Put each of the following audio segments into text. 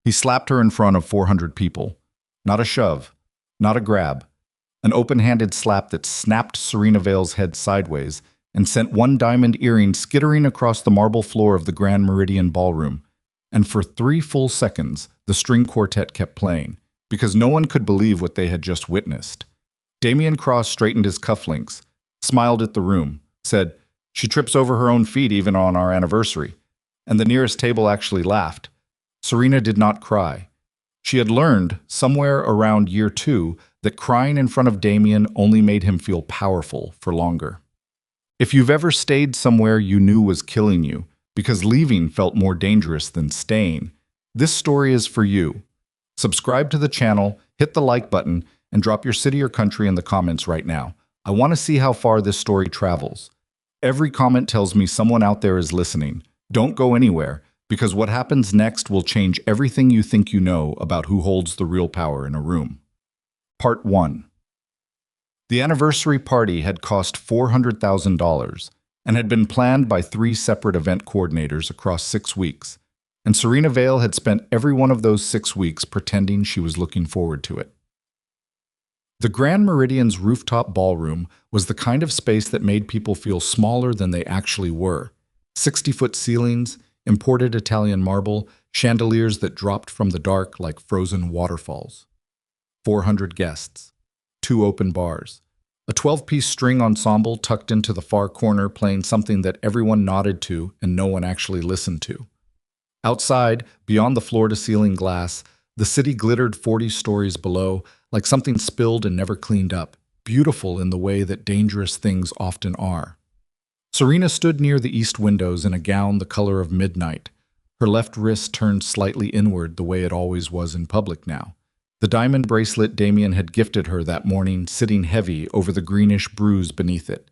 He slapped her in front of 400 people. Not a shove, not a grab. An open-handed slap that snapped Serena Vale's head sideways and sent one diamond earring skittering across the marble floor of the Grand Meridian Ballroom. And for 3 full seconds, the string quartet kept playing, because no one could believe what they had just witnessed. Damian Cross straightened his cufflinks, smiled at the room, said, "She trips over her own feet even on our anniversary." And the nearest table actually laughed. Serena did not cry. She had learned, somewhere around year 2, that crying in front of Damian only made him feel powerful for longer. If you've ever stayed somewhere you knew was killing you, because leaving felt more dangerous than staying, this story is for you. Subscribe to the channel, hit the like button, and drop your city or country in the comments right now. I want to see how far this story travels. Every comment tells me someone out there is listening. Don't go anywhere, because what happens next will change everything you think you know about who holds the real power in a room. Part 1. The anniversary party had cost $400,000 and had been planned by 3 separate event coordinators across 6 weeks, and Serena Vale had spent every one of those 6 weeks pretending she was looking forward to it. The Grand Meridian's rooftop ballroom was the kind of space that made people feel smaller than they actually were. 60-foot ceilings, imported Italian marble, chandeliers that dropped from the dark like frozen waterfalls. 400 guests, 2 open bars, a 12-piece string ensemble tucked into the far corner playing something that everyone nodded to and no one actually listened to. Outside, beyond the floor-to-ceiling glass, the city glittered 40 stories below, like something spilled and never cleaned up, beautiful in the way that dangerous things often are. Serena stood near the east windows in a gown the color of midnight, her left wrist turned slightly inward the way it always was in public now. The diamond bracelet Damian had gifted her that morning sitting heavy over the greenish bruise beneath it.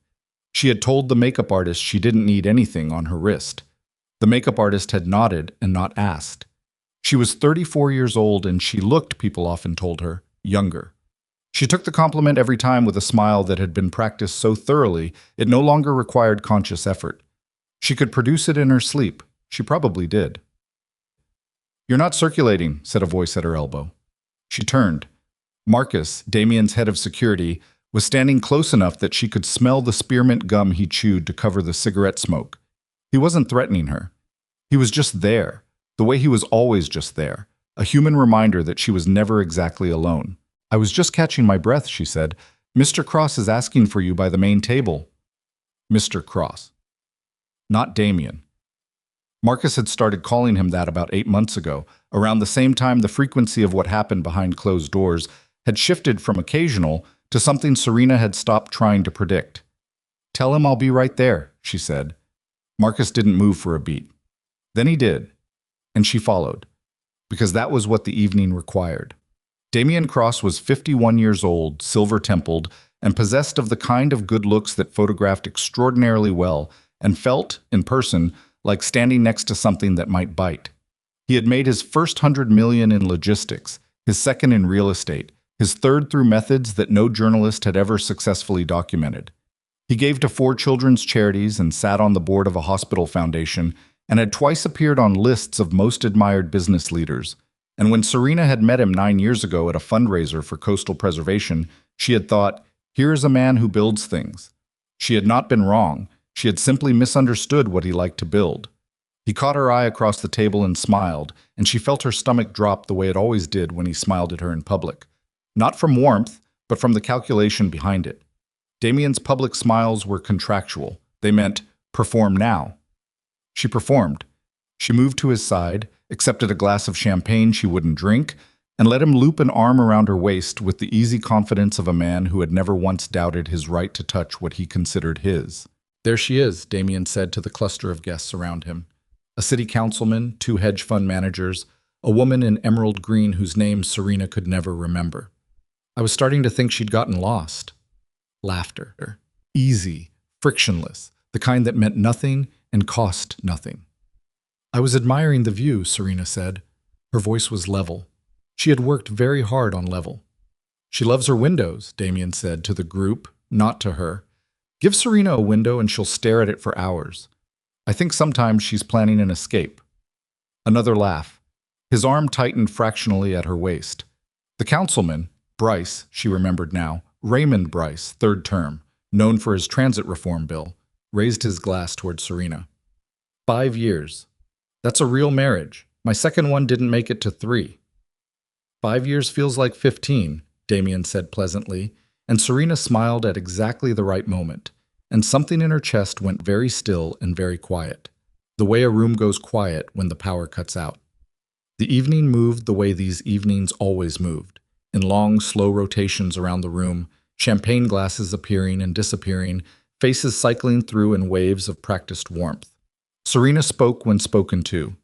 She had told the makeup artist she didn't need anything on her wrist. The makeup artist had nodded and not asked. She was 34 years old and she looked, people often told her, younger. She took the compliment every time with a smile that had been practiced so thoroughly it no longer required conscious effort. She could produce it in her sleep. She probably did. "You're not circulating," said a voice at her elbow. She turned. Marcus, Damian's head of security, was standing close enough that she could smell the spearmint gum he chewed to cover the cigarette smoke. He wasn't threatening her. He was just there, the way he was always just there, a human reminder that she was never exactly alone. "I was just catching my breath," she said. "Mr. Cross is asking for you by the main table." Mr. Cross. Not Damian. Marcus had started calling him that about 8 months ago. Around the same time, the frequency of what happened behind closed doors had shifted from occasional to something Serena had stopped trying to predict. "Tell him I'll be right there," she said. Marcus didn't move for a beat. Then he did, and she followed, because that was what the evening required. Damian Cross was 51 years old, silver-templed, and possessed of the kind of good looks that photographed extraordinarily well and felt, in person, like standing next to something that might bite. He had made his first $100 million in logistics, his second in real estate, his third through methods that no journalist had ever successfully documented. He gave to 4 children's charities and sat on the board of a hospital foundation and had twice appeared on lists of most admired business leaders. And when Serena had met him 9 years ago at a fundraiser for coastal preservation, she had thought, here is a man who builds things. She had not been wrong. She had simply misunderstood what he liked to build. He caught her eye across the table and smiled, and she felt her stomach drop the way it always did when he smiled at her in public. Not from warmth, but from the calculation behind it. Damian's public smiles were contractual. They meant, perform now. She performed. She moved to his side, accepted a glass of champagne she wouldn't drink, and let him loop an arm around her waist with the easy confidence of a man who had never once doubted his right to touch what he considered his. "There she is," Damian said to the cluster of guests around him. A city councilman, 2 hedge fund managers, a woman in emerald green whose name Serena could never remember. "I was starting to think she'd gotten lost." Laughter. Easy, frictionless, the kind that meant nothing and cost nothing. "I was admiring the view," Serena said. Her voice was level. She had worked very hard on level. "She loves her windows," Damian said to the group, not to her. "Give Serena a window and she'll stare at it for hours. I think sometimes she's planning an escape." Another laugh. His arm tightened fractionally at her waist. The councilman, Bryce, she remembered now, Raymond Bryce, third term, known for his transit reform bill, raised his glass toward Serena. 5 years. That's a real marriage. My second one didn't make it to 3. 5 years feels like 15, Damien said pleasantly, and Serena smiled at exactly the right moment, and something in her chest went very still and very quiet, the way a room goes quiet when the power cuts out. The evening moved the way these evenings always moved, in long, slow rotations around the room, champagne glasses appearing and disappearing, faces cycling through in waves of practiced warmth. Serena spoke when spoken to.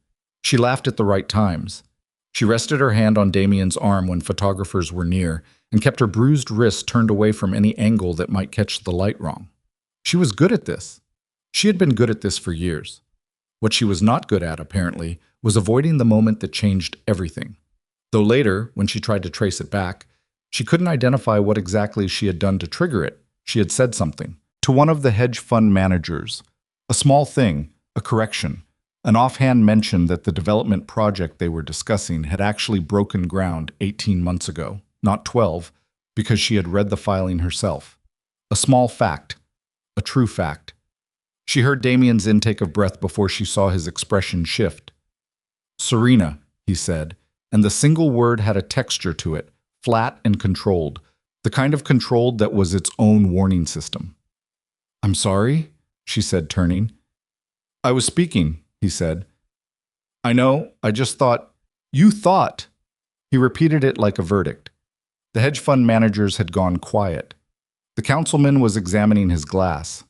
She laughed at the right times. She rested her hand on Damien's arm when photographers were near and kept her bruised wrist turned away from any angle that might catch the light wrong. She was good at this. She had been good at this for years. What she was not good at, apparently, was avoiding the moment that changed everything. Though later, when she tried to trace it back, she couldn't identify what exactly she had done to trigger it. She had said something to one of the hedge fund managers. A small thing, a correction, an offhand mention that the development project they were discussing had actually broken ground 18 months ago, not 12, because she had read the filing herself. A small fact, a true fact. She heard Damien's intake of breath before she saw his expression shift. Serena, he said, and the single word had a texture to it, flat and controlled, the kind of controlled that was its own warning system. I'm sorry, she said, turning. I was speaking, he said. I know, I just thought. You thought. He repeated it like a verdict. The hedge fund managers had gone quiet. The councilman was examining his glass.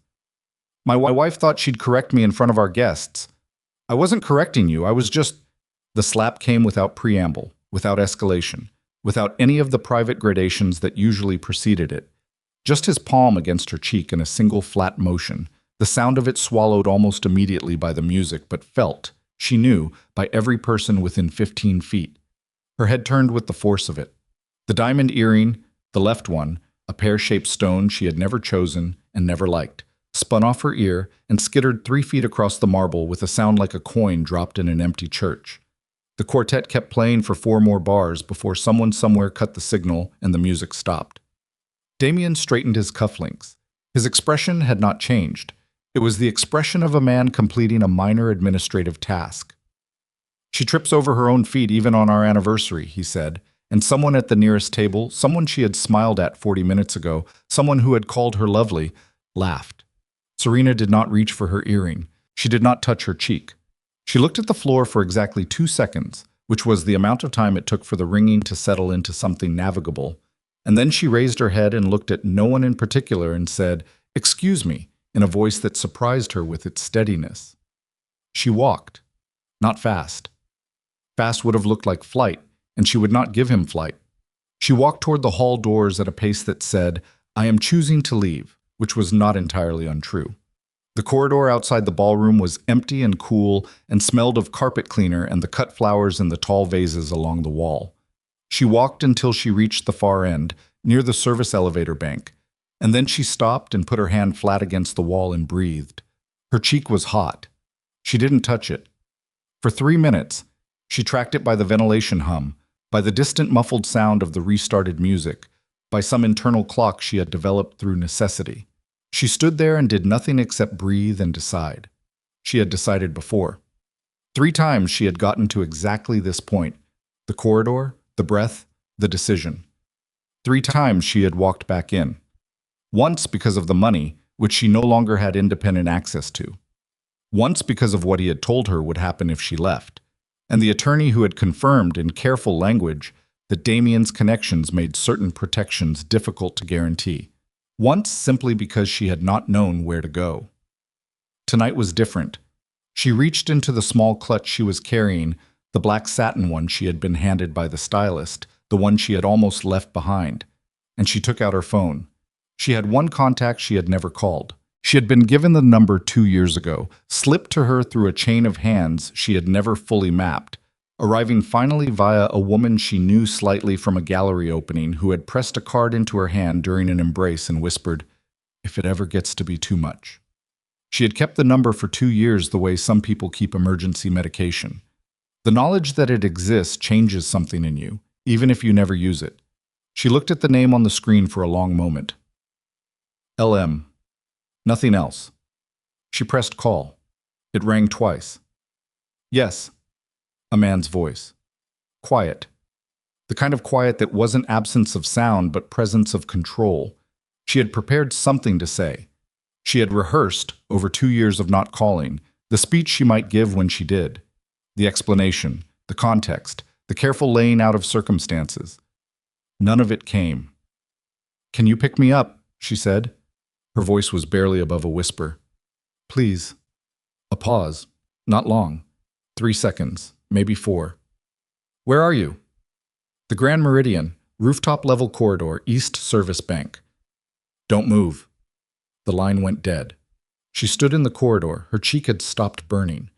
My wife thought she'd correct me in front of our guests. I wasn't correcting you, I was just… The slap came without preamble, without escalation, without any of the private gradations that usually preceded it. Just his palm against her cheek in a single flat motion, the sound of it swallowed almost immediately by the music, but felt, she knew, by every person within 15 feet. Her head turned with the force of it. The diamond earring, the left one, a pear-shaped stone she had never chosen and never liked, spun off her ear and skittered 3 feet across the marble with a sound like a coin dropped in an empty church. The quartet kept playing for 4 more bars before someone somewhere cut the signal and the music stopped. Damien straightened his cufflinks. His expression had not changed. It was the expression of a man completing a minor administrative task. She trips over her own feet even on our anniversary, he said, and someone at the nearest table, someone she had smiled at 40 minutes ago, someone who had called her lovely, laughed. Serena did not reach for her earring. She did not touch her cheek. She looked at the floor for exactly 2 seconds, which was the amount of time it took for the ringing to settle into something navigable, and then she raised her head and looked at no one in particular and said, "Excuse me," in a voice that surprised her with its steadiness. She walked. Not fast. Fast would have looked like flight, and she would not give him flight. She walked toward the hall doors at a pace that said, "I am choosing to leave," which was not entirely untrue. The corridor outside the ballroom was empty and cool and smelled of carpet cleaner and the cut flowers in the tall vases along the wall. She walked until she reached the far end, near the service elevator bank, and then she stopped and put her hand flat against the wall and breathed. Her cheek was hot. She didn't touch it. For 3 minutes, she tracked it by the ventilation hum, by the distant muffled sound of the restarted music, by some internal clock she had developed through necessity. She stood there and did nothing except breathe and decide. She had decided before. 3 times she had gotten to exactly this point: the corridor, the breath, the decision. 3 times she had walked back in. Once because of the money, which she no longer had independent access to. Once because of what he had told her would happen if she left, and the attorney who had confirmed in careful language that Damien's connections made certain protections difficult to guarantee. Once simply because she had not known where to go. Tonight was different. She reached into the small clutch she was carrying, the black satin one she had been handed by the stylist, the one she had almost left behind, and she took out her phone. She had one contact she had never called. She had been given the number 2 years ago, slipped to her through a chain of hands she had never fully mapped, arriving finally via a woman she knew slightly from a gallery opening who had pressed a card into her hand during an embrace and whispered, "If it ever gets to be too much." She had kept the number for 2 years the way some people keep emergency medication. The knowledge that it exists changes something in you, even if you never use it. She looked at the name on the screen for a long moment. LM. Nothing else. She pressed call. It rang twice. Yes. A man's voice. Quiet. The kind of quiet that wasn't absence of sound, but presence of control. She had prepared something to say. She had rehearsed, over 2 years of not calling, the speech she might give when she did. The explanation, the context, the careful laying out of circumstances. None of it came. Can you pick me up? She said. Her voice was barely above a whisper. Please. A pause. Not long. 3 seconds, maybe 4. Where are you? The Grand Meridian, rooftop-level corridor, East Service Bank. Don't move. The line went dead. She stood in the corridor. Her cheek had stopped burning.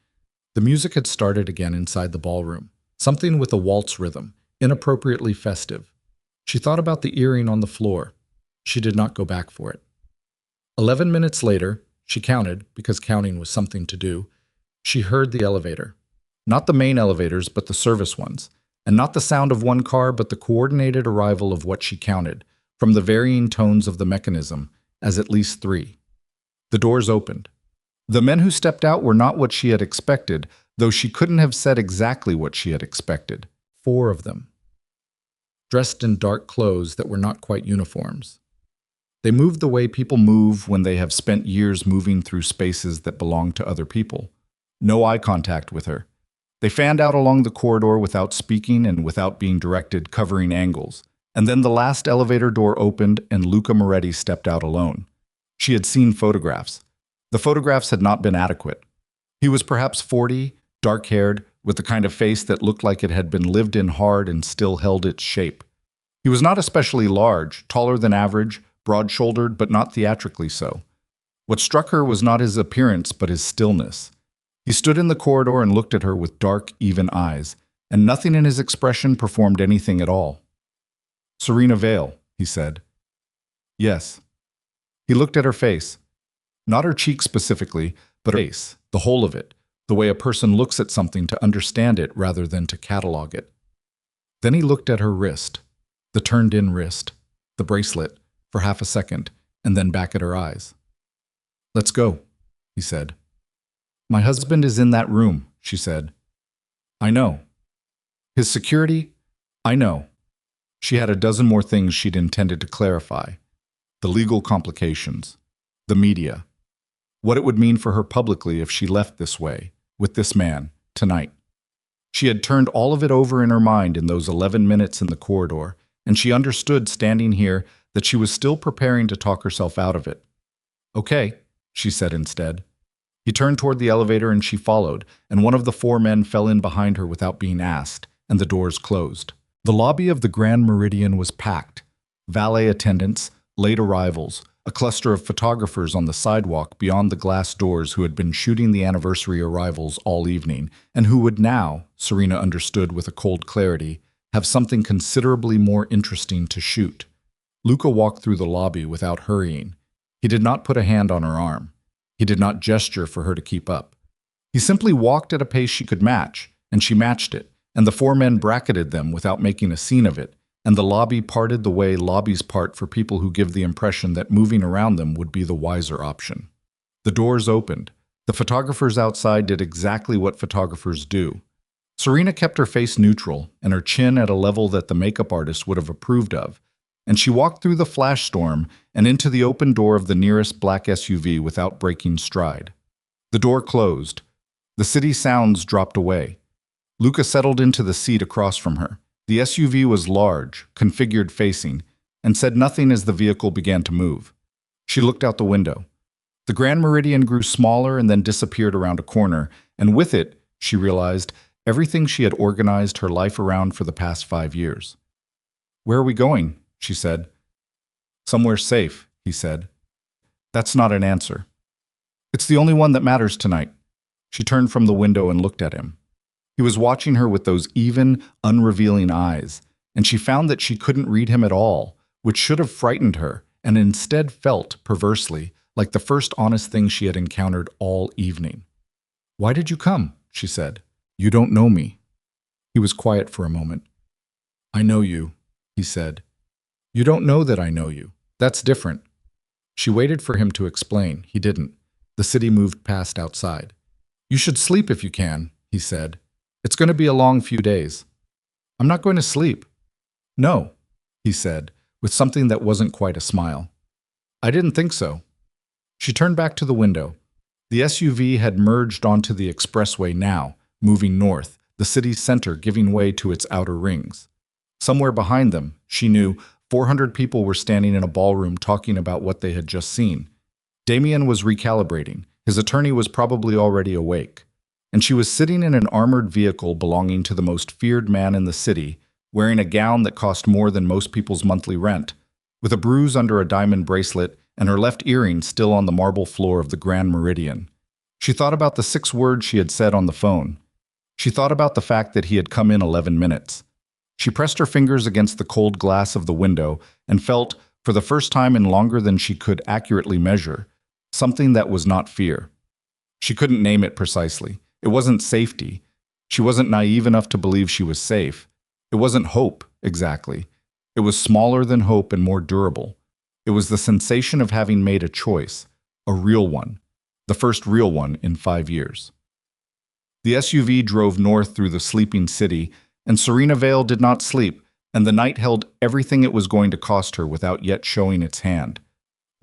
The music had started again inside the ballroom, something with a waltz rhythm, inappropriately festive. She thought about the earring on the floor. She did not go back for it. 11 minutes later, she counted, because counting was something to do, she heard the elevator. Not the main elevators, but the service ones. And not the sound of one car, but the coordinated arrival of what she counted, from the varying tones of the mechanism, as at least 3. The doors opened. The men who stepped out were not what she had expected, though she couldn't have said exactly what she had expected. 4 of them. Dressed in dark clothes that were not quite uniforms. They moved the way people move when they have spent years moving through spaces that belong to other people. No eye contact with her. They fanned out along the corridor without speaking and without being directed, covering angles. And then the last elevator door opened and Luca Moretti stepped out alone. She had seen photographs. The photographs had not been adequate. He was perhaps 40, dark-haired, with the kind of face that looked like it had been lived in hard and still held its shape. He was not especially large, taller than average, broad-shouldered, but not theatrically so. What struck her was not his appearance, but his stillness. He stood in the corridor and looked at her with dark, even eyes, and nothing in his expression performed anything at all. Serena Vale, he said. Yes. He looked at her face. Not her cheek specifically, but her face, the whole of it, the way a person looks at something to understand it rather than to catalog it. Then he looked at her wrist, the turned-in wrist, the bracelet, for half a second, and then back at her eyes. Let's go, he said. My husband is in that room, she said. I know. His security? I know. She had a dozen more things she'd intended to clarify. The legal complications. The media. What it would mean for her publicly if she left this way, with this man, tonight. She had turned all of it over in her mind in those 11 minutes in the corridor, and she understood standing here that she was still preparing to talk herself out of it. Okay, she said instead. He turned toward the elevator and she followed, and one of the 4 men fell in behind her without being asked, and the doors closed. The lobby of the Grand Meridian was packed. Valet attendants, late arrivals, a cluster of photographers on the sidewalk beyond the glass doors who had been shooting the anniversary arrivals all evening, and who would now, Serena understood with a cold clarity, have something considerably more interesting to shoot. Luca walked through the lobby without hurrying. He did not put a hand on her arm. He did not gesture for her to keep up. He simply walked at a pace she could match, and she matched it, and the 4 men bracketed them without making a scene of it, and the lobby parted the way lobbies part for people who give the impression that moving around them would be the wiser option. The doors opened. The photographers outside did exactly what photographers do. Serena kept her face neutral and her chin at a level that the makeup artist would have approved of, and she walked through the flash storm and into the open door of the nearest black SUV without breaking stride. The door closed. The city sounds dropped away. Luca settled into the seat across from her. The SUV was large, configured facing, and said nothing as the vehicle began to move. She looked out the window. The Grand Meridian grew smaller and then disappeared around a corner, and with it, she realized, everything she had organized her life around for the past 5 years. Where are we going? She said. Somewhere safe, he said. That's not an answer. It's the only one that matters tonight. She turned from the window and looked at him. He was watching her with those even, unrevealing eyes, and she found that she couldn't read him at all, which should have frightened her, and instead felt, perversely, like the first honest thing she had encountered all evening. Why did you come? She said. You don't know me. He was quiet for a moment. "I know you," he said. "You don't know that I know you. That's different." She waited for him to explain. He didn't. The city moved past outside. "You should sleep if you can," he said. "It's going to be a long few days." "I'm not going to sleep." "No," he said, with something that wasn't quite a smile. "I didn't think so." She turned back to the window. The SUV had merged onto the expressway now, moving north, the city's center giving way to its outer rings. Somewhere behind them, she knew, 400 people were standing in a ballroom talking about what they had just seen. Damien was recalibrating. His attorney was probably already awake. And she was sitting in an armored vehicle belonging to the most feared man in the city, wearing a gown that cost more than most people's monthly rent, with a bruise under a diamond bracelet and her left earring still on the marble floor of the Grand Meridian. She thought about the 6 words she had said on the phone. She thought about the fact that he had come in 11 minutes. She pressed her fingers against the cold glass of the window and felt, for the first time in longer than she could accurately measure, something that was not fear. She couldn't name it precisely. It wasn't safety. She wasn't naive enough to believe she was safe. It wasn't hope, exactly. It was smaller than hope and more durable. It was the sensation of having made a choice, a real one, the first real one in 5 years. The SUV drove north through the sleeping city, and Serena Vale did not sleep, and the night held everything it was going to cost her without yet showing its hand.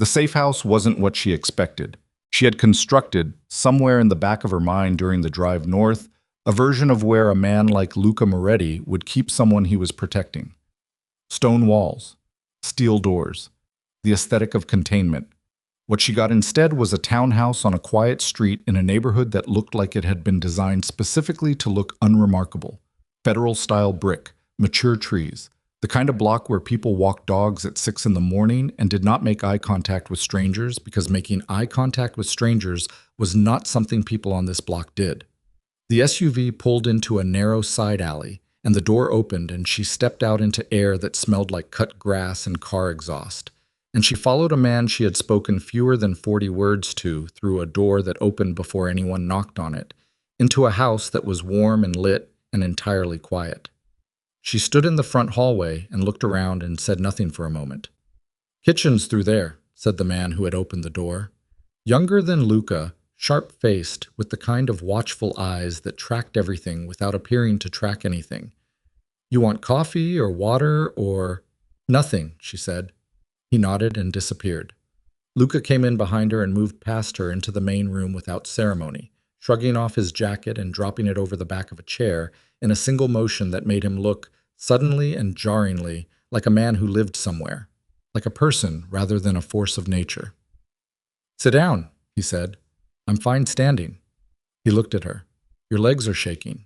The safe house wasn't what she expected. She had constructed, somewhere in the back of her mind during the drive north, a version of where a man like Luca Moretti would keep someone he was protecting. Stone walls, steel doors, the aesthetic of containment. What she got instead was a townhouse on a quiet street in a neighborhood that looked like it had been designed specifically to look unremarkable. Federal-style brick, mature trees, the kind of block where people walked dogs at 6 in the morning and did not make eye contact with strangers because making eye contact with strangers was not something people on this block did. The SUV pulled into a narrow side alley, and the door opened and she stepped out into air that smelled like cut grass and car exhaust. And she followed a man she had spoken fewer than 40 words to through a door that opened before anyone knocked on it, into a house that was warm and lit and entirely quiet. She stood in the front hallway and looked around and said nothing for a moment. "Kitchen's through there," said the man who had opened the door. Younger than Luca, sharp-faced, with the kind of watchful eyes that tracked everything without appearing to track anything. "You want coffee or water or—" "Nothing," she said. He nodded and disappeared. Luca came in behind her and moved past her into the main room without ceremony, shrugging off his jacket and dropping it over the back of a chair in a single motion that made him look, suddenly and jarringly, like a man who lived somewhere, like a person rather than a force of nature. "Sit down," he said. "I'm fine standing." He looked at her. "Your legs are shaking."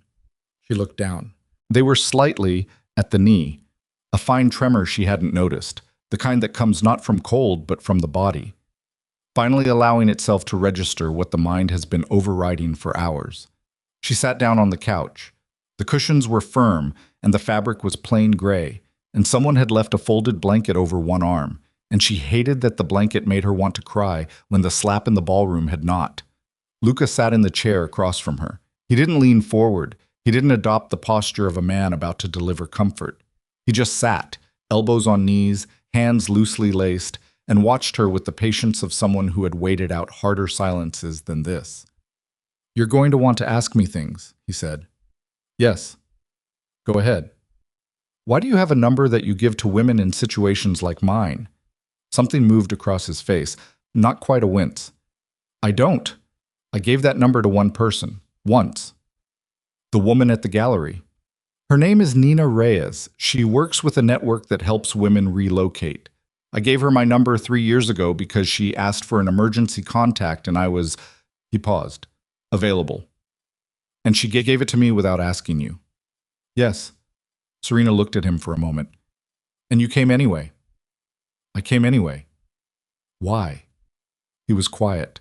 She looked down. They were slightly at the knee, a fine tremor she hadn't noticed, the kind that comes not from cold but from the body, finally allowing itself to register what the mind has been overriding for hours. She sat down on the couch. The cushions were firm, and the fabric was plain gray, and someone had left a folded blanket over one arm, and she hated that the blanket made her want to cry when the slap in the ballroom had not. Luca sat in the chair across from her. He didn't lean forward. He didn't adopt the posture of a man about to deliver comfort. He just sat, elbows on knees, hands loosely laced, and watched her with the patience of someone who had waited out harder silences than this. "You're going to want to ask me things," he said. "Yes." "Go ahead." "Why do you have a number that you give to women in situations like mine?" Something moved across his face, not quite a wince. "I don't. I gave that number to one person, once. The woman at the gallery. Her name is Nina Reyes. She works with a network that helps women relocate. I gave her my number 3 years ago because she asked for an emergency contact and I was," he paused, "available. And she gave it to me without asking you." "Yes." Serena looked at him for a moment. "And you came anyway?" "I came anyway." "Why?" He was quiet.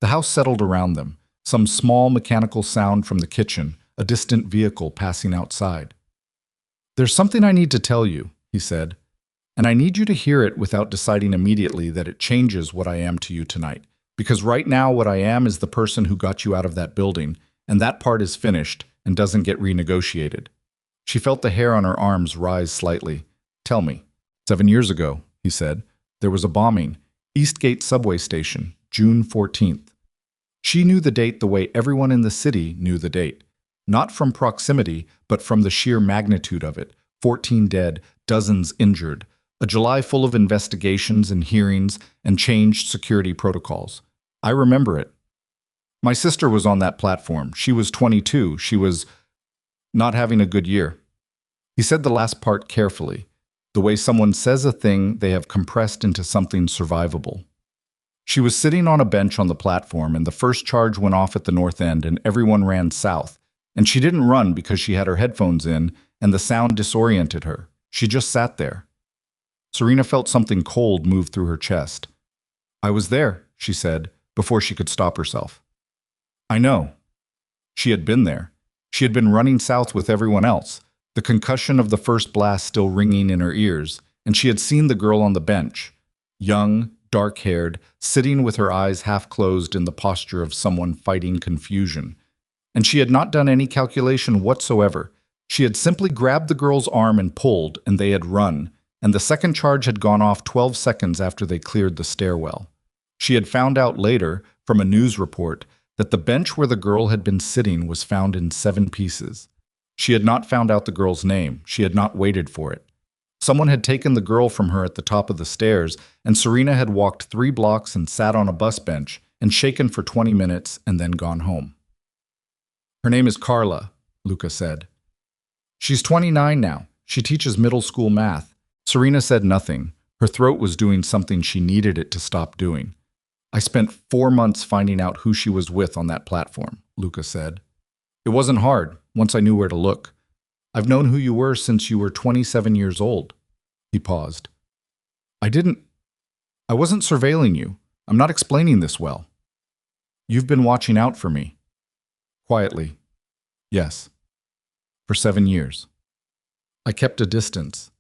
The house settled around them, some small mechanical sound from the kitchen, a distant vehicle passing outside. "There's something I need to tell you," he said, "and I need you to hear it without deciding immediately that it changes what I am to you tonight, because right now what I am is the person who got you out of that building, and that part is finished and doesn't get renegotiated. She felt the hair on her arms rise slightly. Tell me. 7 years ago, he said, there was a bombing. Eastgate subway station, June 14th. She knew the date the way everyone in the city knew the date. Not from proximity, but from the sheer magnitude of it. 14 dead, dozens injured. A July full of investigations and hearings and changed security protocols. I remember it. My sister was on that platform. She was 22. She was not having a good year. He said the last part carefully, the way someone says a thing they have compressed into something survivable. She was sitting on a bench on the platform, and the first charge went off at the north end, and everyone ran south. And she didn't run because she had her headphones in, and the sound disoriented her. She just sat there. Serena felt something cold move through her chest. I was there, she said, before she could stop herself. I know. She had been there. She had been running south with everyone else, the concussion of the first blast still ringing in her ears, and she had seen the girl on the bench, young, dark-haired, sitting with her eyes half closed in the posture of someone fighting confusion. And she had not done any calculation whatsoever. She had simply grabbed the girl's arm and pulled, and they had run, and the second charge had gone off 12 seconds after they cleared the stairwell. She had found out later, from a news report, that the bench where the girl had been sitting was found in 7 pieces. She had not found out the girl's name. She had not waited for it. Someone had taken the girl from her at the top of the stairs, and Serena had walked 3 blocks and sat on a bus bench and shaken for 20 minutes and then gone home. Her name is Carla, Luca said. She's 29 now. She teaches middle school math. Serena said nothing. Her throat was doing something she needed it to stop doing. I spent 4 months finding out who she was with on that platform, Luca said. It wasn't hard, once I knew where to look. I've known who you were since you were 27 years old. He paused. I wasn't surveilling you. I'm not explaining this well. You've been watching out for me. Quietly. Yes. For 7 years. I kept a distance.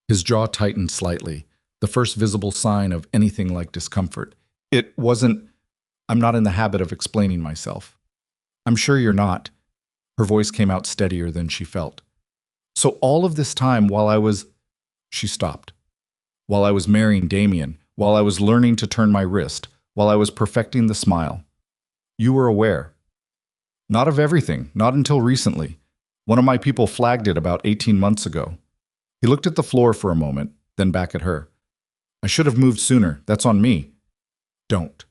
His jaw tightened slightly, the first visible sign of anything like discomfort. I'm not in the habit of explaining myself. I'm sure you're not. Her voice came out steadier than she felt. So all of this time she stopped. While I was marrying Damien, while I was learning to turn my wrist, while I was perfecting the smile. You were aware. Not of everything, not until recently. One of my people flagged it about 18 months ago. He looked at the floor for a moment, then back at her. I should have moved sooner. That's on me. Don't.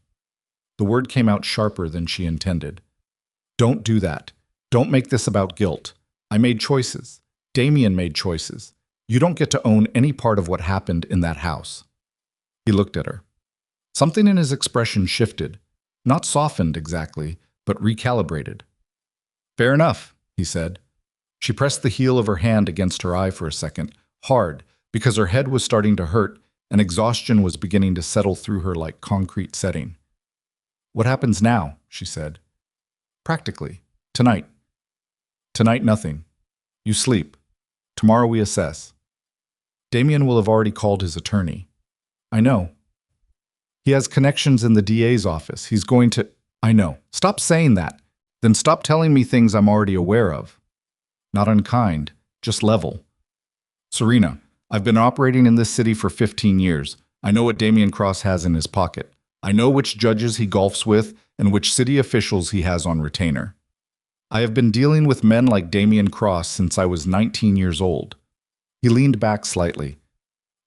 The word came out sharper than she intended. Don't do that. Don't make this about guilt. I made choices. Damien made choices. You don't get to own any part of what happened in that house. He looked at her. Something in his expression shifted. Not softened exactly, but recalibrated. Fair enough, he said. She pressed the heel of her hand against her eye for a second, hard, because her head was starting to hurt and exhaustion was beginning to settle through her like concrete setting. What happens now? She said. Practically. Tonight. Tonight, nothing. You sleep. Tomorrow we assess. Damien will have already called his attorney. I know. He has connections in the DA's office. He's going to... I know. Stop saying that. Then stop telling me things I'm already aware of. Not unkind, just level. Serena, I've been operating in this city for 15 years. I know what Damien Cross has in his pocket. I know which judges he golfs with and which city officials he has on retainer. I have been dealing with men like Damien Cross since I was 19 years old. He leaned back slightly.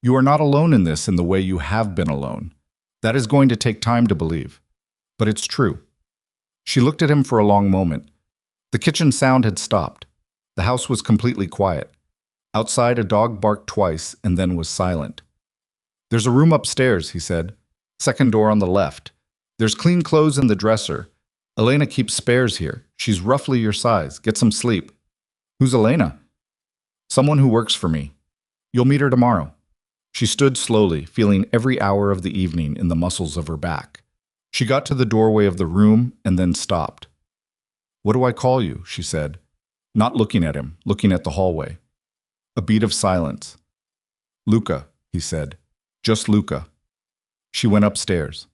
You are not alone in this in the way you have been alone. That is going to take time to believe. But it's true. She looked at him for a long moment. The kitchen sound had stopped. The house was completely quiet. Outside, a dog barked twice and then was silent. There's a room upstairs, he said. Second door on the left. There's clean clothes in the dresser. Elena keeps spares here. She's roughly your size. Get some sleep. Who's Elena? Someone who works for me. You'll meet her tomorrow. She stood slowly, feeling every hour of the evening in the muscles of her back. She got to the doorway of the room and then stopped. What do I call you? She said, not looking at him, looking at the hallway. A beat of silence. Luca, he said. Just Luca. She went upstairs.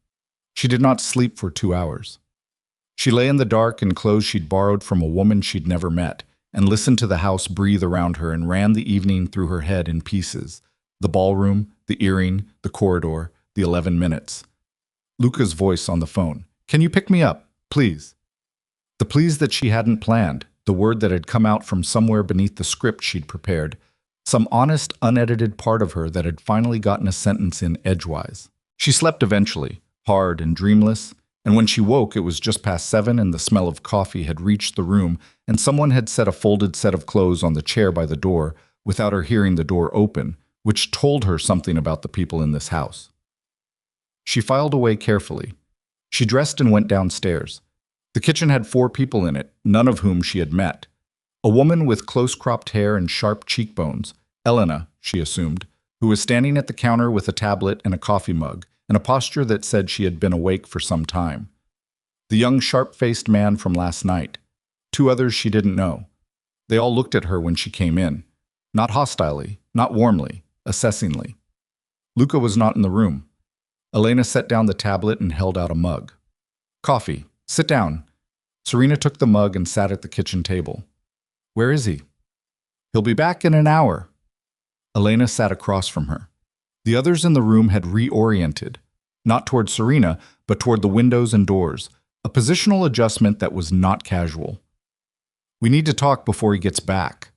She did not sleep for 2 hours. She lay in the dark in clothes she'd borrowed from a woman she'd never met, and listened to the house breathe around her and ran the evening through her head in pieces. The ballroom, the earring, the corridor, the 11 minutes. Luca's voice on the phone. "Can you pick me up, please?" The please that she hadn't planned, the word that had come out from somewhere beneath the script she'd prepared, some honest, unedited part of her that had finally gotten a sentence in edgewise. She slept eventually, hard and dreamless, and when she woke it was just past 7 and the smell of coffee had reached the room and someone had set a folded set of clothes on the chair by the door without her hearing the door open, which told her something about the people in this house. She filed away carefully. She dressed and went downstairs. The kitchen had 4 people in it, none of whom she had met. A woman with close-cropped hair and sharp cheekbones, Elena, she assumed, who was standing at the counter with a tablet and a coffee mug, and a posture that said she had been awake for some time. The young, sharp-faced man from last night. 2 others she didn't know. They all looked at her when she came in. Not hostilely, not warmly, assessingly. Luca was not in the room. Elena set down the tablet and held out a mug. "Coffee. Sit down." Serena took the mug and sat at the kitchen table. "Where is he?" "He'll be back in an hour." Elena sat across from her. The others in the room had reoriented, not toward Serena, but toward the windows and doors, a positional adjustment that was not casual. "We need to talk before he gets back."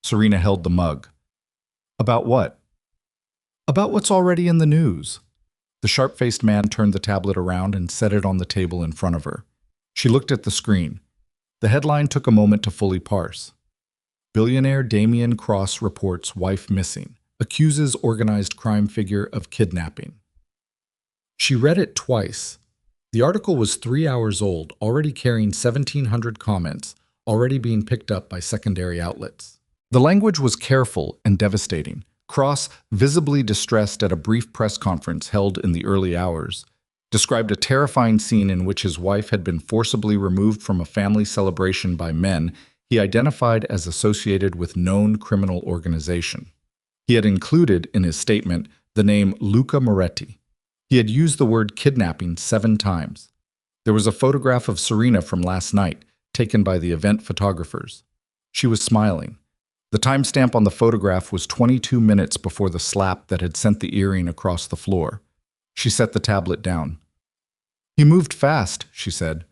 Serena held the mug. "About what?" "About what's already in the news." The sharp-faced man turned the tablet around and set it on the table in front of her. She looked at the screen. The headline took a moment to fully parse. Billionaire Damian Cross reports wife missing, accuses organized crime figure of kidnapping. She read it twice. The article was 3 hours old, already carrying 1,700 comments, already being picked up by secondary outlets. The language was careful and devastating. Cross, visibly distressed at a brief press conference held in the early hours, described a terrifying scene in which his wife had been forcibly removed from a family celebration by men he identified as associated with known criminal organization. He had included in his statement the name Luca Moretti. He had used the word kidnapping 7 times. There was a photograph of Serena from last night, taken by the event photographers. She was smiling. The timestamp on the photograph was 22 minutes before the slap that had sent the earring across the floor. She set the tablet down. "He moved fast," she said.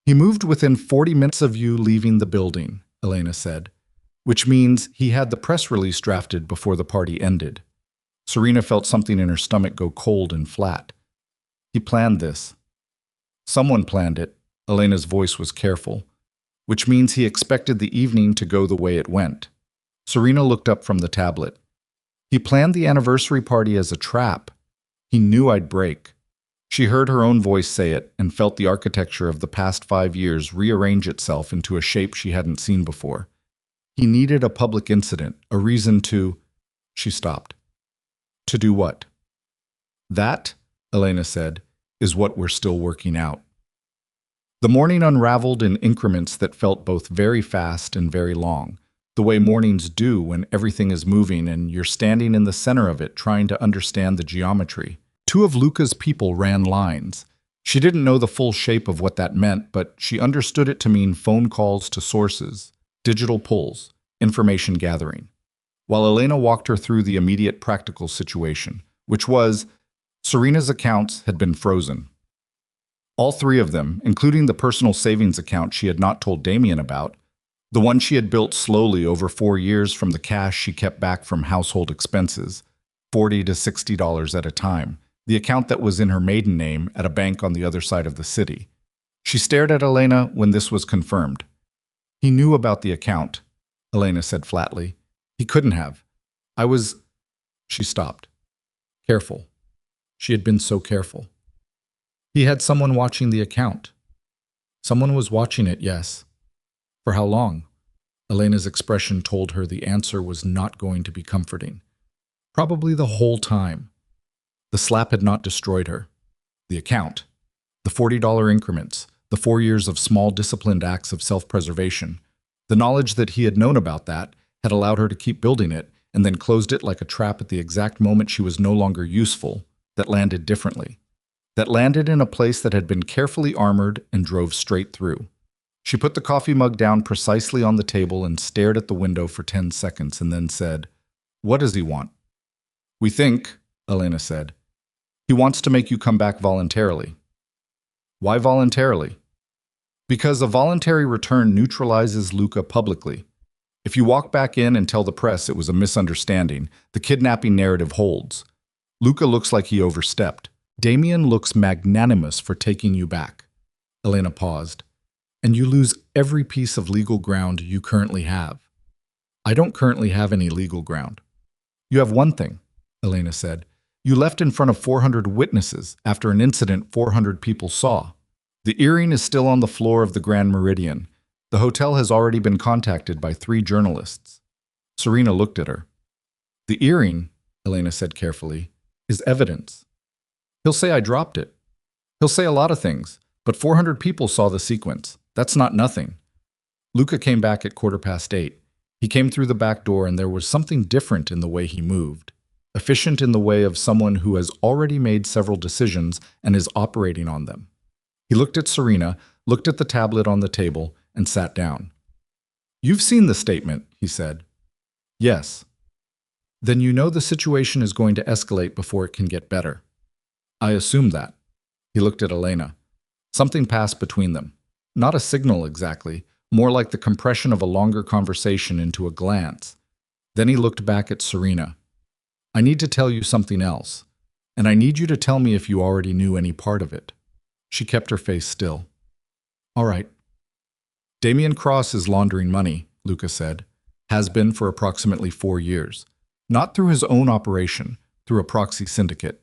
"He moved within 40 minutes of you leaving the building," Elena said, "which means he had the press release drafted before the party ended." Serena felt something in her stomach go cold and flat. "He planned this." "Someone planned it," Elena's voice was careful, "which means he expected the evening to go the way it went." Serena looked up from the tablet. "He planned the anniversary party as a trap. He knew I'd break." She heard her own voice say it and felt the architecture of the past 5 years rearrange itself into a shape she hadn't seen before. He needed a public incident, a reason to... She stopped. "To do what?" "That," Elena said, "is what we're still working out." The morning unraveled in increments that felt both very fast and very long, the way mornings do when everything is moving and you're standing in the center of it trying to understand the geometry. 2 of Luca's people ran lines. She didn't know the full shape of what that meant, but she understood it to mean phone calls to sources, digital pulls, information gathering. While Elena walked her through the immediate practical situation, which was, Serena's accounts had been frozen. All 3 of them, including the personal savings account she had not told Damian about, the one she had built slowly over 4 years from the cash she kept back from household expenses, $40 to $60 at a time, the account that was in her maiden name at a bank on the other side of the city. She stared at Elena when this was confirmed. "He knew about the account," Elena said flatly. "He couldn't have. I was..." She stopped. Careful. She had been so careful. He had someone watching the account. Someone was watching it, yes. For how long? Elena's expression told her the answer was not going to be comforting. Probably the whole time. The slap had not destroyed her. The account, the $40 increments, the 4 years of small disciplined acts of self-preservation, the knowledge that he had known about that had allowed her to keep building it and then closed it like a trap at the exact moment she was no longer useful, that landed differently. That landed in a place that had been carefully armored and drove straight through. She put the coffee mug down precisely on the table and stared at the window for 10 seconds and then said, "What does he want?" "We think," Elena said, "he wants to make you come back voluntarily." "Why voluntarily?" "Because a voluntary return neutralizes Luca publicly. If you walk back in and tell the press it was a misunderstanding, the kidnapping narrative holds. Luca looks like he overstepped. Damien looks magnanimous for taking you back." Elena paused. "And you lose every piece of legal ground you currently have." "I don't currently have any legal ground." "You have one thing," Elena said. "You left in front of 400 witnesses after an incident 400 people saw. The earring is still on the floor of the Grand Meridian. The hotel has already been contacted by 3 journalists." Serena looked at her. "The earring," Elena said carefully, "is evidence. He'll say I dropped it. He'll say a lot of things, but 400 people saw the sequence. That's not nothing." Luca came back at 8:15. He came through the back door and there was something different in the way he moved. Efficient in the way of someone who has already made several decisions and is operating on them. He looked at Serena, looked at the tablet on the table, and sat down. "You've seen the statement," he said. "Yes." "Then you know the situation is going to escalate before it can get better." "I assume that." He looked at Elena. Something passed between them. Not a signal exactly, more like the compression of a longer conversation into a glance. Then he looked back at Serena. "I need to tell you something else, and I need you to tell me if you already knew any part of it." She kept her face still. "All right." "Damien Cross is laundering money," Luca said. "Has been for approximately 4 years. Not through his own operation, through a proxy syndicate.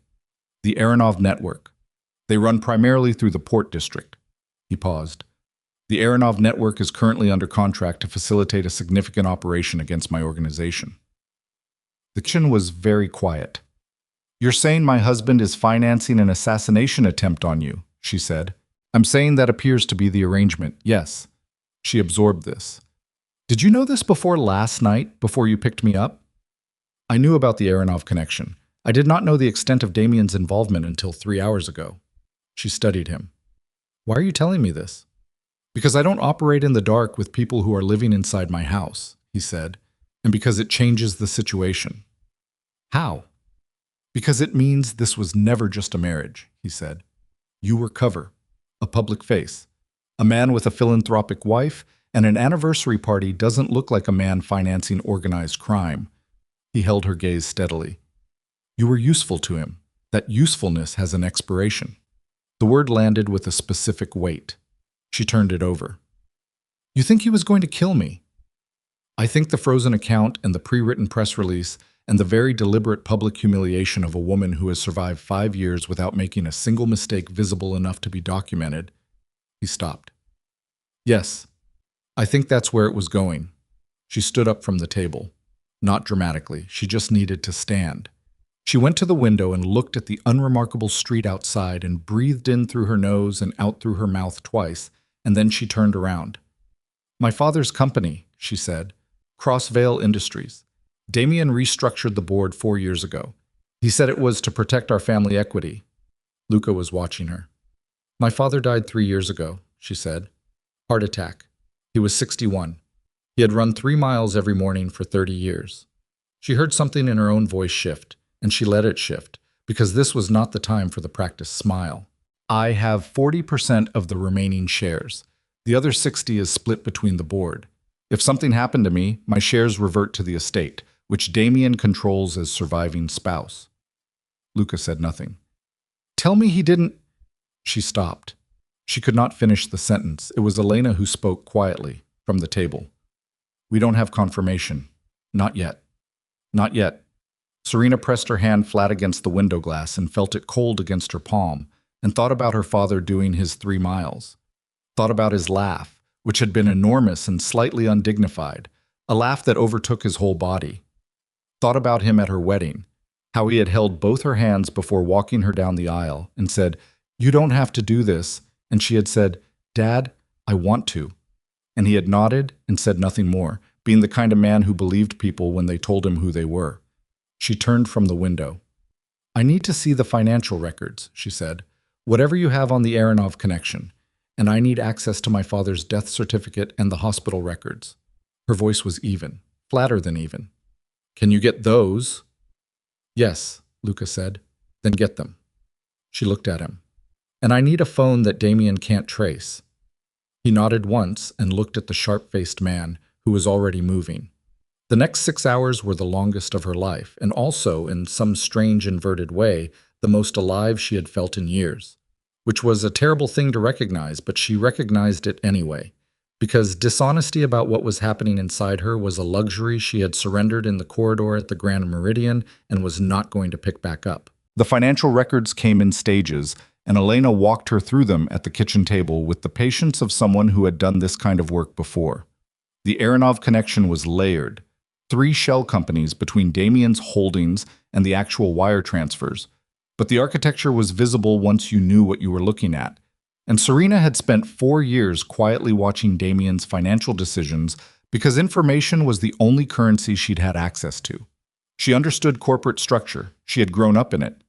The Aronov Network. They run primarily through the Port District." He paused. "The Aronov Network is currently under contract to facilitate a significant operation against my organization." The kitchen was very quiet. "You're saying my husband is financing an assassination attempt on you," she said. "I'm saying that appears to be the arrangement, yes." She absorbed this. "Did you know this before last night, before you picked me up?" "I knew about the Aronov connection. I did not know the extent of Damien's involvement until 3 hours ago." She studied him. "Why are you telling me this?" "Because I don't operate in the dark with people who are living inside my house," he said, "and because it changes the situation." "How?" "Because it means this was never just a marriage," he said. "You were cover, a public face. A man with a philanthropic wife, and an anniversary party doesn't look like a man financing organized crime." He held her gaze steadily. "You were useful to him. That usefulness has an expiration." The word landed with a specific weight. She turned it over. "You think he was going to kill me?" "I think the frozen account and the pre-written press release and the very deliberate public humiliation of a woman who has survived 5 years without making a single mistake visible enough to be documented." He stopped. "Yes, I think that's where it was going." She stood up from the table. Not dramatically, she just needed to stand. She went to the window and looked at the unremarkable street outside and breathed in through her nose and out through her mouth twice, and then she turned around. "My father's company," she said, "Crossvale Industries. Damien restructured the board 4 years ago. He said it was to protect our family equity." Luca was watching her. "My father died 3 years ago," she said. "Heart attack. He was 61. He had run 3 miles every morning for 30 years. She heard something in her own voice shift, and she let it shift, because this was not the time for the practiced smile. "I have 40% of the remaining shares. The other 60 is split between the board. If something happened to me, my shares revert to the estate, which Damien controls as surviving spouse." Luca said nothing. "Tell me he didn't—" She stopped. She could not finish the sentence. It was Elena who spoke quietly, from the table. "We don't have confirmation. Not yet. Not yet." Serena pressed her hand flat against the window glass and felt it cold against her palm, and thought about her father doing his 3 miles. Thought about his laugh, which had been enormous and slightly undignified, a laugh that overtook his whole body. Thought about him at her wedding, how he had held both her hands before walking her down the aisle and said, "You don't have to do this," and she had said, "Dad, I want to." And he had nodded and said nothing more, being the kind of man who believed people when they told him who they were. She turned from the window. "I need to see the financial records," she said. "Whatever you have on the Aronov connection. and I need access to my father's death certificate and the hospital records. Her voice was even, flatter than even. Can you get those? Yes, Luca said. Then get them. She looked at him. And I need a phone that Damien can't trace. He nodded once and looked at the sharp-faced man who was already moving. The next 6 hours were the longest of her life, and also, in some strange inverted way, the most alive she had felt in years. Which was a terrible thing to recognize, but she recognized it anyway, because dishonesty about what was happening inside her was a luxury she had surrendered in the corridor at the Grand Meridian and was not going to pick back up. The financial records came in stages, and Elena walked her through them at the kitchen table with the patience of someone who had done this kind of work before. The Aronov connection was layered. 3 shell companies between Damien's holdings and the actual wire transfers. But the architecture was visible once you knew what you were looking at. And Serena had spent 4 years quietly watching Damien's financial decisions because information was the only currency she'd had access to. She understood corporate structure. She had grown up in it.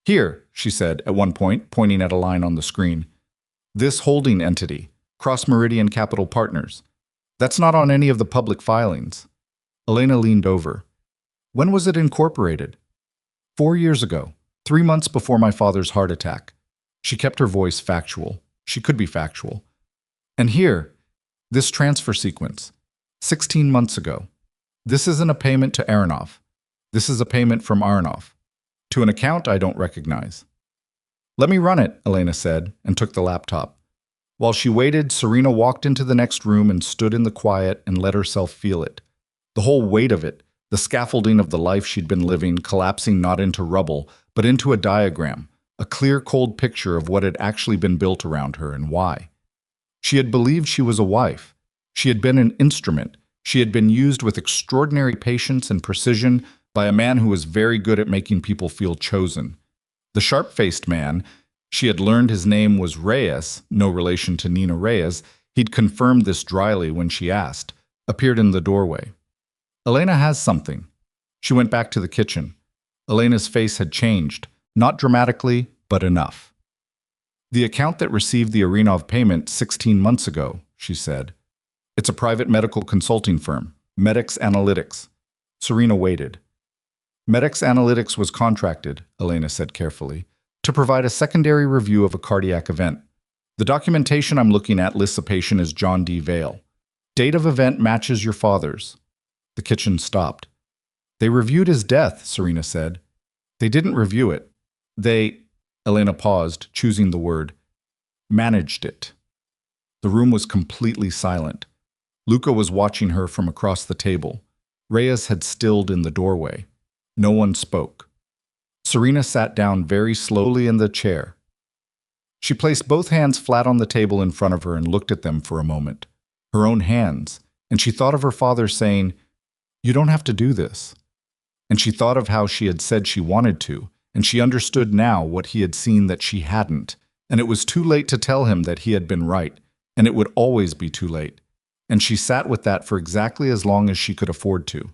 Here, she said at one point, pointing at a line on the screen. This holding entity, Cross Meridian Capital Partners. That's not on any of the public filings. Elena leaned over. When was it incorporated? 4 years ago, 3 months before my father's heart attack. She kept her voice factual. She could be factual. And here, this transfer sequence, 16 months ago. This isn't a payment to Aronov. This is a payment from Aronov. To an account I don't recognize. Let me run it, Elena said, and took the laptop. While she waited, Serena walked into the next room and stood in the quiet and let herself feel it. The whole weight of it, the scaffolding of the life she'd been living, collapsing not into rubble, but into a diagram, a clear, cold picture of what had actually been built around her and why. She had believed she was a wife. She had been an instrument. She had been used with extraordinary patience and precision by a man who was very good at making people feel chosen. The sharp-faced man, she had learned his name was Reyes, no relation to Nina Reyes. He'd confirmed this dryly when she asked, appeared in the doorway. Elena has something. She went back to the kitchen. Elena's face had changed, not dramatically, but enough. The account that received the Aronov payment 16 months ago, she said. It's a private medical consulting firm, Medix Analytics. Serena waited. Medix Analytics was contracted, Elena said carefully, to provide a secondary review of a cardiac event. The documentation I'm looking at lists a patient as John D. Vale. Date of event matches your father's. The kitchen stopped. They reviewed his death, Serena said. They didn't review it. Elena paused, choosing the word, managed it. The room was completely silent. Luca was watching her from across the table. Reyes had stilled in the doorway. No one spoke. Serena sat down very slowly in the chair. She placed both hands flat on the table in front of her and looked at them for a moment. Her own hands, and she thought of her father saying, "You don't have to do this." And she thought of how she had said she wanted to, and she understood now what he had seen that she hadn't, and it was too late to tell him that he had been right, and it would always be too late. And she sat with that for exactly as long as she could afford to.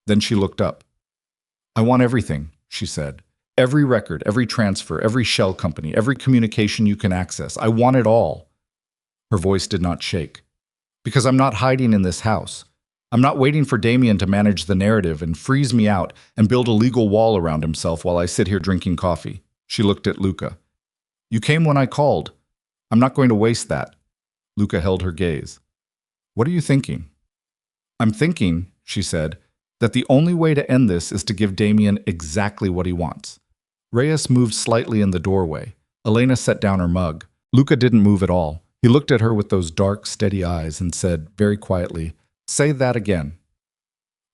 Then she looked up. I want everything, she said. Every record, every transfer, every shell company, every communication you can access. I want it all. Her voice did not shake. Because I'm not hiding in this house. I'm not waiting for Damien to manage the narrative and freeze me out and build a legal wall around himself while I sit here drinking coffee. She looked at Luca. You came when I called. I'm not going to waste that. Luca held her gaze. What are you thinking? I'm thinking, she said, that the only way to end this is to give Damien exactly what he wants. Reyes moved slightly in the doorway. Elena set down her mug. Luca didn't move at all. He looked at her with those dark, steady eyes and said, very quietly, Say that again.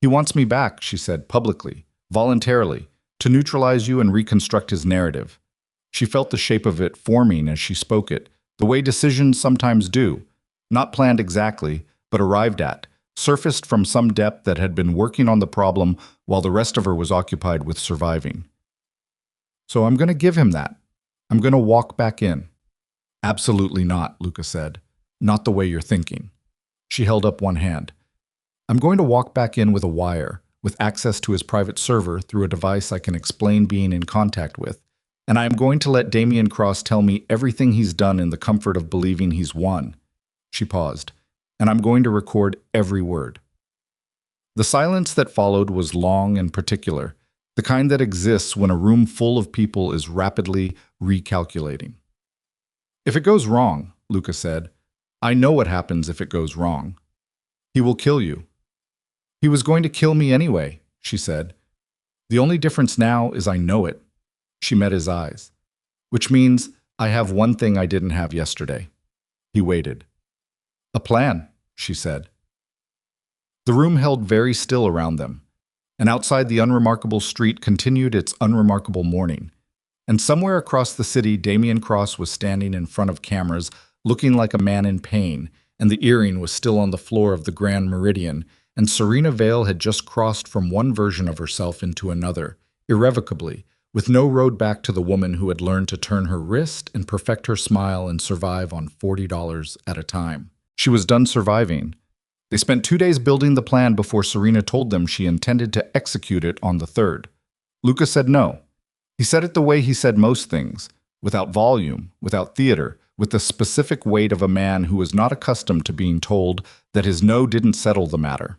He wants me back, she said, publicly, voluntarily, to neutralize you and reconstruct his narrative. She felt the shape of it forming as she spoke it, the way decisions sometimes do, not planned exactly, but arrived at, surfaced from some depth that had been working on the problem while the rest of her was occupied with surviving. So I'm going to give him that. I'm going to walk back in. Absolutely not, Luca said. Not the way you're thinking. She held up one hand. I'm going to walk back in with a wire, with access to his private server through a device I can explain being in contact with, And I am going to let Damian Cross tell me everything he's done in the comfort of believing he's won. She paused. And I'm going to record every word. The silence that followed was long and particular, the kind that exists when a room full of people is rapidly recalculating. If it goes wrong, Luca said, I know what happens if it goes wrong. He will kill you. He was going to kill me anyway, she said. The only difference now is I know it. She met his eyes. Which means I have one thing I didn't have yesterday. He waited. A plan, she said. The room held very still around them, and outside the unremarkable street continued its unremarkable morning. And somewhere across the city, Damian Cross was standing in front of cameras, looking like a man in pain, and the earring was still on the floor of the Grand Meridian, and Serena Vale had just crossed from one version of herself into another, irrevocably, with no road back to the woman who had learned to turn her wrist and perfect her smile and survive on $40 at a time. She was done surviving. They spent 2 days building the plan before Serena told them she intended to execute it on the 3rd. Luca said no. He said it the way he said most things, without volume, without theater, with the specific weight of a man who was not accustomed to being told that his no didn't settle the matter.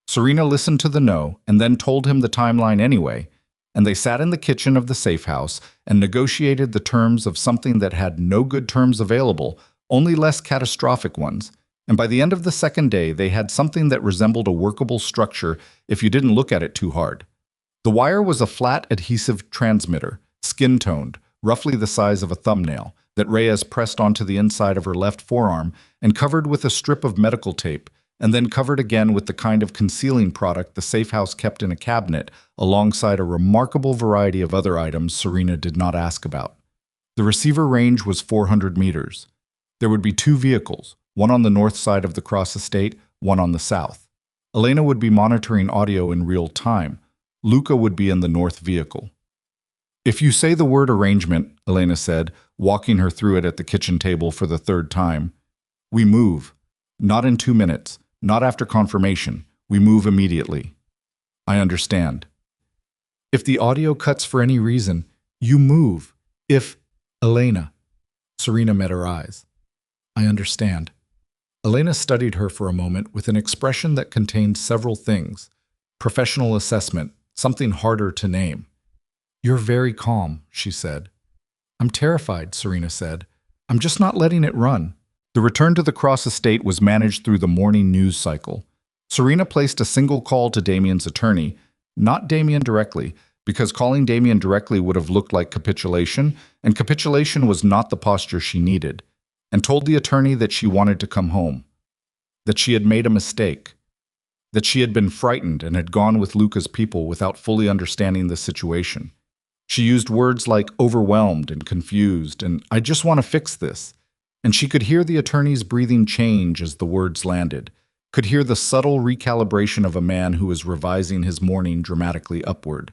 Serena listened to the no and then told him the timeline anyway, and they sat in the kitchen of the safe house and negotiated the terms of something that had no good terms available, only less catastrophic ones. And by the end of the 2nd day, they had something that resembled a workable structure if you didn't look at it too hard. The wire was a flat adhesive transmitter, skin-toned, roughly the size of a thumbnail, that Reyes pressed onto the inside of her left forearm and covered with a strip of medical tape, and then covered again with the kind of concealing product the safe house kept in a cabinet, alongside a remarkable variety of other items Serena did not ask about. The receiver range was 400 meters. There would be 2 vehicles, one on the north side of the Cross estate, one on the south. Elena would be monitoring audio in real time. Luca would be in the north vehicle. If you say the word arrangement, Elena said, walking her through it at the kitchen table for the 3rd time, we move. Not in 2 minutes, not after confirmation. We move immediately. I understand. If the audio cuts for any reason, you move. If, Elena. Serena met her eyes. I understand. Elena studied her for a moment with an expression that contained several things. Professional assessment, something harder to name. You're very calm, she said. I'm terrified, Serena said. I'm just not letting it run. The return to the Cross estate was managed through the morning news cycle. Serena placed a single call to Damian's attorney, not Damian directly, because calling Damian directly would have looked like capitulation, and capitulation was not the posture she needed, and told the attorney that she wanted to come home, that she had made a mistake, that she had been frightened and had gone with Luca's people without fully understanding the situation. She used words like overwhelmed and confused, and I just want to fix this. And she could hear the attorney's breathing change as the words landed, could hear the subtle recalibration of a man who was revising his morning dramatically upward.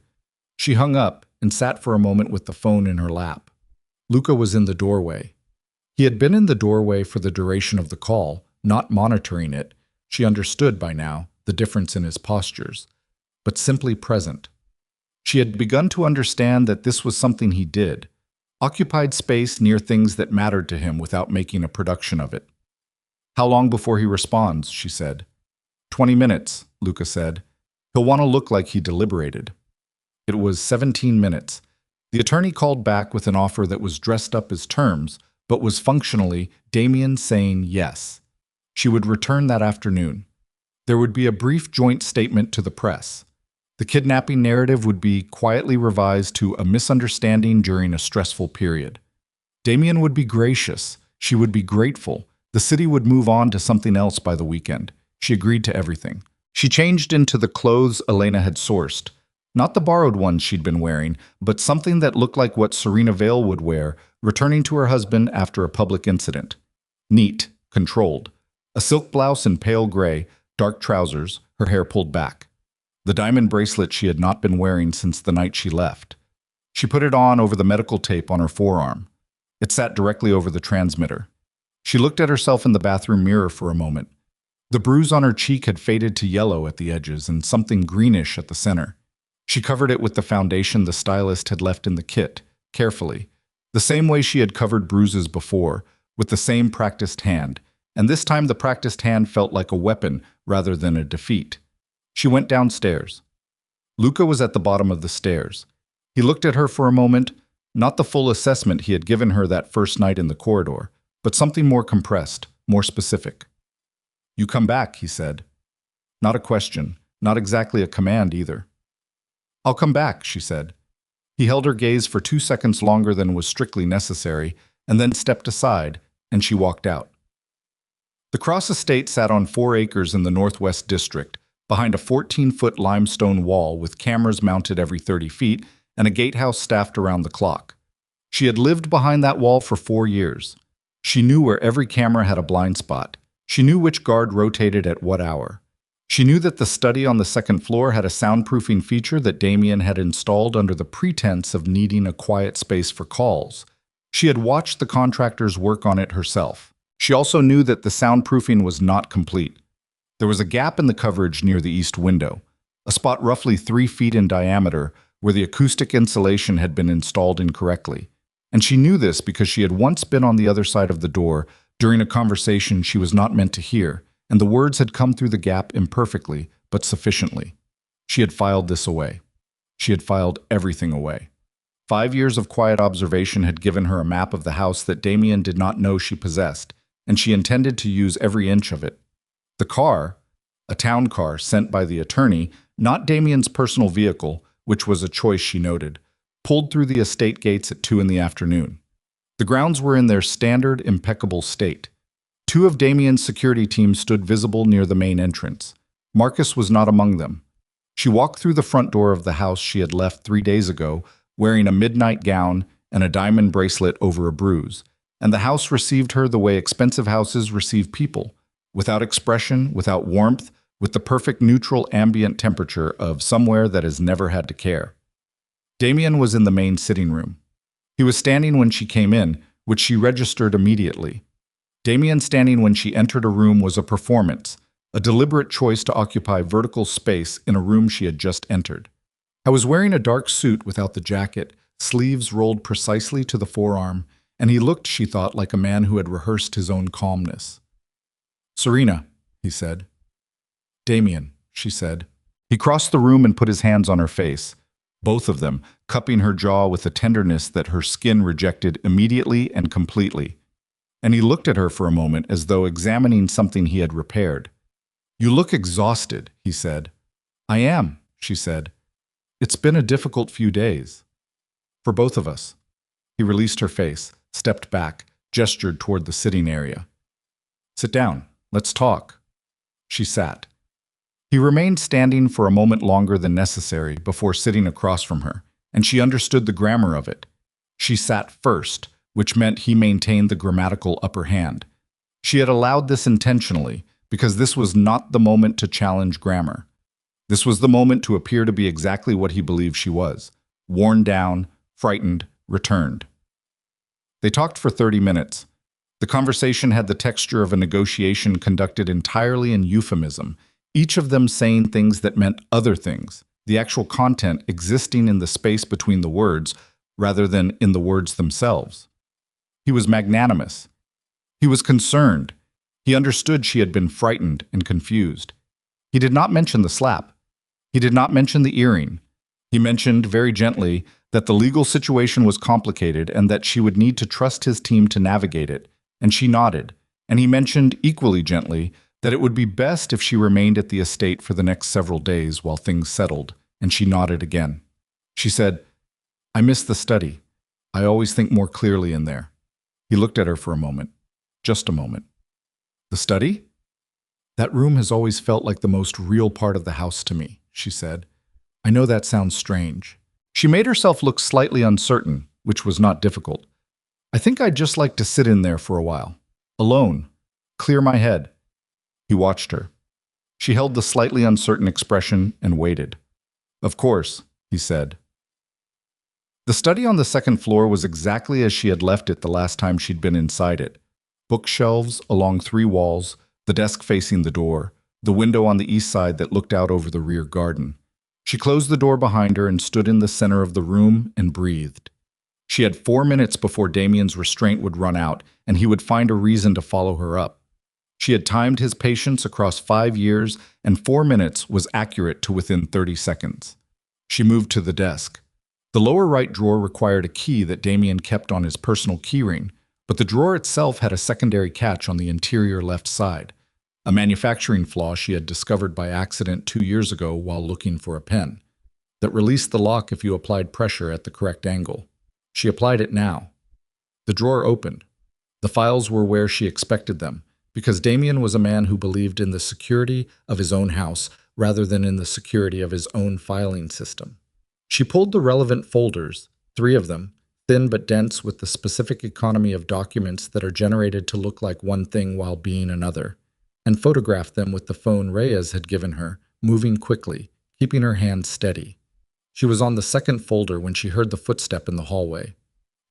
She hung up and sat for a moment with the phone in her lap. Luca was in the doorway. He had been in the doorway for the duration of the call, not monitoring it. She understood by now the difference in his postures, but simply present. She had begun to understand that this was something he did, occupied space near things that mattered to him without making a production of it. How long before he responds, she said. 20 minutes, Luca said. He'll want to look like he deliberated. It was 17 minutes. The attorney called back with an offer that was dressed up as terms, but was functionally Damian saying yes. She would return that afternoon. There would be a brief joint statement to the press. The kidnapping narrative would be quietly revised to a misunderstanding during a stressful period. Damian would be gracious. She would be grateful. The city would move on to something else by the weekend. She agreed to everything. She changed into the clothes Elena had sourced. Not the borrowed ones she'd been wearing, but something that looked like what Serena Vale would wear, returning to her husband after a public incident. Neat, controlled. A silk blouse in pale gray, dark trousers, her hair pulled back. The diamond bracelet she had not been wearing since the night she left. She put it on over the medical tape on her forearm. It sat directly over the transmitter. She looked at herself in the bathroom mirror for a moment. The bruise on her cheek had faded to yellow at the edges and something greenish at the center. She covered it with the foundation the stylist had left in the kit, carefully, the same way she had covered bruises before, with the same practiced hand, and this time the practiced hand felt like a weapon rather than a defeat. She went downstairs. Luca was at the bottom of the stairs. He looked at her for a moment, not the full assessment he had given her that first night in the corridor, but something more compressed, more specific. "You come back," he said. Not a question, not exactly a command either. "I'll come back," she said. He held her gaze for 2 seconds longer than was strictly necessary, and then stepped aside, and she walked out. The Cross estate sat on 4 acres in the Northwest District, behind a 14-foot limestone wall with cameras mounted every 30 feet and a gatehouse staffed around the clock. She had lived behind that wall for 4 years. She knew where every camera had a blind spot. She knew which guard rotated at what hour. She knew that the study on the second floor had a soundproofing feature that Damien had installed under the pretense of needing a quiet space for calls. She had watched the contractors work on it herself. She also knew that the soundproofing was not complete. There was a gap in the coverage near the east window, a spot roughly 3 feet in diameter where the acoustic insulation had been installed incorrectly. And she knew this because she had once been on the other side of the door during a conversation she was not meant to hear, and the words had come through the gap imperfectly, but sufficiently. She had filed this away. She had filed everything away. 5 years of quiet observation had given her a map of the house that Damien did not know she possessed, and she intended to use every inch of it. The car, a town car sent by the attorney, not Damien's personal vehicle, which was a choice she noted, pulled through the estate gates at 2 in the afternoon. The grounds were in their standard, impeccable state. 2 of Damien's security teams stood visible near the main entrance. Marcus was not among them. She walked through the front door of the house she had left 3 days ago, wearing a midnight gown and a diamond bracelet over a bruise, and the house received her the way expensive houses receive people, without expression, without warmth, with the perfect neutral ambient temperature of somewhere that has never had to care. Damien was in the main sitting room. He was standing when she came in, which she registered immediately. Damien standing when she entered a room was a performance, a deliberate choice to occupy vertical space in a room she had just entered. I was wearing a dark suit without the jacket, sleeves rolled precisely to the forearm, and he looked, she thought, like a man who had rehearsed his own calmness. "Serena," he said. "Damien," she said. He crossed the room and put his hands on her face, both of them, cupping her jaw with a tenderness that her skin rejected immediately and completely. And he looked at her for a moment as though examining something he had repaired. "You look exhausted," he said. "I am," she said. "It's been a difficult few days. For both of us." He released her face, stepped back, gestured toward the sitting area. "Sit down. Let's talk." She sat. He remained standing for a moment longer than necessary before sitting across from her, and she understood the grammar of it. She sat first, which meant he maintained the grammatical upper hand. She had allowed this intentionally, because this was not the moment to challenge grammar. This was the moment to appear to be exactly what he believed she was: worn down, frightened, returned. They talked for 30 minutes. The conversation had the texture of a negotiation conducted entirely in euphemism, each of them saying things that meant other things, the actual content existing in the space between the words rather than in the words themselves. He was magnanimous. He was concerned. He understood she had been frightened and confused. He did not mention the slap. He did not mention the earring. He mentioned, very gently, that the legal situation was complicated and that she would need to trust his team to navigate it, and she nodded. And he mentioned, equally gently, that it would be best if she remained at the estate for the next several days while things settled, and she nodded again. She said, "I miss the study. I always think more clearly in there." He looked at her for a moment. Just a moment. "The study? That room has always felt like the most real part of the house to me," she said. "I know that sounds strange." She made herself look slightly uncertain, which was not difficult. "I think I'd just like to sit in there for a while. Alone. Clear my head." He watched her. She held the slightly uncertain expression and waited. "Of course," he said. The study on the second floor was exactly as she had left it the last time she'd been inside it. Bookshelves along 3 walls, the desk facing the door, the window on the east side that looked out over the rear garden. She closed the door behind her and stood in the center of the room and breathed. She had 4 minutes before Damien's restraint would run out, and he would find a reason to follow her up. She had timed his patience across 5 years, and 4 minutes was accurate to within 30 seconds. She moved to the desk. The lower right drawer required a key that Damien kept on his personal keyring, but the drawer itself had a secondary catch on the interior left side, a manufacturing flaw she had discovered by accident 2 years ago while looking for a pen, that released the lock if you applied pressure at the correct angle. She applied it now. The drawer opened. The files were where she expected them, because Damien was a man who believed in the security of his own house rather than in the security of his own filing system. She pulled the relevant folders, 3 of them, thin but dense with the specific economy of documents that are generated to look like one thing while being another, and photographed them with the phone Reyes had given her, moving quickly, keeping her hand steady. She was on the second folder when she heard the footstep in the hallway.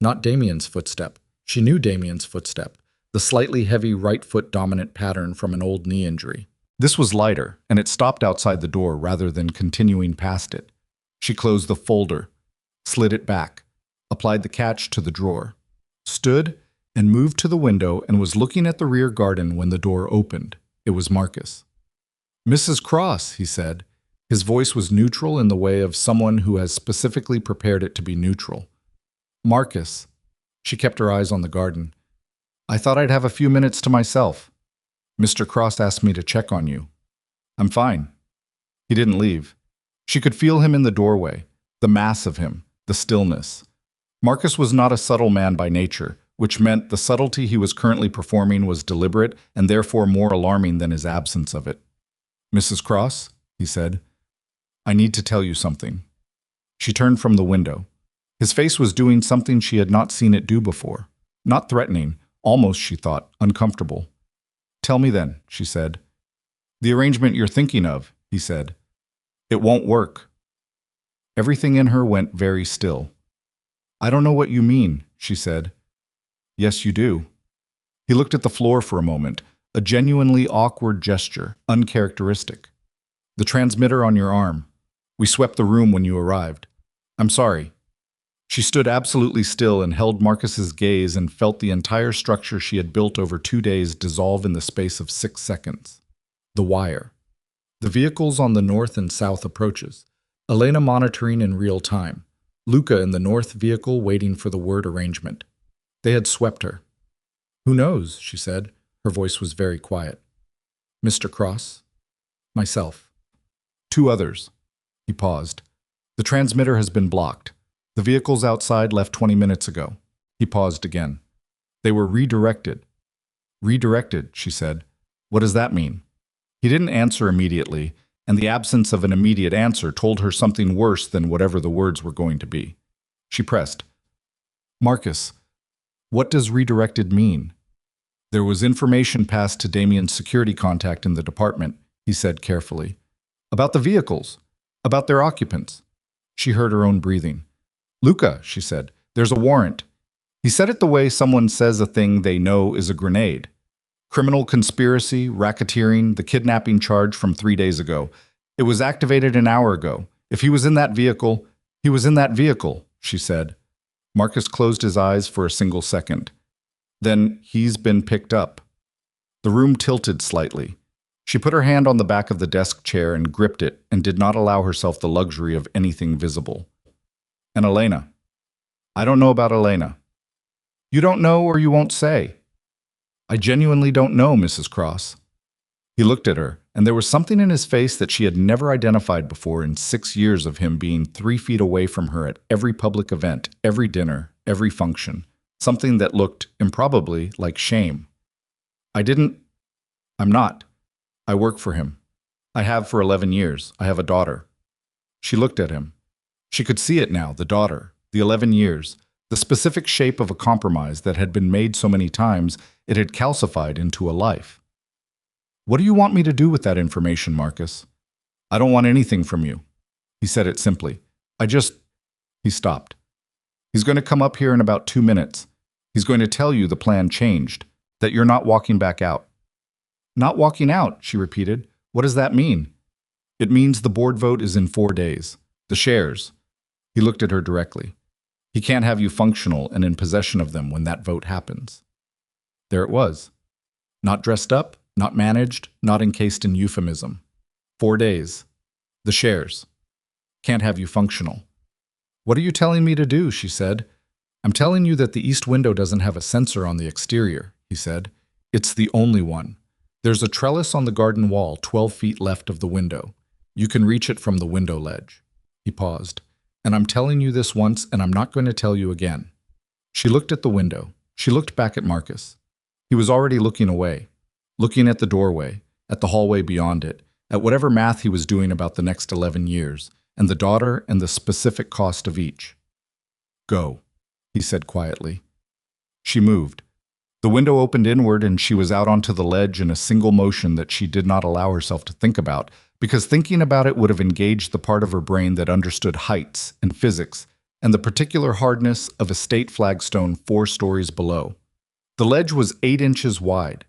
Not Damien's footstep. She knew Damien's footstep, the slightly heavy right foot dominant pattern from an old knee injury. This was lighter, and it stopped outside the door rather than continuing past it. She closed the folder, slid it back, applied the catch to the drawer, stood and moved to the window and was looking at the rear garden when the door opened. It was Marcus. "Mrs. Cross," he said. His voice was neutral in the way of someone who has specifically prepared it to be neutral. "Marcus." She kept her eyes on the garden. "I thought I'd have a few minutes to myself. Mr. Cross asked me to check on you." "I'm fine." He didn't leave. She could feel him in the doorway, the mass of him, the stillness. Marcus was not a subtle man by nature, which meant the subtlety he was currently performing was deliberate and therefore more alarming than his absence of it. "Mrs. Cross," he said, "I need to tell you something." She turned from the window. His face was doing something she had not seen it do before. Not threatening, almost, she thought, uncomfortable. "Tell me then," she said. "The arrangement you're thinking of," he said. "It won't work." Everything in her went very still. "I don't know what you mean," she said. "Yes, you do." He looked at the floor for a moment, a genuinely awkward gesture, uncharacteristic. "The transmitter on your arm. We swept the room when you arrived. I'm sorry." She stood absolutely still and held Marcus's gaze and felt the entire structure she had built over 2 days dissolve in the space of 6 seconds. The wire. The vehicles on the north and south approaches. Elena monitoring in real time. Luca in the north vehicle waiting for the word arrangement. They had swept her. "Who knows?" she said. Her voice was very quiet. "Mr. Cross?" "Myself." "2 others." He paused. "The transmitter has been blocked. The vehicles outside left 20 minutes ago." He paused again. "They were redirected." "Redirected," she said. "What does that mean?" He didn't answer immediately, and the absence of an immediate answer told her something worse than whatever the words were going to be. She pressed. "Marcus, what does redirected mean?" "There was information passed to Damien's security contact in the department," he said carefully. "About the vehicles, about their occupants." She heard her own breathing. "Luca," she said, "there's a warrant." He said it the way someone says a thing they know is a grenade. "Criminal conspiracy, racketeering, the kidnapping charge from 3 days ago. It was activated an hour ago. If he was in that vehicle, he was in that vehicle," she said. Marcus closed his eyes for a single second. "Then he's been picked up." The room tilted slightly. She put her hand on the back of the desk chair and gripped it and did not allow herself the luxury of anything visible. "And Elena?" "I don't know about Elena." "You don't know or you won't say." "I genuinely don't know, Mrs. Cross." He looked at her, and there was something in his face that she had never identified before in 6 years of him being 3 feet away from her at every public event, every dinner, every function. Something that looked, improbably, like shame. I'm not. I work for him. I have for 11 years. I have a daughter." She looked at him. She could see it now, the daughter, the 11 years, the specific shape of a compromise that had been made so many times it had calcified into a life. "What do you want me to do with that information, Marcus?" "I don't want anything from you." He said it simply. He stopped. "He's going to come up here in about 2 minutes. He's going to tell you the plan changed, that you're not walking back out." "Not walking out," she repeated. "What does that mean?" "It means the board vote is in 4 days. The shares." He looked at her directly. He can't have you functional and in possession of them when that vote happens. There it was. Not dressed up, not managed, not encased in euphemism. 4 days. The shares. Can't have you functional. What are you telling me to do? She said. I'm telling you that the east window doesn't have a sensor on the exterior, he said. It's the only one. There's a trellis on the garden wall 12 feet left of the window. You can reach it from the window ledge. He paused. And I'm telling you this once, and I'm not going to tell you again. She looked at the window. She looked back at Marcus. He was already looking away, looking at the doorway, at the hallway beyond it, at whatever math he was doing about the next 11 years, and the daughter and the specific cost of each. Go, he said quietly. She moved. The window opened inward and she was out onto the ledge in a single motion that she did not allow herself to think about, because thinking about it would have engaged the part of her brain that understood heights and physics and the particular hardness of a state flagstone 4 stories below. The ledge was 8 inches wide.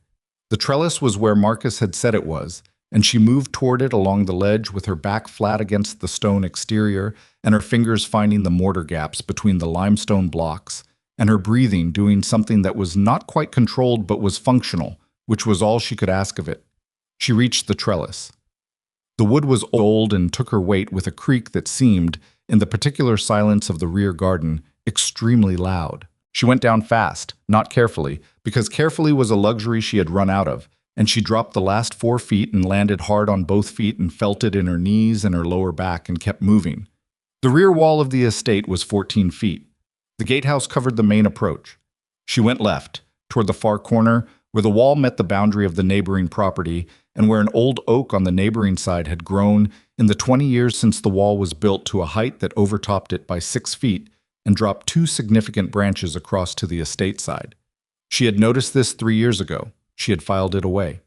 The trellis was where Marcus had said it was, and she moved toward it along the ledge with her back flat against the stone exterior and her fingers finding the mortar gaps between the limestone blocks, and her breathing doing something that was not quite controlled but was functional, which was all she could ask of it. She reached the trellis. The wood was old and took her weight with a creak that seemed, in the particular silence of the rear garden, extremely loud. She went down fast, not carefully, because carefully was a luxury she had run out of, and she dropped the last 4 feet and landed hard on both feet and felt it in her knees and her lower back and kept moving. The rear wall of the estate was 14 feet. The gatehouse covered the main approach. She went left, toward the far corner, where the wall met the boundary of the neighboring property and where an old oak on the neighboring side had grown in the 20 years since the wall was built to a height that overtopped it by 6 feet and dropped 2 significant branches across to the estate side. She had noticed this 3 years ago. She had filed it away.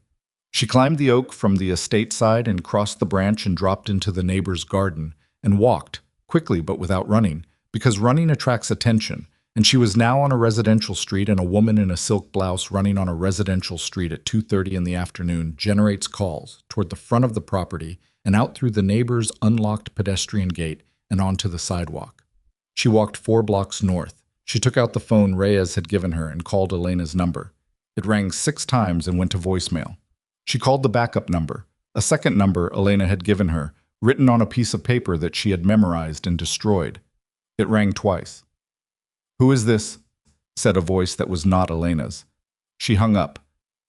She climbed the oak from the estate side and crossed the branch and dropped into the neighbor's garden and walked, quickly but without running, because running attracts attention, and she was now on a residential street, and a woman in a silk blouse running on a residential street at 2:30 in the afternoon generates calls toward the front of the property and out through the neighbor's unlocked pedestrian gate and onto the sidewalk. She walked 4 blocks north. She took out the phone Reyes had given her and called Elena's number. It rang 6 times and went to voicemail. She called the backup number, a second number Elena had given her, written on a piece of paper that she had memorized and destroyed. It rang twice. "Who is this?" said a voice that was not Elena's. She hung up.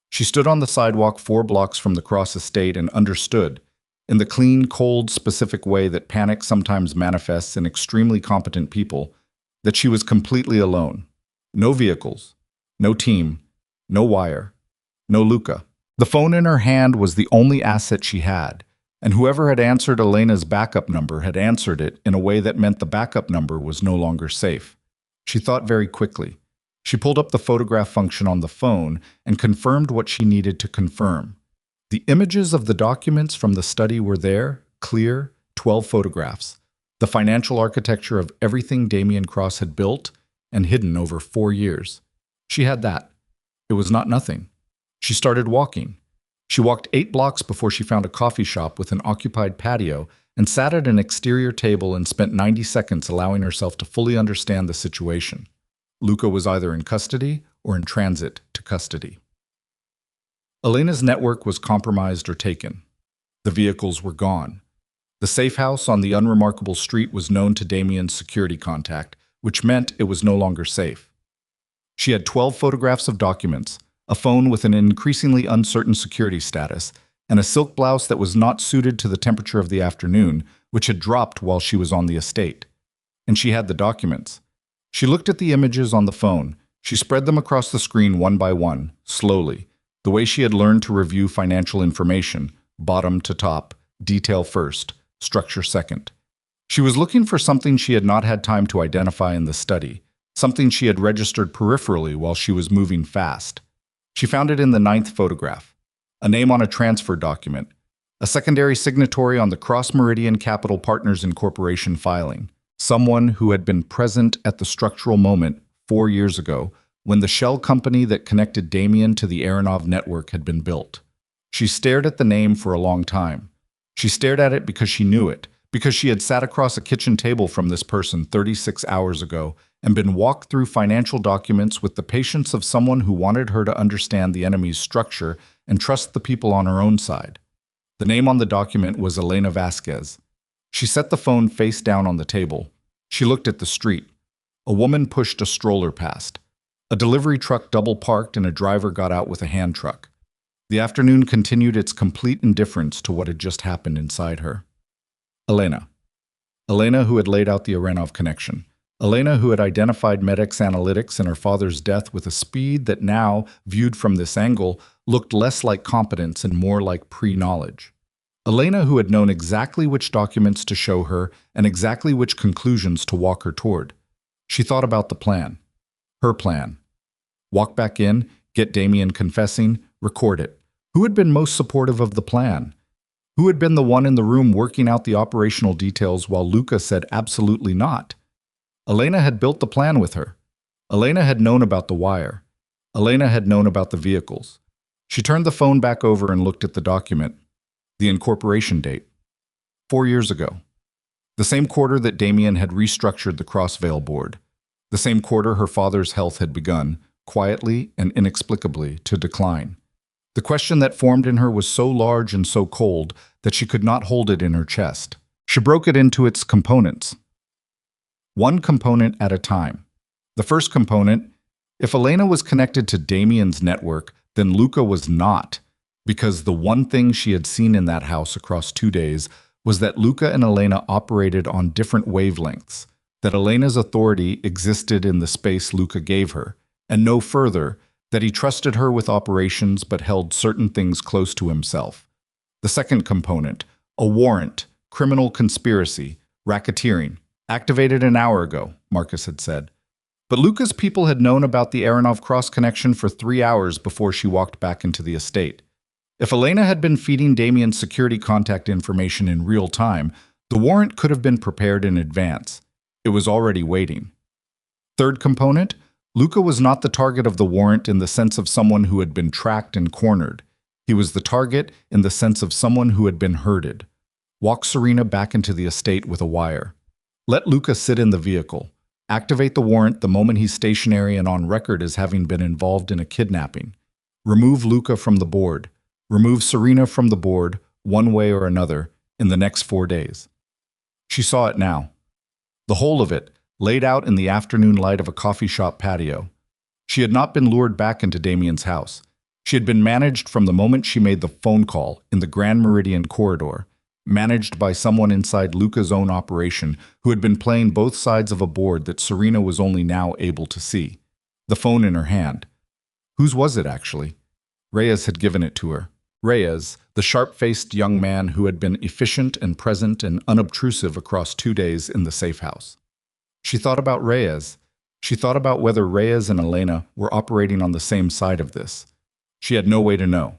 She stood on the sidewalk 4 blocks from the cross estate and understood, in the clean, cold, specific way that panic sometimes manifests in extremely competent people, that she was completely alone. No vehicles, no team, no wire, no Luca. The phone in her hand was the only asset she had, and whoever had answered Elena's backup number had answered it in a way that meant the backup number was no longer safe. She thought very quickly. She pulled up the photograph function on the phone and confirmed what she needed to confirm. The images of the documents from the study were there, clear, 12 photographs. The financial architecture of everything Damien Cross had built and hidden over 4 years. She had that. It was not nothing. She started walking. She walked 8 blocks before she found a coffee shop with an occupied patio and sat at an exterior table and spent 90 seconds allowing herself to fully understand the situation. Luca was either in custody or in transit to custody. Elena's network was compromised or taken. The vehicles were gone. The safe house on the unremarkable street was known to Damien's security contact, which meant it was no longer safe. She had 12 photographs of documents, a phone with an increasingly uncertain security status, and a silk blouse that was not suited to the temperature of the afternoon, which had dropped while she was on the estate. And she had the documents. She looked at the images on the phone. She spread them across the screen one by one, slowly, the way she had learned to review financial information, bottom to top, detail first, structure second. She was looking for something she had not had time to identify in the study, something she had registered peripherally while she was moving fast. She found it in the 9th photograph, a name on a transfer document, a secondary signatory on the Cross Meridian Capital Partners Incorporation filing, someone who had been present at the structural moment 4 years ago when the shell company that connected Damien to the Aronov network had been built. She stared at the name for a long time. She stared at it because she knew it, because she had sat across a kitchen table from this person 36 hours ago and been walked through financial documents with the patience of someone who wanted her to understand the enemy's structure and trust the people on her own side. The name on the document was Elena Vasquez. She set the phone face down on the table. She looked at the street. A woman pushed a stroller past. A delivery truck double-parked and a driver got out with a hand truck. The afternoon continued its complete indifference to what had just happened inside her. Elena. Elena, who had laid out the Arenov connection. Elena, who had identified Medic's analytics in her father's death with a speed that now, viewed from this angle, looked less like competence and more like pre-knowledge. Elena, who had known exactly which documents to show her and exactly which conclusions to walk her toward. She thought about the plan. Her plan. Walk back in, get Damien confessing, record it. Who had been most supportive of the plan? Who had been the one in the room working out the operational details while Luca said absolutely not? Elena had built the plan with her. Elena had known about the wire. Elena had known about the vehicles. She turned the phone back over and looked at the document. The incorporation date. 4 years ago. The same quarter that Damien had restructured the Crossvale board. The same quarter her father's health had begun, quietly and inexplicably, to decline. The question that formed in her was so large and so cold that she could not hold it in her chest. She broke it into its components. One component at a time. The first component, if Elena was connected to Damien's network, then Luca was not, because the one thing she had seen in that house across 2 days was that Luca and Elena operated on different wavelengths, that Elena's authority existed in the space Luca gave her, and no further, that he trusted her with operations but held certain things close to himself. The second component, a warrant, criminal conspiracy, racketeering, activated an hour ago, Marcus had said. But Luca's people had known about the Arenov cross connection for 3 hours before she walked back into the estate. If Elena had been feeding Damien's security contact information in real time, the warrant could have been prepared in advance. It was already waiting. Third component, Luca was not the target of the warrant in the sense of someone who had been tracked and cornered. He was the target in the sense of someone who had been herded. Walk Serena back into the estate with a wire. Let Luca sit in the vehicle. Activate the warrant the moment he's stationary and on record as having been involved in a kidnapping. Remove Luca from the board. Remove Serena from the board, one way or another, in the next 4 days. She saw it now. The whole of it, laid out in the afternoon light of a coffee shop patio. She had not been lured back into Damien's house. She had been managed from the moment she made the phone call in the Grand Meridian corridor, managed by someone inside Luca's own operation who had been playing both sides of a board that Serena was only now able to see. The phone in her hand. Whose was it, actually? Reyes had given it to her. Reyes, the sharp-faced young man who had been efficient and present and unobtrusive across 2 days in the safe house. She thought about Reyes. She thought about whether Reyes and Elena were operating on the same side of this. She had no way to know.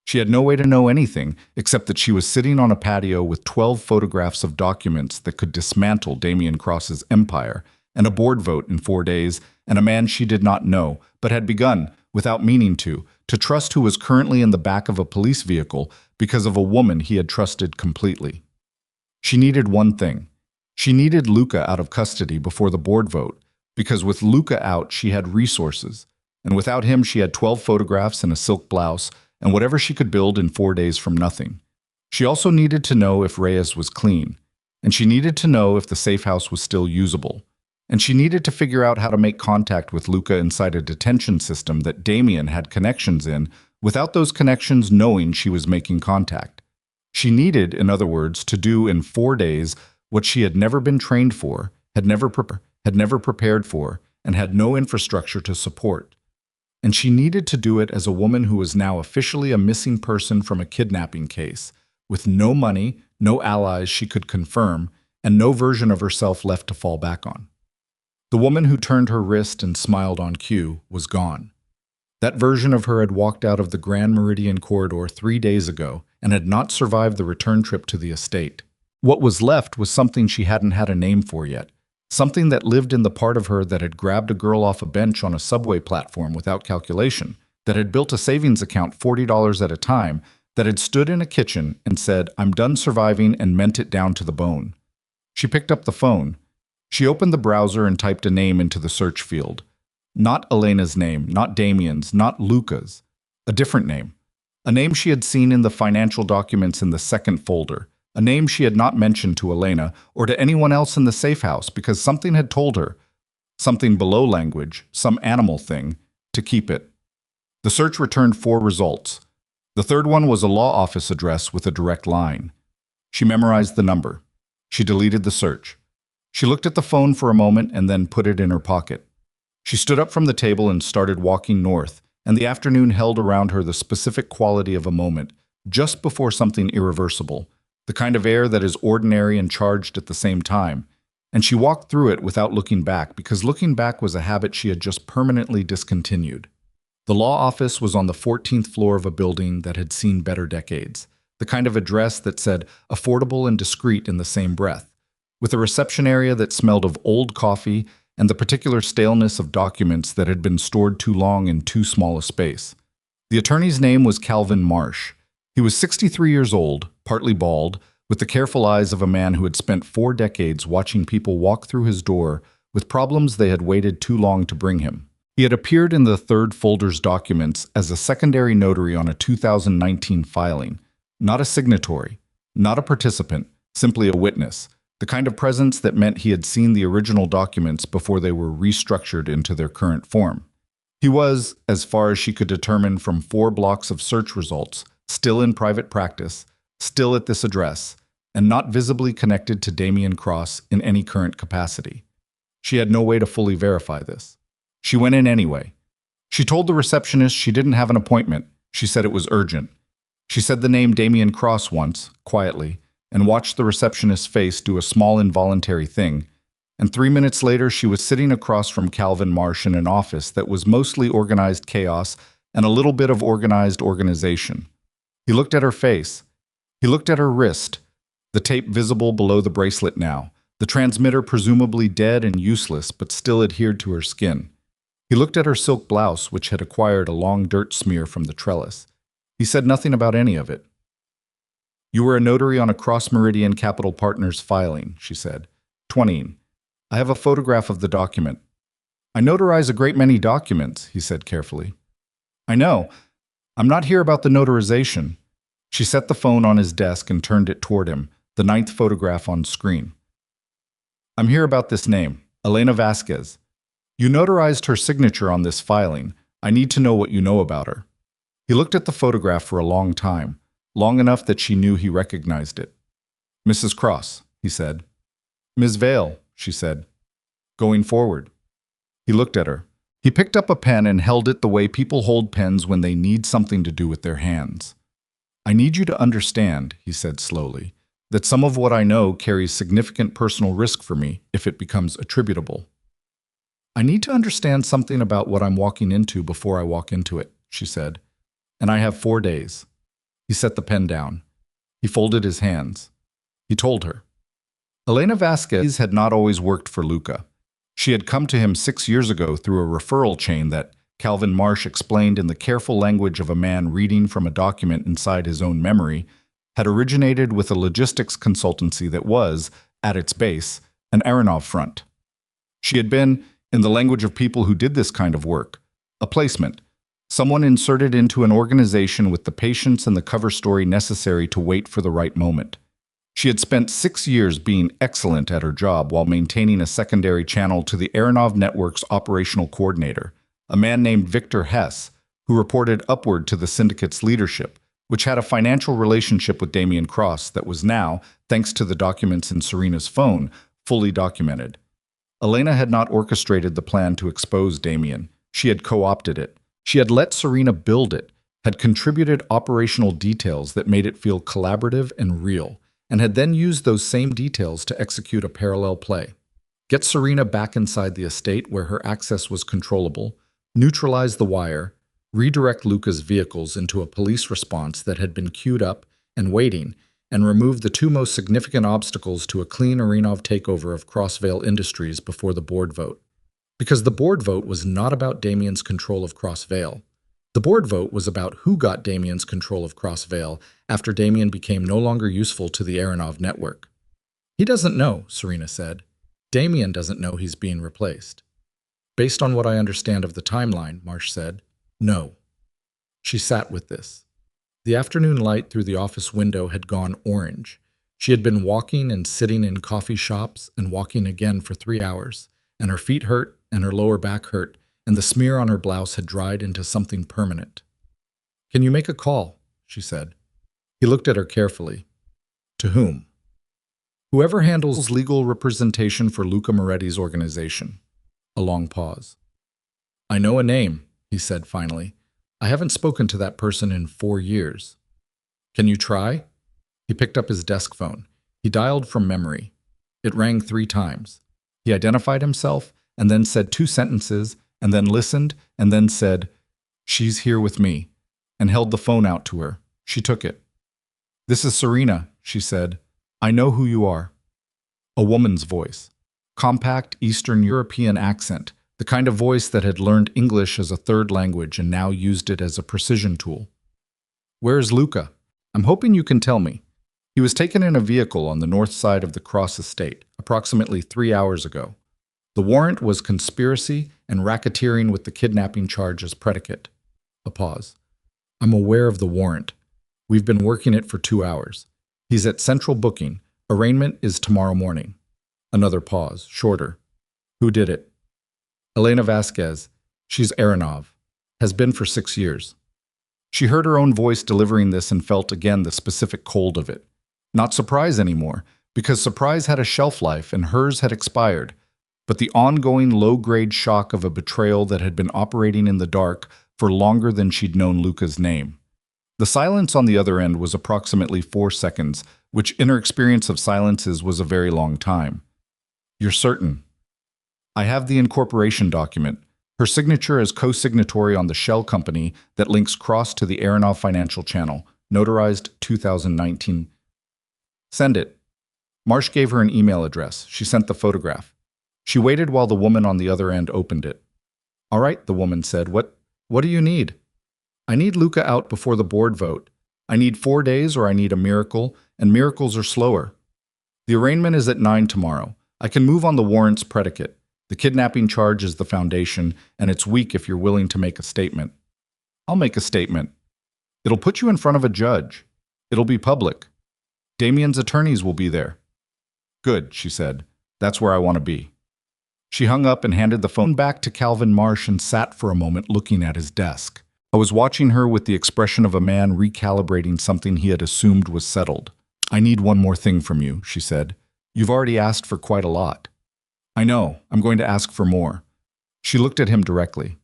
She had no way to know anything except that she was sitting on a patio with 12 photographs of documents that could dismantle Damien Cross's empire, and a board vote in 4 days, and a man she did not know, but had begun, without meaning to trust, who was currently in the back of a police vehicle because of a woman he had trusted completely. She needed one thing. She needed Luca out of custody before the board vote, because with Luca out she had resources, and without him she had 12 photographs and a silk blouse, and whatever she could build in 4 days from nothing. She also needed to know if Reyes was clean, and she needed to know if the safe house was still usable. And she needed to figure out how to make contact with Luca inside a detention system that Damien had connections in, without those connections knowing she was making contact. She needed, in other words, to do in 4 days what she had never been trained for, had never prepared for, and had no infrastructure to support. And she needed to do it as a woman who was now officially a missing person from a kidnapping case, with no money, no allies she could confirm, and no version of herself left to fall back on. The woman who turned her wrist and smiled on cue was gone. That version of her had walked out of the Grand Meridian corridor 3 days ago and had not survived the return trip to the estate. What was left was something she hadn't had a name for yet, something that lived in the part of her that had grabbed a girl off a bench on a subway platform without calculation, that had built a savings account $40 at a time, that had stood in a kitchen and said, "I'm done surviving," and meant it down to the bone. She picked up the phone. She opened the browser and typed a name into the search field. Not Elena's name, not Damien's, not Luca's. A different name. A name she had seen in the financial documents in the second folder. A name she had not mentioned to Elena or to anyone else in the safe house because something had told her, something below language, some animal thing, to keep it. The search returned 4 results. The third one was a law office address with a direct line. She memorized the number. She deleted the search. She looked at the phone for a moment and then put it in her pocket. She stood up from the table and started walking north, and the afternoon held around her the specific quality of a moment, just before something irreversible, the kind of air that is ordinary and charged at the same time. And she walked through it without looking back, because looking back was a habit she had just permanently discontinued. The law office was on the 14th floor of a building that had seen better decades, the kind of address that said affordable and discreet in the same breath, with a reception area that smelled of old coffee and the particular staleness of documents that had been stored too long in too small a space. The attorney's name was Calvin Marsh. He was 63 years old, partly bald, with the careful eyes of a man who had spent 4 decades watching people walk through his door with problems they had waited too long to bring him. He had appeared in the third folder's documents as a secondary notary on a 2019 filing, not a signatory, not a participant, simply a witness, the kind of presence that meant he had seen the original documents before they were restructured into their current form. He was, as far as she could determine from 4 blocks of search results, still in private practice, still at this address, and not visibly connected to Damien Cross in any current capacity. She had no way to fully verify this. She went in anyway. She told the receptionist she didn't have an appointment. She said it was urgent. She said the name Damien Cross once, quietly, and watched the receptionist's face do a small involuntary thing. And 3 minutes later, she was sitting across from Calvin Marsh in an office that was mostly organized chaos and a little bit of organized organization. He looked at her face. He looked at her wrist, the tape visible below the bracelet now, the transmitter presumably dead and useless but still adhered to her skin. He looked at her silk blouse, which had acquired a long dirt smear from the trellis. He said nothing about any of it. "You were a notary on a cross-meridian Capital Partners filing," she said. "20. I have a photograph of the document." "I notarize a great many documents," he said carefully. "I know. I'm not here about the notarization." She set the phone on his desk and turned it toward him, the 9th photograph on screen. "I'm here about this name, Elena Vasquez. You notarized her signature on this filing. I need to know what you know about her." He looked at the photograph for a long time, long enough that she knew he recognized it. "Mrs. Cross," he said. "Ms. Vale," she said. "Going forward." He looked at her. He picked up a pen and held it the way people hold pens when they need something to do with their hands. "I need you to understand," he said slowly, "that some of what I know carries significant personal risk for me if it becomes attributable. I need to understand something about what I'm walking into before I walk into it," she said. "And I have 4 days." He set the pen down. He folded his hands. He told her. Elena Vasquez had not always worked for Luca. She had come to him 6 years ago through a referral chain that, Calvin Marsh explained in the careful language of a man reading from a document inside his own memory, had originated with a logistics consultancy that was, at its base, an Aronov front. She had been, in the language of people who did this kind of work, a placement, someone inserted into an organization with the patience and the cover story necessary to wait for the right moment. She had spent 6 years being excellent at her job while maintaining a secondary channel to the Aronov Network's operational coordinator, a man named Victor Hess, who reported upward to the syndicate's leadership, which had a financial relationship with Damien Cross that was now, thanks to the documents in Serena's phone, fully documented. Elena had not orchestrated the plan to expose Damien. She had co-opted it. She had let Serena build it, had contributed operational details that made it feel collaborative and real, and had then used those same details to execute a parallel play. Get Serena back inside the estate where her access was controllable, neutralize the wire, redirect Luca's vehicles into a police response that had been queued up and waiting, and remove the 2 most significant obstacles to a clean Aronov takeover of Crossvale Industries before the board vote. Because the board vote was not about Damien's control of Crossvale. The board vote was about who got Damien's control of Crossvale after Damien became no longer useful to the Aronov network. He doesn't know, Serena said. Damien doesn't know he's being replaced. Based on what I understand of the timeline, Marsh said, no. She sat with this. The afternoon light through the office window had gone orange. She had been walking and sitting in coffee shops and walking again for 3 hours, and her feet hurt and her lower back hurt, and the smear on her blouse had dried into something permanent. Can you make a call? She said. He looked at her carefully. To whom? Whoever handles legal representation for Luca Moretti's organization. A long pause. I know a name, he said finally. I haven't spoken to that person in 4 years. Can you try? He picked up his desk phone. He dialed from memory. It rang 3 times. He identified himself and then said 2 sentences and then listened and then said, She's here with me, and held the phone out to her. She took it. This is Serena, she said. I know who you are. A woman's voice. Compact Eastern European accent, the kind of voice that had learned English as a 3rd language and now used it as a precision tool. Where is Luca? I'm hoping you can tell me. He was taken in a vehicle on the north side of the Cross estate, approximately 3 hours ago. The warrant was conspiracy and racketeering with the kidnapping charge as predicate. A pause. I'm aware of the warrant. We've been working it for 2 hours. He's at central booking. Arraignment is tomorrow morning. Another pause, shorter. Who did it? Elena Vasquez. She's Aronov. Has been for 6 years. She heard her own voice delivering this and felt again the specific cold of it. Not surprise anymore, because surprise had a shelf life and hers had expired. But the ongoing low-grade shock of a betrayal that had been operating in the dark for longer than she'd known Luca's name. The silence on the other end was approximately 4 seconds, which in her experience of silences was a very long time. You're certain? I have the incorporation document, her signature as co-signatory on the shell company that links Cross to the Aronov financial channel, notarized 2019. Send it. Marsh gave her an email address. She sent the photograph. She waited while the woman on the other end opened it. All right, the woman said. What do you need? I need Luca out before the board vote. I need 4 days or I need a miracle, and miracles are slower. The arraignment is at 9 tomorrow. I can move on the warrant's predicate. The kidnapping charge is the foundation, and it's weak if you're willing to make a statement. I'll make a statement. It'll put you in front of a judge. It'll be public. Damien's attorneys will be there. Good, she said. That's where I want to be. She hung up and handed the phone back to Calvin Marsh and sat for a moment looking at his desk. I was watching her with the expression of a man recalibrating something he had assumed was settled. I need one more thing from you, she said. You've already asked for quite a lot. I know. I'm going to ask for more. She looked at him directly.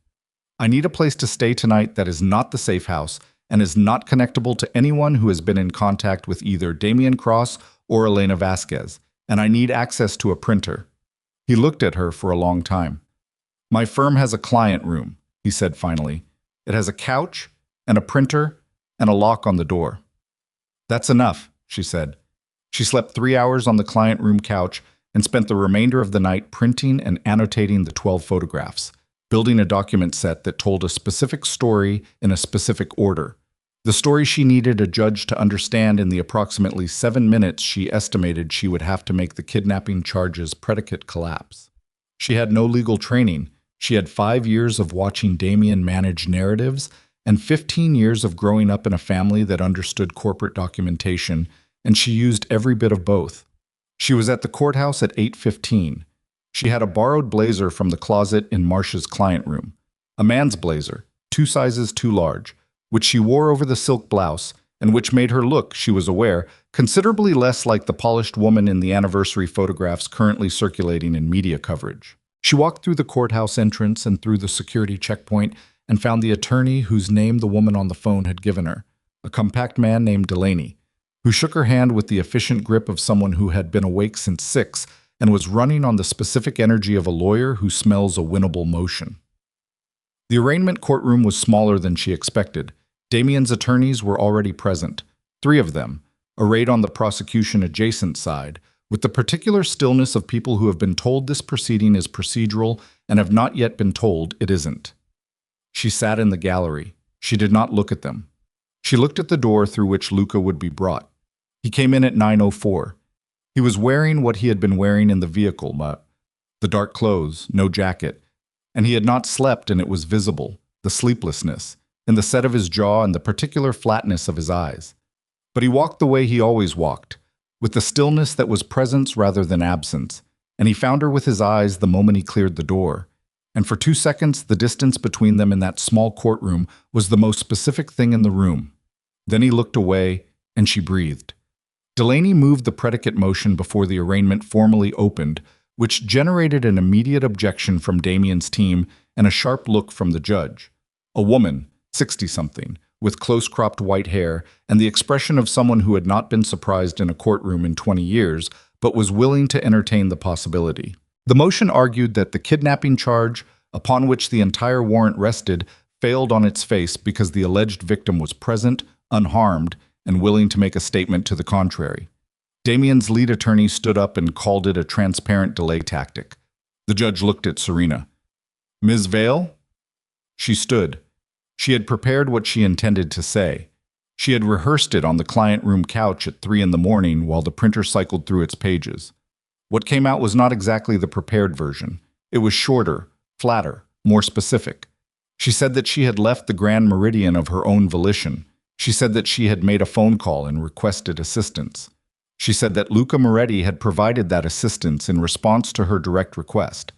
I need a place to stay tonight that is not the safe house and is not connectable to anyone who has been in contact with either Damien Cross or Elena Vasquez, and I need access to a printer. He looked at her for a long time. My firm has a client room, he said finally. It has a couch and a printer and a lock on the door. That's enough, she said. She slept 3 hours on the client room couch and spent the remainder of the night printing and annotating the 12 photographs, building a document set that told a specific story in a specific order. The story she needed a judge to understand in the approximately 7 minutes she estimated she would have to make the kidnapping charges predicate collapse. She had no legal training. She had 5 years of watching Damien manage narratives and 15 years of growing up in a family that understood corporate documentation, and she used every bit of both. She was at the courthouse at 8:15. She had a borrowed blazer from the closet in Marsh's client room, a man's blazer, 2 sizes too large, which she wore over the silk blouse, and which made her look, she was aware, considerably less like the polished woman in the anniversary photographs currently circulating in media coverage. She walked through the courthouse entrance and through the security checkpoint and found the attorney whose name the woman on the phone had given her, a compact man named Delaney, who shook her hand with the efficient grip of someone who had been awake since 6 and was running on the specific energy of a lawyer who smells a winnable motion. The arraignment courtroom was smaller than she expected. Damien's attorneys were already present, 3 of them, arrayed on the prosecution-adjacent side, with the particular stillness of people who have been told this proceeding is procedural and have not yet been told it isn't. She sat in the gallery. She did not look at them. She looked at the door through which Luca would be brought. He came in at 9:04. He was wearing what he had been wearing in the vehicle, the dark clothes, no jacket, and he had not slept, and it was visible, the sleeplessness, in the set of his jaw and the particular flatness of his eyes. But he walked the way he always walked, with the stillness that was presence rather than absence, and he found her with his eyes the moment he cleared the door. And for 2 seconds, the distance between them in that small courtroom was the most specific thing in the room. Then he looked away, and she breathed. Delaney moved the predicate motion before the arraignment formally opened, which generated an immediate objection from Damien's team and a sharp look from the judge. A woman, 60-something, with close-cropped white hair and the expression of someone who had not been surprised in a courtroom in 20 years, but was willing to entertain the possibility. The motion argued that the kidnapping charge, upon which the entire warrant rested, failed on its face because the alleged victim was present, unharmed, and willing to make a statement to the contrary. Damien's lead attorney stood up and called it a transparent delay tactic. The judge looked at Serena. "Ms. Vale?" She stood. She had prepared what she intended to say. She had rehearsed it on the client room couch at 3 in the morning while the printer cycled through its pages. What came out was not exactly the prepared version. It was shorter, flatter, more specific. She said that she had left the Grand Meridian of her own volition. She said that she had made a phone call and requested assistance. She said that Luca Moretti had provided that assistance in response to her direct request.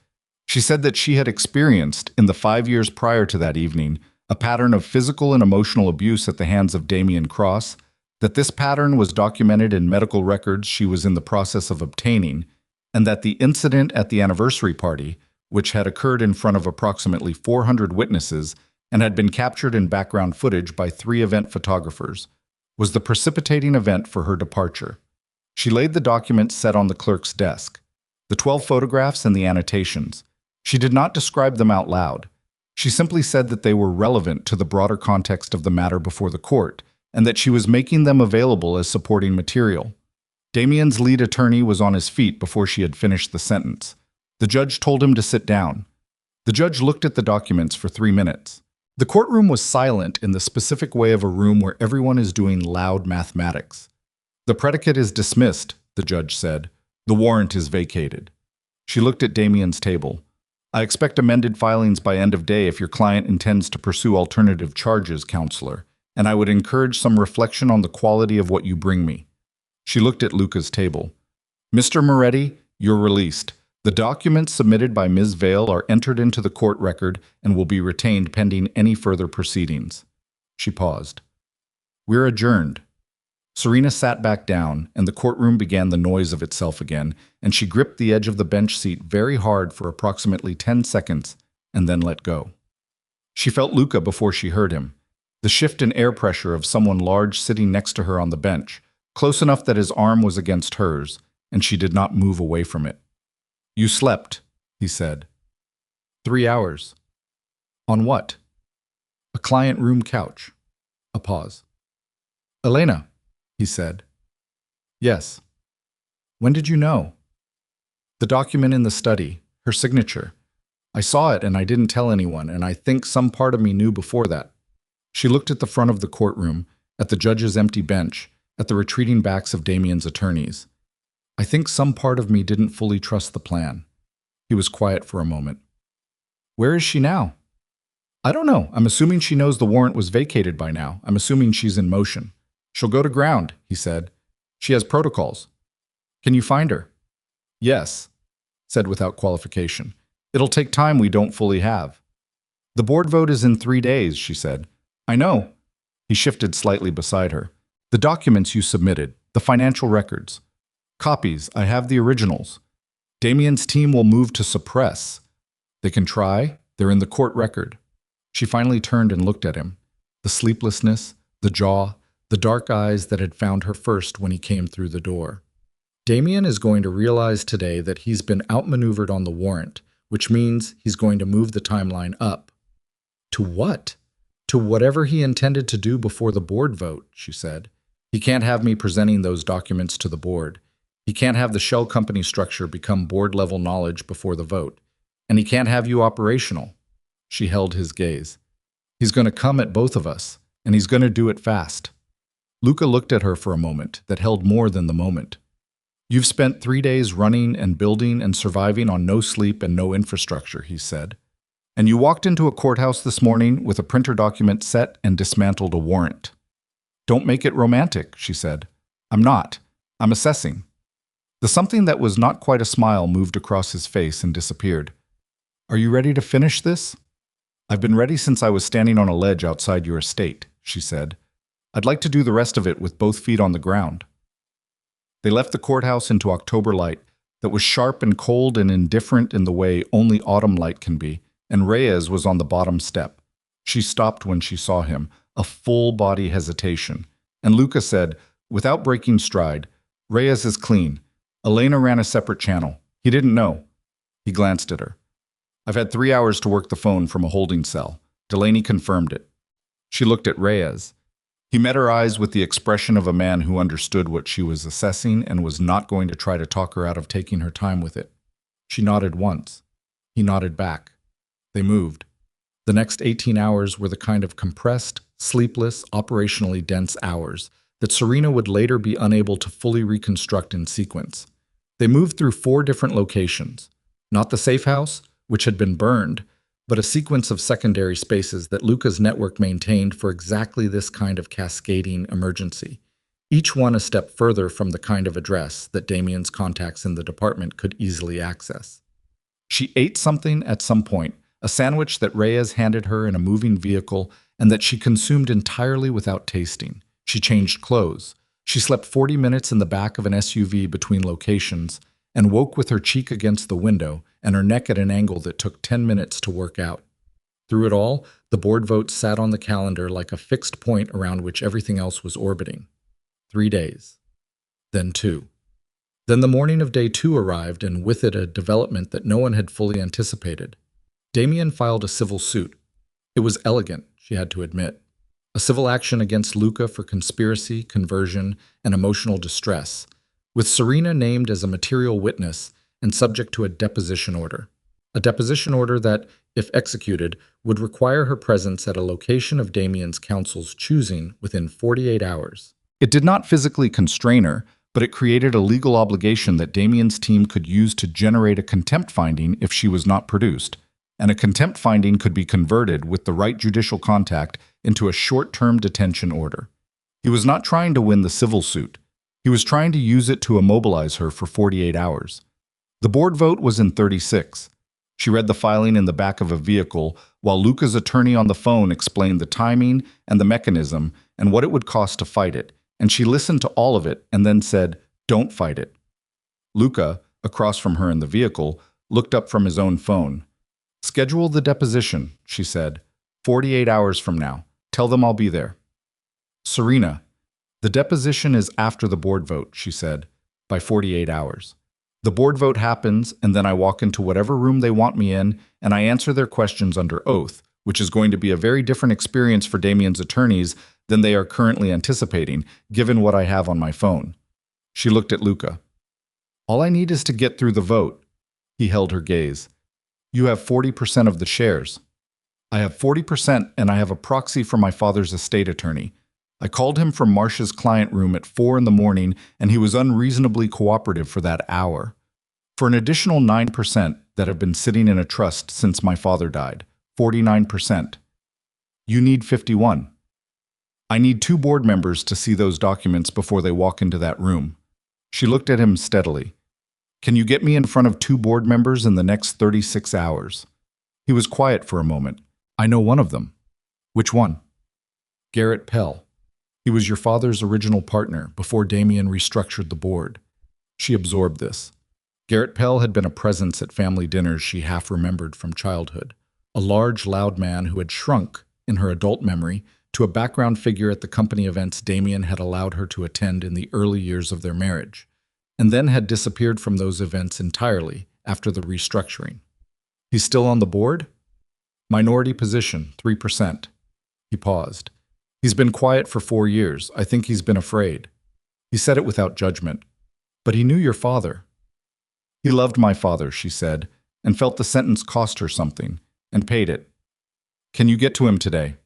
She said that she had experienced, in the 5 years prior to that evening, a pattern of physical and emotional abuse at the hands of Damien Cross, that this pattern was documented in medical records she was in the process of obtaining, and that the incident at the anniversary party, which had occurred in front of approximately 400 witnesses and had been captured in background footage by 3 event photographers, was the precipitating event for her departure. She laid the documents set on the clerk's desk, the 12 photographs and the annotations. She did not describe them out loud. She simply said that they were relevant to the broader context of the matter before the court, and that she was making them available as supporting material. Damien's lead attorney was on his feet before she had finished the sentence. The judge told him to sit down. The judge looked at the documents for 3 minutes. The courtroom was silent in the specific way of a room where everyone is doing loud mathematics. "The predicate is dismissed," the judge said. "The warrant is vacated." She looked at Damien's table. "I expect amended filings by end of day if your client intends to pursue alternative charges, counselor, and I would encourage some reflection on the quality of what you bring me." She looked at Luca's table. "Mr. Moretti, you're released. The documents submitted by Ms. Vale are entered into the court record and will be retained pending any further proceedings." She paused. "We're adjourned." Serena sat back down, and the courtroom began the noise of itself again, and she gripped the edge of the bench seat very hard for approximately 10 seconds and then let go. She felt Luca before she heard him, the shift in air pressure of someone large sitting next to her on the bench, close enough that his arm was against hers, and she did not move away from it. "You slept," he said. 3 hours. On what? A client room couch. A pause. "Elena," he said. "Yes." "When did you know?" "The document in the study, her signature. I saw it and I didn't tell anyone, and I think some part of me knew before that." She looked at the front of the courtroom, at the judge's empty bench, at the retreating backs of Damien's attorneys. "I think some part of me didn't fully trust the plan." He was quiet for a moment. "Where is she now?" "I don't know. I'm assuming she knows the warrant was vacated by now. I'm assuming she's in motion." "She'll go to ground," he said. "She has protocols." "Can you find her?" "Yes," said without qualification. "It'll take time we don't fully have." "The board vote is in 3 days," she said. "I know." He shifted slightly beside her. "The documents you submitted, the financial records." "Copies. I have the originals." "Damien's team will move to suppress." "They can try. They're in the court record." She finally turned and looked at him. The sleeplessness, the jaw, the dark eyes that had found her first when he came through the door. "Damien is going to realize today that he's been outmaneuvered on the warrant, which means he's going to move the timeline up." "To what?" "To whatever he intended to do before the board vote," she said. "He can't have me presenting those documents to the board. He can't have the shell company structure become board-level knowledge before the vote. And he can't have you operational." She held his gaze. He's going to come at both of us, and he's going to do it fast. Luca looked at her for a moment that held more than the moment. You've spent 3 days running and building and surviving on no sleep and no infrastructure, he said. And you walked into a courthouse this morning with a printer document set and dismantled a warrant. Don't make it romantic, she said. I'm not. I'm assessing. The something that was not quite a smile moved across his face and disappeared. Are you ready to finish this? I've been ready since I was standing on a ledge outside your estate, she said. I'd like to do the rest of it with both feet on the ground. They left the courthouse into October light that was sharp and cold and indifferent in the way only autumn light can be, and Reyes was on the bottom step. She stopped when she saw him, a full-body hesitation, and Luca said, without breaking stride, Reyes is clean. Elena ran a separate channel. He didn't know. He glanced at her. I've had 3 hours to work the phone from a holding cell. Delaney confirmed it. She looked at Reyes. He met her eyes with the expression of a man who understood what she was assessing and was not going to try to talk her out of taking her time with it. She nodded once. He nodded back. They moved. The next 18 hours were the kind of compressed, sleepless, operationally dense hours that Serena would later be unable to fully reconstruct in sequence. They moved through 4 different locations. Not the safe house, which had been burned, but a sequence of secondary spaces that Luca's network maintained for exactly this kind of cascading emergency, each one a step further from the kind of address that Damien's contacts in the department could easily access. She ate something at some point, a sandwich that Reyes handed her in a moving vehicle and that she consumed entirely without tasting. She changed clothes. She slept 40 minutes in the back of an SUV between locations and woke with her cheek against the window and her neck at an angle that took 10 minutes to work out. Through it all, the board vote sat on the calendar like a fixed point around which everything else was orbiting. 3 days. Then 2. Then the morning of day 2 arrived, and with it a development that no one had fully anticipated. Damien filed a civil suit. It was elegant, she had to admit. A civil action against Luca for conspiracy, conversion, and emotional distress, with Serena named as a material witness and subject to a deposition order. A deposition order that, if executed, would require her presence at a location of Damien's counsel's choosing within 48 hours. It did not physically constrain her, but it created a legal obligation that Damien's team could use to generate a contempt finding if she was not produced, and a contempt finding could be converted with the right judicial contact into a short-term detention order. He was not trying to win the civil suit. He was trying to use it to immobilize her for 48 hours. The board vote was in 36. She read the filing in the back of a vehicle while Luca's attorney on the phone explained the timing and the mechanism and what it would cost to fight it, and she listened to all of it and then said, "Don't fight it." Luca, across from her in the vehicle, looked up from his own phone. "Schedule the deposition," she said. 48 hours from now. Tell them I'll be there." "Serena, the deposition is after the board vote," she said, "by 48 hours. The board vote happens, and then I walk into whatever room they want me in, and I answer their questions under oath, which is going to be a very different experience for Damien's attorneys than they are currently anticipating, given what I have on my phone." She looked at Luca. "All I need is to get through the vote." He held her gaze. "You have 40% of the shares." "I have 40%, and I have a proxy for my father's estate attorney. I called him from Marcia's client room at 4 in the morning, and he was unreasonably cooperative for that hour. For an additional 9% that have been sitting in a trust since my father died, 49%. You need 51. I need 2 board members to see those documents before they walk into that room." She looked at him steadily. "Can you get me in front of 2 board members in the next 36 hours? He was quiet for a moment. "I know one of them." "Which one?" "Garrett Pell. He was your father's original partner before Damien restructured the board." She absorbed this. Garrett Pell had been a presence at family dinners she half remembered from childhood. A large, loud man who had shrunk, in her adult memory, to a background figure at the company events Damien had allowed her to attend in the early years of their marriage, and then had disappeared from those events entirely after the restructuring. "He's still on the board?" "Minority position, 3%. He paused. "He's been quiet for 4 years. I think he's been afraid." He said it without judgment. "But he knew your father." "He loved my father," she said, and felt the sentence cost her something, and paid it. "Can you get to him today?"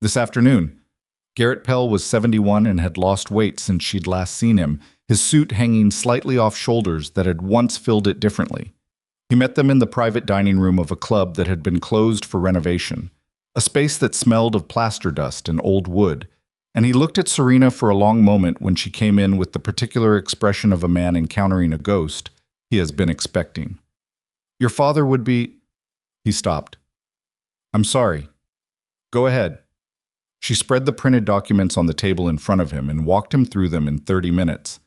This afternoon. Garrett Pell was 71 and had lost weight since she'd last seen him, his suit hanging slightly off shoulders that had once filled it differently. He met them in the private dining room of a club that had been closed for renovation, a space that smelled of plaster dust and old wood, and he looked at Serena for a long moment when she came in with the particular expression of a man encountering a ghost he has been expecting. Your father would be... He stopped. I'm sorry. Go ahead. She spread the printed documents on the table in front of him and walked him through them in 30 minutes.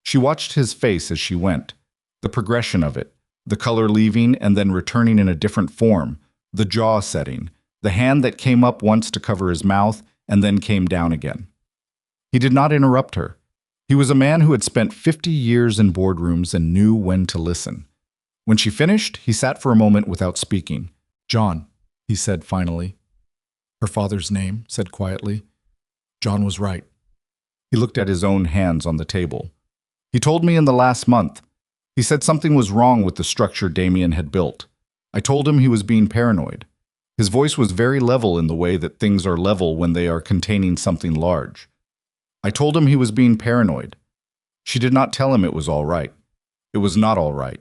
She watched his face as she went, the progression of it, the color leaving and then returning in a different form, the jaw setting, the hand that came up once to cover his mouth and then came down again. He did not interrupt her. He was a man who had spent 50 years in boardrooms and knew when to listen. When she finished, he sat for a moment without speaking. John, he said finally. Her father's name, said quietly. John was right. He looked at his own hands on the table. He told me in the last month. He said something was wrong with the structure Damien had built. I told him he was being paranoid. His voice was very level in the way that things are level when they are containing something large. I told him he was being paranoid. She did not tell him it was all right. It was not all right.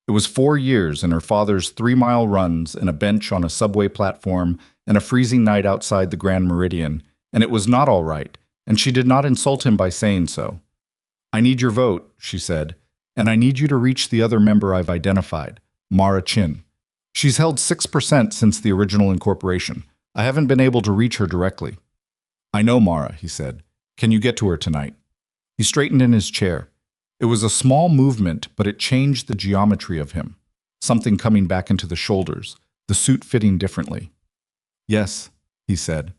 It was 4 years and her father's 3-mile runs and a bench on a subway platform and a freezing night outside the Grand Meridian, and it was not all right, and she did not insult him by saying so. I need your vote, she said, and I need you to reach the other member I've identified, Mara Chin. She's held 6% since the original incorporation. I haven't been able to reach her directly. I know Mara, he said. Can you get to her tonight? He straightened in his chair. It was a small movement, but it changed the geometry of him. Something coming back into the shoulders, the suit fitting differently. Yes, he said.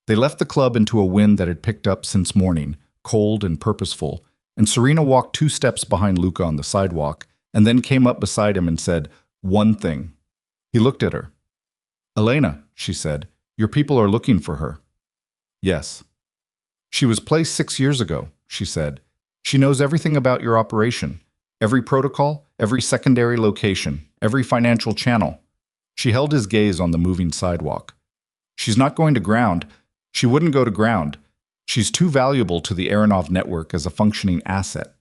They left the club into a wind that had picked up since morning, cold and purposeful, and Serena walked 2 steps behind Luca on the sidewalk and then came up beside him and said, one thing. He looked at her. Elena, she said, your people are looking for her. Yes. She was placed 6 years ago, she said. She knows everything about your operation, every protocol, every secondary location, every financial channel. She held his gaze on the moving sidewalk. She's not going to ground. She wouldn't go to ground. She's too valuable to the Aronov network as a functioning asset.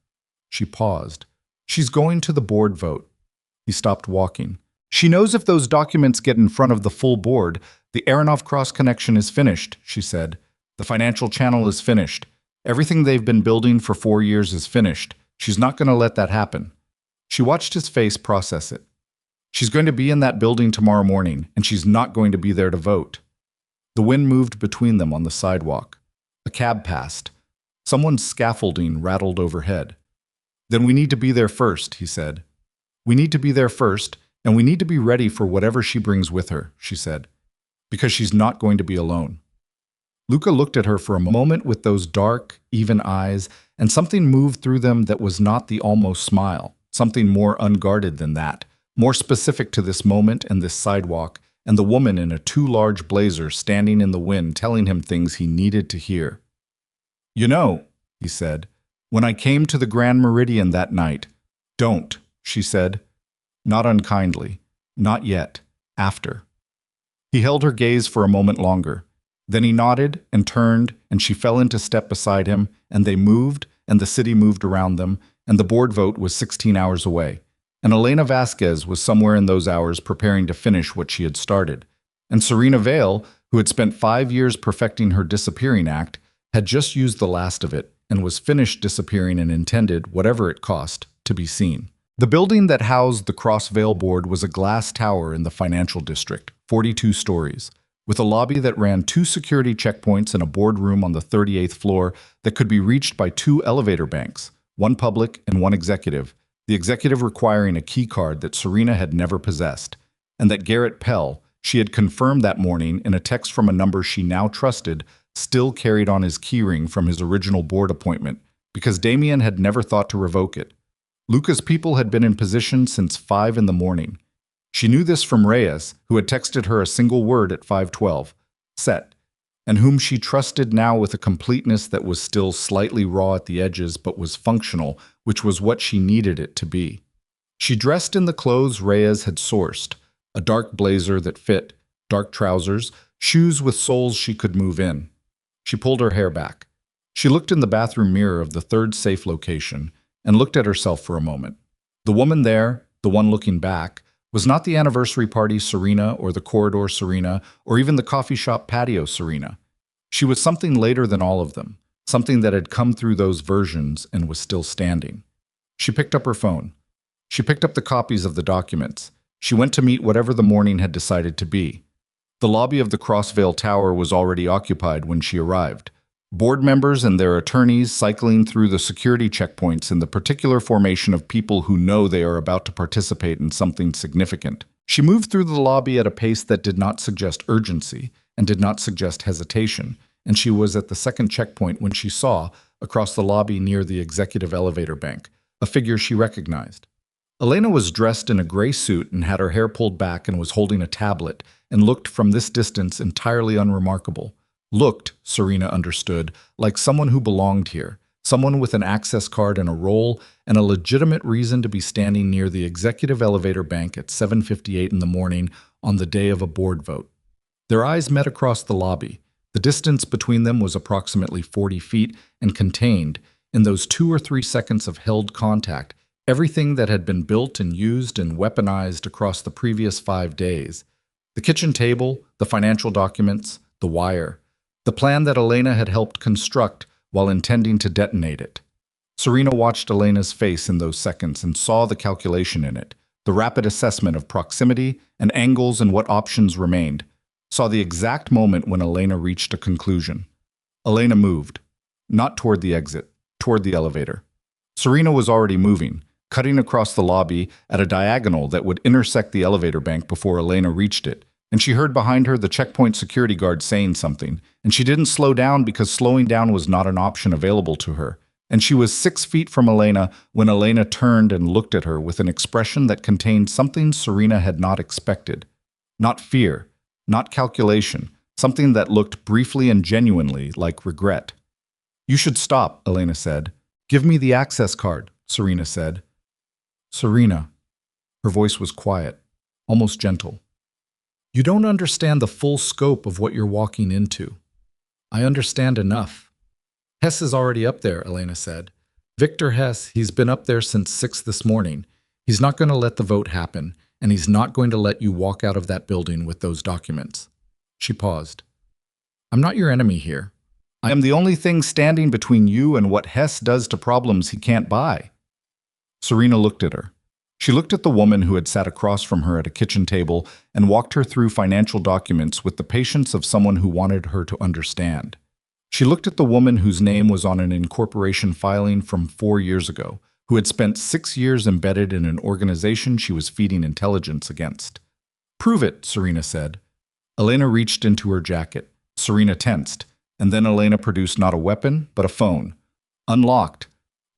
She paused. She's going to the board vote. He stopped walking. She knows if those documents get in front of the full board, the Aronov cross-connection is finished, she said. The financial channel is finished. Everything they've been building for 4 years is finished. She's not going to let that happen. She watched his face process it. She's going to be in that building tomorrow morning, and she's not going to be there to vote. The wind moved between them on the sidewalk. A cab passed. Someone's scaffolding rattled overhead. Then we need to be there first, he said. We need to be there first, and we need to be ready for whatever she brings with her, she said, because she's not going to be alone. Luca looked at her for a moment with those dark, even eyes, and something moved through them that was not the almost smile, something more unguarded than that, more specific to this moment and this sidewalk, and the woman in a too large blazer standing in the wind telling him things he needed to hear. You know, he said, when I came to the Grand Meridian that night, don't, she said, not unkindly, not yet, after. He held her gaze for a moment longer. Then he nodded and turned, and she fell into step beside him, and they moved, and the city moved around them, and the board vote was 16 hours away. And Elena Vasquez was somewhere in those hours preparing to finish what she had started. And Serena Vale, who had spent 5 years perfecting her disappearing act, had just used the last of it and was finished disappearing and intended, whatever it cost, to be seen. The building that housed the Cross Vale board was a glass tower in the financial district, 42 stories, with a lobby that ran 2 security checkpoints and a boardroom on the 38th floor that could be reached by 2 elevator banks, one public and one executive, the executive requiring a key card that Serena had never possessed, and that Garrett Pell, she had confirmed that morning in a text from a number she now trusted, still carried on his keyring from his original board appointment, because Damien had never thought to revoke it. Luca's people had been in position since 5 in the morning. She knew this from Reyes, who had texted her a single word at 5:12, set, and whom she trusted now with a completeness that was still slightly raw at the edges but was functional, which was what she needed it to be. She dressed in the clothes Reyes had sourced, a dark blazer that fit, dark trousers, Shoes with soles she could move in. She pulled her hair back. She looked in the bathroom mirror of the third safe location and looked at herself for a moment. The woman there, the one looking back, was not the anniversary party Serena or the corridor Serena or even the coffee shop patio Serena. She was something later than all of them, something that had come through those versions and was still standing. She picked up her phone. She picked up the copies of the documents. She went to meet whatever the morning had decided to be. The lobby of the Crossvale Tower was already occupied when she arrived. Board members and their attorneys cycling through the security checkpoints in the particular formation of people who know they are about to participate in something significant. She moved through the lobby at a pace that did not suggest urgency and did not suggest hesitation, and she was at the second checkpoint when she saw, across the lobby near the executive elevator bank, a figure she recognized. Elena was dressed in a gray suit and had her hair pulled back and was holding a tablet and looked from this distance entirely unremarkable. Looked, Serena understood, like someone who belonged here, someone with an access card and a role and a legitimate reason to be standing near the executive elevator bank at 7:58 in the morning on the day of a board vote. Their eyes met across the lobby. The distance between them was approximately 40 feet and contained, in those 2 or 3 seconds of held contact, everything that had been built and used and weaponized across the previous 5 days. The kitchen table, the financial documents, the wire. The plan that Elena had helped construct while intending to detonate it. Serena watched Elena's face in those seconds and saw the calculation in it, the rapid assessment of proximity and angles and what options remained, saw the exact moment when Elena reached a conclusion. Elena moved, not toward the exit, toward the elevator. Serena was already moving, cutting across the lobby at a diagonal that would intersect the elevator bank before Elena reached it, and she heard behind her the checkpoint security guard saying something, and she didn't slow down because slowing down was not an option available to her. And she was 6 feet from Elena when Elena turned and looked at her with an expression that contained something Serena had not expected. Not fear, not calculation, something that looked briefly and genuinely like regret. "You should stop," Elena said. "Give me the access card," Serena said. "Serena." Her voice was quiet, almost gentle. "You don't understand the full scope of what you're walking into." "I understand enough." "Hess is already up there," Elena said. "Victor Hess, he's been up there since 6 this morning. He's not going to let the vote happen, and he's not going to let you walk out of that building with those documents." She paused. "I'm not your enemy here. I am the only thing standing between you and what Hess does to problems he can't buy." Serena looked at her. She looked at the woman who had sat across from her at a kitchen table and walked her through financial documents with the patience of someone who wanted her to understand. She looked at the woman whose name was on an incorporation filing from 4 years ago, who had spent 6 years embedded in an organization she was feeding intelligence against. "Prove it," Serena said. Elena reached into her jacket. Serena tensed, and then Elena produced not a weapon, but a phone. Unlocked.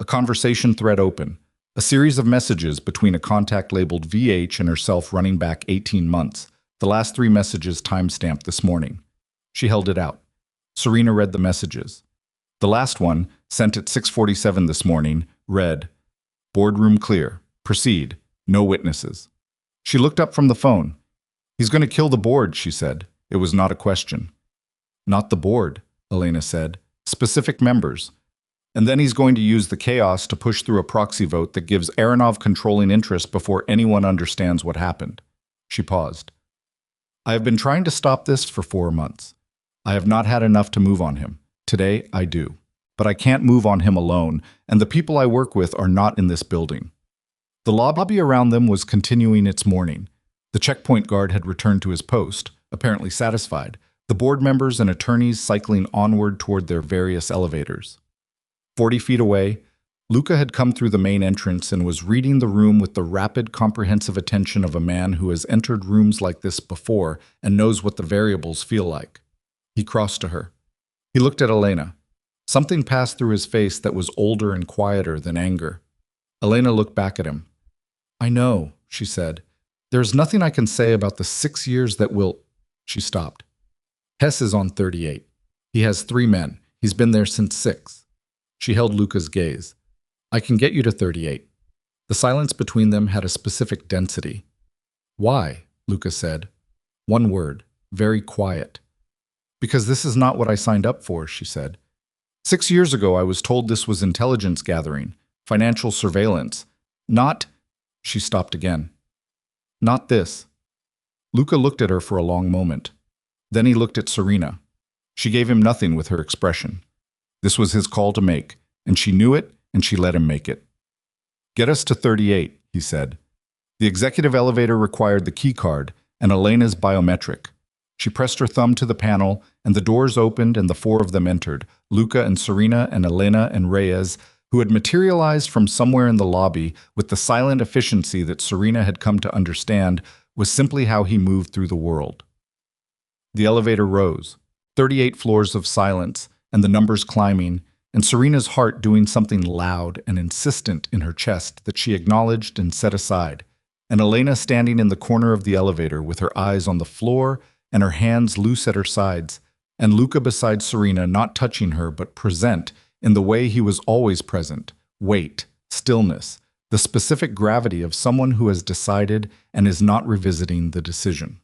A conversation thread open. A series of messages between a contact labeled VH and herself running back 18 months, the last 3 messages time-stamped this morning. She held it out. Serena read the messages. The last one, sent at 6:47 this morning, read, "Boardroom clear. Proceed. No witnesses." She looked up from the phone. "He's going to kill the board," she said. It was not a question. "Not the board," Elena said. "Specific members. And then he's going to use the chaos to push through a proxy vote that gives Aronov controlling interest before anyone understands what happened." She paused. "I have been trying to stop this for 4 months. I have not had enough to move on him. Today, I do. But I can't move on him alone, and the people I work with are not in this building." The lobby around them was continuing its mourning. The checkpoint guard had returned to his post, apparently satisfied, the board members and attorneys cycling onward toward their various elevators. 40 feet away, Luca had come through the main entrance and was reading the room with the rapid, comprehensive attention of a man who has entered rooms like this before and knows what the variables feel like. He crossed to her. He looked at Elena. Something passed through his face that was older and quieter than anger. Elena looked back at him. "I know," she said. "There's nothing I can say about the 6 years that will—" She stopped. "Hess is on 38. He has 3 men. He's been there since 6. She held Luca's gaze. "I can get you to 38. The silence between them had a specific density. "Why?" Luca said. One word, very quiet. Because this is not what I signed up for, she said. 6 years ago, I was told this was intelligence gathering, financial surveillance. Not, she stopped again. Not this. Luca looked at her for a long moment. Then he looked at Serena. She gave him nothing with her expression. This was his call to make, and she knew it, and she let him make it. Get us to 38, he said. The executive elevator required the key card and Elena's biometric. She pressed her thumb to the panel, and the doors opened and the four of them entered, Luca and Serena and Elena and Reyes, who had materialized from somewhere in the lobby with the silent efficiency that Serena had come to understand was simply how he moved through the world. The elevator rose, 38 floors of silence, and the numbers climbing, and Serena's heart doing something loud and insistent in her chest that she acknowledged and set aside, and Elena standing in the corner of the elevator with her eyes on the floor and her hands loose at her sides, and Luca beside Serena not touching her but present in the way he was always present, weight, stillness, the specific gravity of someone who has decided and is not revisiting the decision.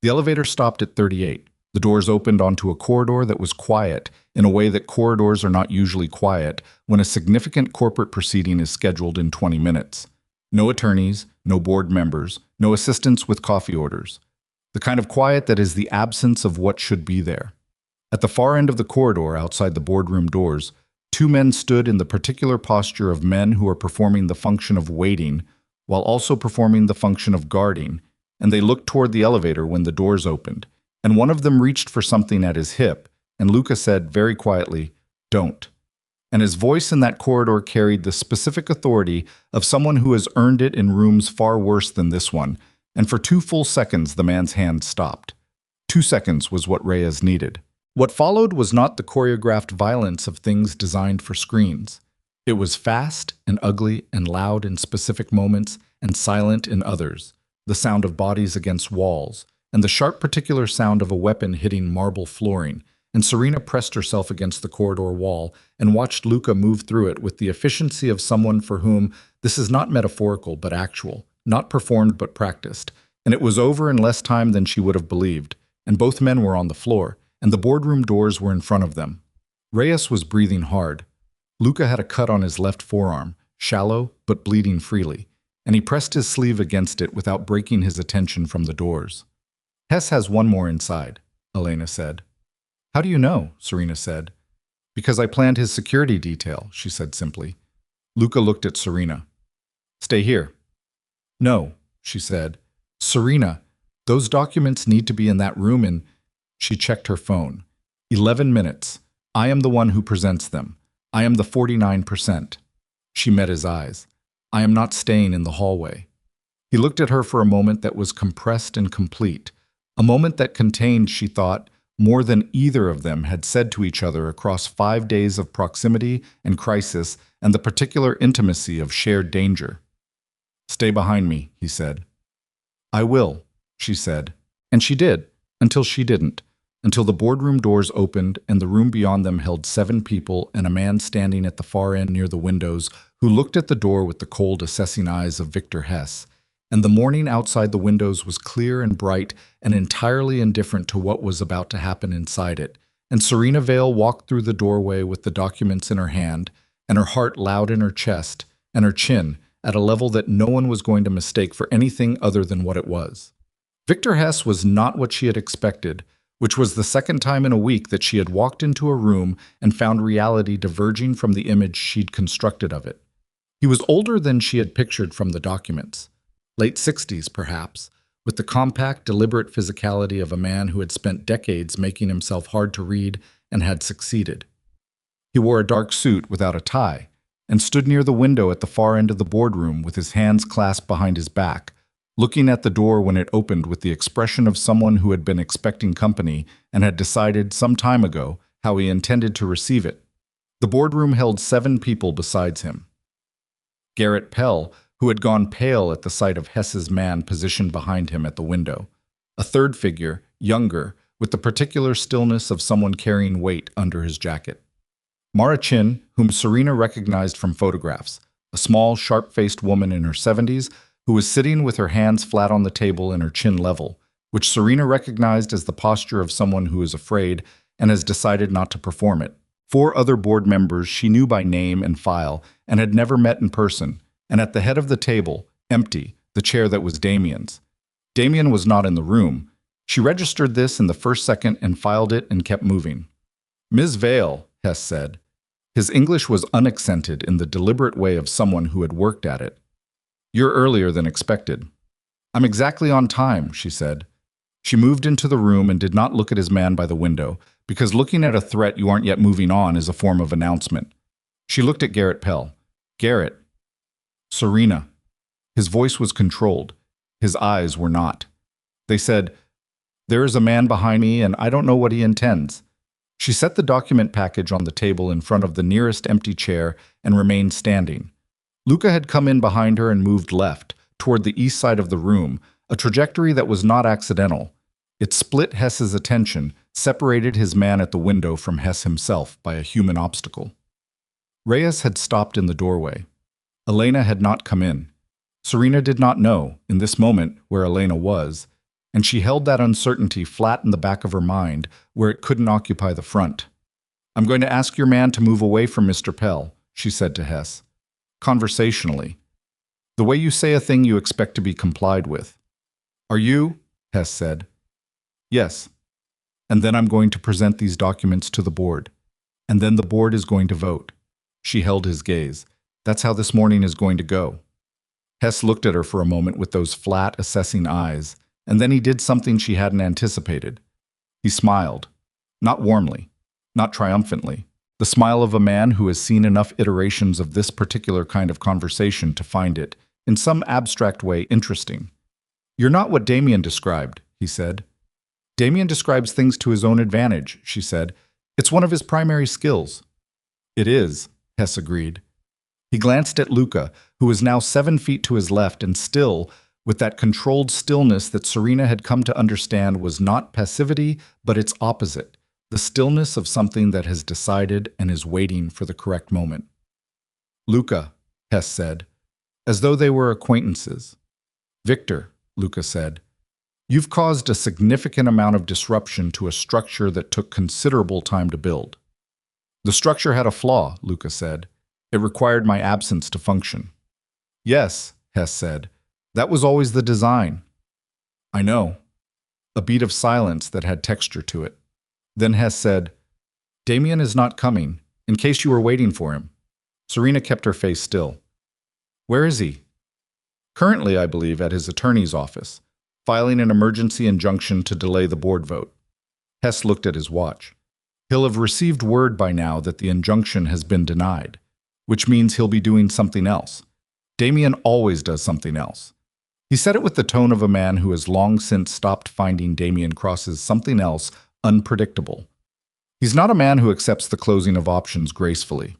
The elevator stopped at 38. The doors opened onto a corridor that was quiet in a way that corridors are not usually quiet when a significant corporate proceeding is scheduled in 20 minutes. No attorneys, no board members, no assistants with coffee orders. The kind of quiet that is the absence of what should be there. At the far end of the corridor outside the boardroom doors, two men stood in the particular posture of men who are performing the function of waiting while also performing the function of guarding, and they looked toward the elevator when the doors opened, and one of them reached for something at his hip, and Luca said very quietly, "Don't." And his voice in that corridor carried the specific authority of someone who has earned it in rooms far worse than this one, and for 2 full seconds the man's hand stopped. 2 seconds was what Reyes needed. What followed was not the choreographed violence of things designed for screens. It was fast and ugly and loud in specific moments and silent in others, the sound of bodies against walls, and the sharp particular sound of a weapon hitting marble flooring, and Serena pressed herself against the corridor wall and watched Luca move through it with the efficiency of someone for whom this is not metaphorical but actual, not performed but practiced, and it was over in less time than she would have believed, and both men were on the floor, and the boardroom doors were in front of them. Reyes was breathing hard. Luca had a cut on his left forearm, shallow but bleeding freely, and he pressed his sleeve against it without breaking his attention from the doors. Hess has one more inside, Elena said. How do you know? Serena said. Because I planned his security detail, she said simply. Luca looked at Serena. Stay here. No, she said. Serena, those documents need to be in that room in... She checked her phone. 11 minutes. I am the one who presents them. I am the 49%. She met his eyes. I am not staying in the hallway. He looked at her for a moment that was compressed and complete, a moment that contained, she thought, more than either of them had said to each other across 5 days of proximity and crisis and the particular intimacy of shared danger. Stay behind me, he said. I will, she said, and she did, until she didn't. Until the boardroom doors opened and the room beyond them held 7 people and a man standing at the far end near the windows who looked at the door with the cold, assessing eyes of Victor Hess. And the morning outside the windows was clear and bright and entirely indifferent to what was about to happen inside it. And Serena Vale walked through the doorway with the documents in her hand, and her heart loud in her chest, and her chin at a level that no one was going to mistake for anything other than what it was. Victor Hess was not what she had expected, which was the second time in a week that she had walked into a room and found reality diverging from the image she'd constructed of it. He was older than she had pictured from the documents. Late 60s, perhaps, with the compact, deliberate physicality of a man who had spent decades making himself hard to read and had succeeded. He wore a dark suit without a tie and stood near the window at the far end of the boardroom with his hands clasped behind his back, looking at the door when it opened with the expression of someone who had been expecting company and had decided some time ago how he intended to receive it. The boardroom held 7 people besides him. Garrett Pell, who had gone pale at the sight of Hess's man positioned behind him at the window. A third figure, younger, with the particular stillness of someone carrying weight under his jacket. Mara Chin, whom Serena recognized from photographs, a small, sharp-faced woman in her 70s who was sitting with her hands flat on the table and her chin level, which Serena recognized as the posture of someone who is afraid and has decided not to perform it. 4 other board members she knew by name and file and had never met in person, and at the head of the table, empty, the chair that was Damien's. Damien was not in the room. She registered this in the first second and filed it and kept moving. "Ms. Vale," Hess said. His English was unaccented in the deliberate way of someone who had worked at it. "You're earlier than expected." "I'm exactly on time," she said. She moved into the room and did not look at his man by the window, because looking at a threat you aren't yet moving on is a form of announcement. She looked at Garrett Pell. "Garrett." "Serena." His voice was controlled. His eyes were not. They said, "There is a man behind me, and I don't know what he intends." She set the document package on the table in front of the nearest empty chair and remained standing. Luca had come in behind her and moved left, toward the east side of the room, a trajectory that was not accidental. It split Hess's attention, separated his man at the window from Hess himself by a human obstacle. Reyes had stopped in the doorway. Elena had not come in. Serena did not know, in this moment, where Elena was, and she held that uncertainty flat in the back of her mind, where it couldn't occupy the front. "I'm going to ask your man to move away from Mr. Pell," she said to Hess. Conversationally. "The way you say a thing you expect to be complied with." "Are you?" Hess said. "Yes. And then I'm going to present these documents to the board. And then the board is going to vote." She held his gaze. "That's how this morning is going to go." Hess looked at her for a moment with those flat, assessing eyes, and then he did something she hadn't anticipated. He smiled. Not warmly, not triumphantly. The smile of a man who has seen enough iterations of this particular kind of conversation to find it, in some abstract way, interesting. "You're not what Damien described," he said. "Damien describes things to his own advantage," she said. "It's one of his primary skills." "It is," Hess agreed. He glanced at Luca, who was now 7 feet to his left and still, with that controlled stillness that Serena had come to understand was not passivity, but its opposite, the stillness of something that has decided and is waiting for the correct moment. "Luca," Hess said, as though they were acquaintances. "Victor," Luca said, "you've caused a significant amount of disruption to a structure that took considerable time to build." "The structure had a flaw," Luca said. "It required my absence to function." "Yes," Hess said. "That was always the design." "I know." A beat of silence that had texture to it. Then Hess said, "Damien is not coming, in case you were waiting for him." Serena kept her face still. "Where is he?" "Currently, I believe, at his attorney's office, filing an emergency injunction to delay the board vote." Hess looked at his watch. "He'll have received word by now that the injunction has been denied, which means he'll be doing something else. Damien always does something else." He said it with the tone of a man who has long since stopped finding Damien Cross's something else unpredictable. "He's not a man who accepts the closing of options gracefully."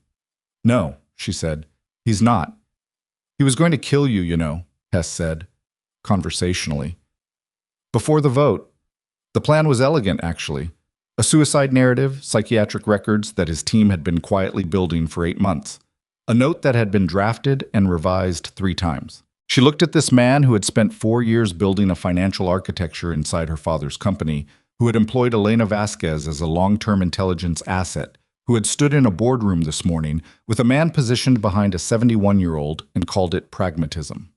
"No," she said. "He's not." "He was going to kill you, you know," Hess said, conversationally. "Before the vote. The plan was elegant, actually. A suicide narrative, psychiatric records that his team had been quietly building for 8 months. A note that had been drafted and revised 3 times. She looked at this man who had spent 4 years building a financial architecture inside her father's company, who had employed Elena Vasquez as a long-term intelligence asset, who had stood in a boardroom this morning with a man positioned behind a 71-year-old and called it pragmatism.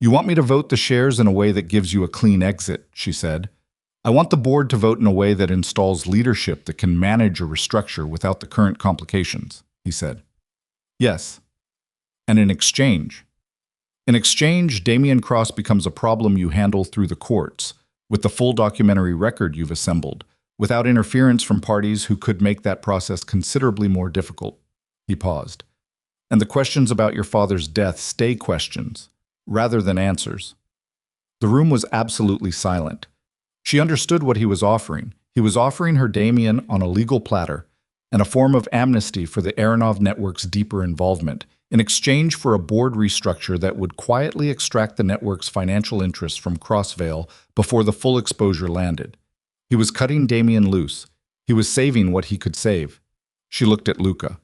"You want me to vote the shares in a way that gives you a clean exit," she said. "I want the board to vote in a way that installs leadership that can manage a restructure without the current complications," he said. "Yes. And in exchange? In exchange, Damien Cross becomes a problem you handle through the courts, with the full documentary record you've assembled, without interference from parties who could make that process considerably more difficult." He paused. "And the questions about your father's death stay questions, rather than answers." The room was absolutely silent. She understood what he was offering. He was offering her Damien on a legal platter, and a form of amnesty for the Aronov network's deeper involvement, in exchange for a board restructure that would quietly extract the network's financial interests from Crossvale before the full exposure landed. He was cutting Damien loose. He was saving what he could save. She looked at Luca.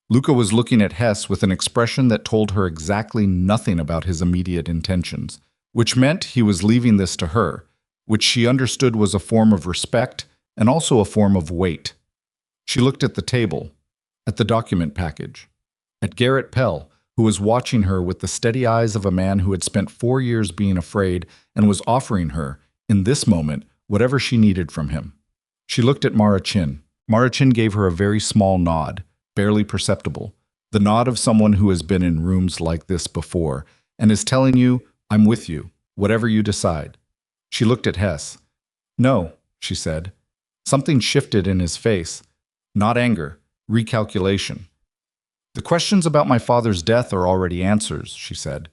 Luca was looking at Hess with an expression that told her exactly nothing about his immediate intentions, which meant he was leaving this to her, which she understood was a form of respect and also a form of weight. She looked at the table, at the document package, at Garrett Pell, who was watching her with the steady eyes of a man who had spent 4 years being afraid and was offering her, in this moment, whatever she needed from him. She looked at Mara Chin. Mara Chin gave her a very small nod, barely perceptible, the nod of someone who has been in rooms like this before and is telling you, "I'm with you, whatever you decide." She looked at Hess. "No," she said. Something shifted in his face. Not anger, recalculation. "The questions about my father's death are already answers," she said.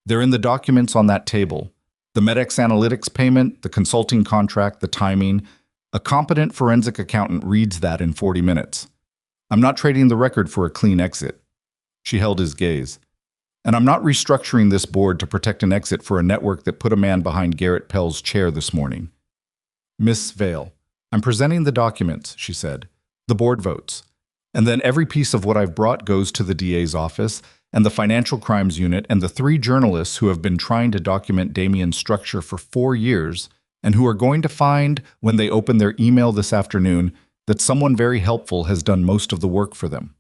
"They're in the documents on that table. The Medex analytics payment, the consulting contract, the timing. A competent forensic accountant reads that in 40 minutes. I'm not trading the record for a clean exit." She held his gaze. "And I'm not restructuring this board to protect an exit for a network that put a man behind Garrett Pell's chair this morning." "Miss Vale, I'm presenting the documents," she said. "The board votes. And then every piece of what I've brought goes to the DA's office and the Financial Crimes Unit and the 3 journalists who have been trying to document Damien's structure for 4 years and who are going to find, when they open their email this afternoon, that someone very helpful has done most of the work for them."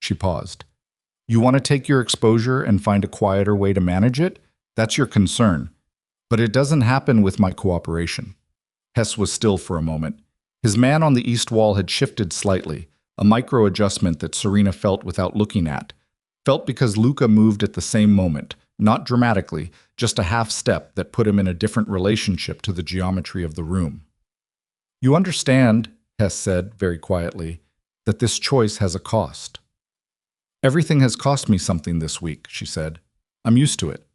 She paused. "You want to take your exposure and find a quieter way to manage it? That's your concern. But it doesn't happen with my cooperation." Hess was still for a moment. His man on the east wall had shifted slightly, a micro-adjustment that Serena felt without looking at. Felt because Luca moved at the same moment, not dramatically, just a half step that put him in a different relationship to the geometry of the room. "You understand," Hess said very quietly, "that this choice has a cost." "Everything has cost me something this week," she said. "I'm used to it."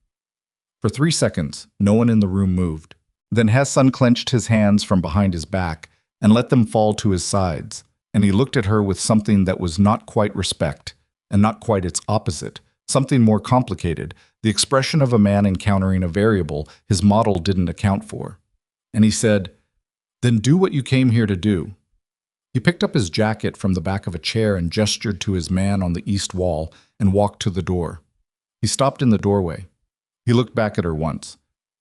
For 3 seconds, no one in the room moved. Then Hess unclenched his hands from behind his back and let them fall to his sides, and he looked at her with something that was not quite respect, and not quite its opposite, something more complicated, the expression of a man encountering a variable his model didn't account for. And he said, "Then do what you came here to do." He picked up his jacket from the back of a chair and gestured to his man on the east wall and walked to the door. He stopped in the doorway. He looked back at her once.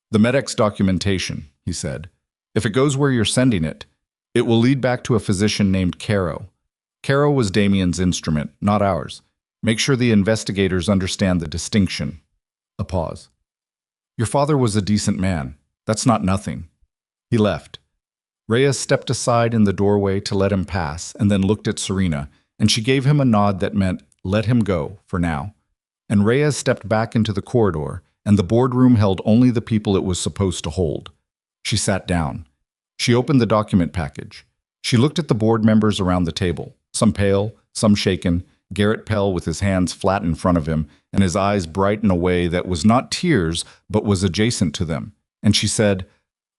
"The Medex documentation," he said. "If it goes where you're sending it, it will lead back to a physician named Caro. Caro was Damien's instrument, not ours. Make sure the investigators understand the distinction." A pause. "Your father was a decent man. That's not nothing." He left. Reyes stepped aside in the doorway to let him pass and then looked at Serena, and she gave him a nod that meant, "Let him go, for now." And Reyes stepped back into the corridor, and the boardroom held only the people it was supposed to hold. She sat down. She opened the document package. She looked at the board members around the table, some pale, some shaken, Garrett Pell with his hands flat in front of him and his eyes bright in a way that was not tears but was adjacent to them. And she said,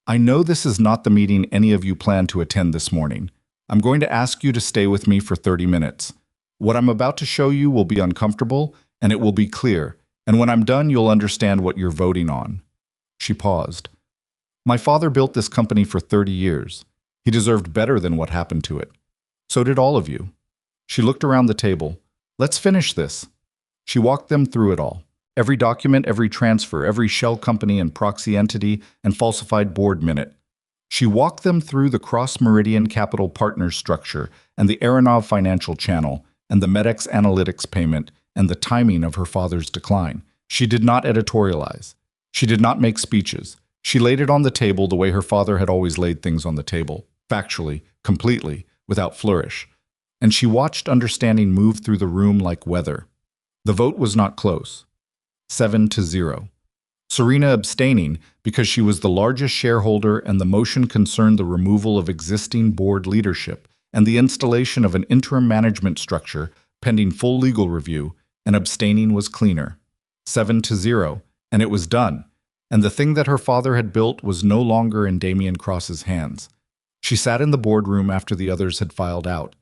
"I know this is not the meeting any of you plan to attend this morning. I'm going to ask you to stay with me for 30 minutes. What I'm about to show you will be uncomfortable, and it will be clear, and when I'm done you'll understand what you're voting on." She paused. "My father built this company for 30 years. He deserved better than what happened to it. So did all of you." She looked around the table. "Let's finish this." She walked them through it all. Every document, every transfer, every shell company and proxy entity and falsified board minute. She walked them through the Cross-Meridian Capital Partners structure and the Aronov financial channel and the Medex analytics payment and the timing of her father's decline. She did not editorialize. She did not make speeches. She laid it on the table the way her father had always laid things on the table, factually, completely, without flourish. And she watched understanding move through the room like weather. The vote was not close. 7-0. Serena abstaining because she was the largest shareholder and the motion concerned the removal of existing board leadership and the installation of an interim management structure pending full legal review, and abstaining was cleaner. 7-0, and it was done. And the thing that her father had built was no longer in Damien Cross's hands. She sat in the boardroom after the others had filed out.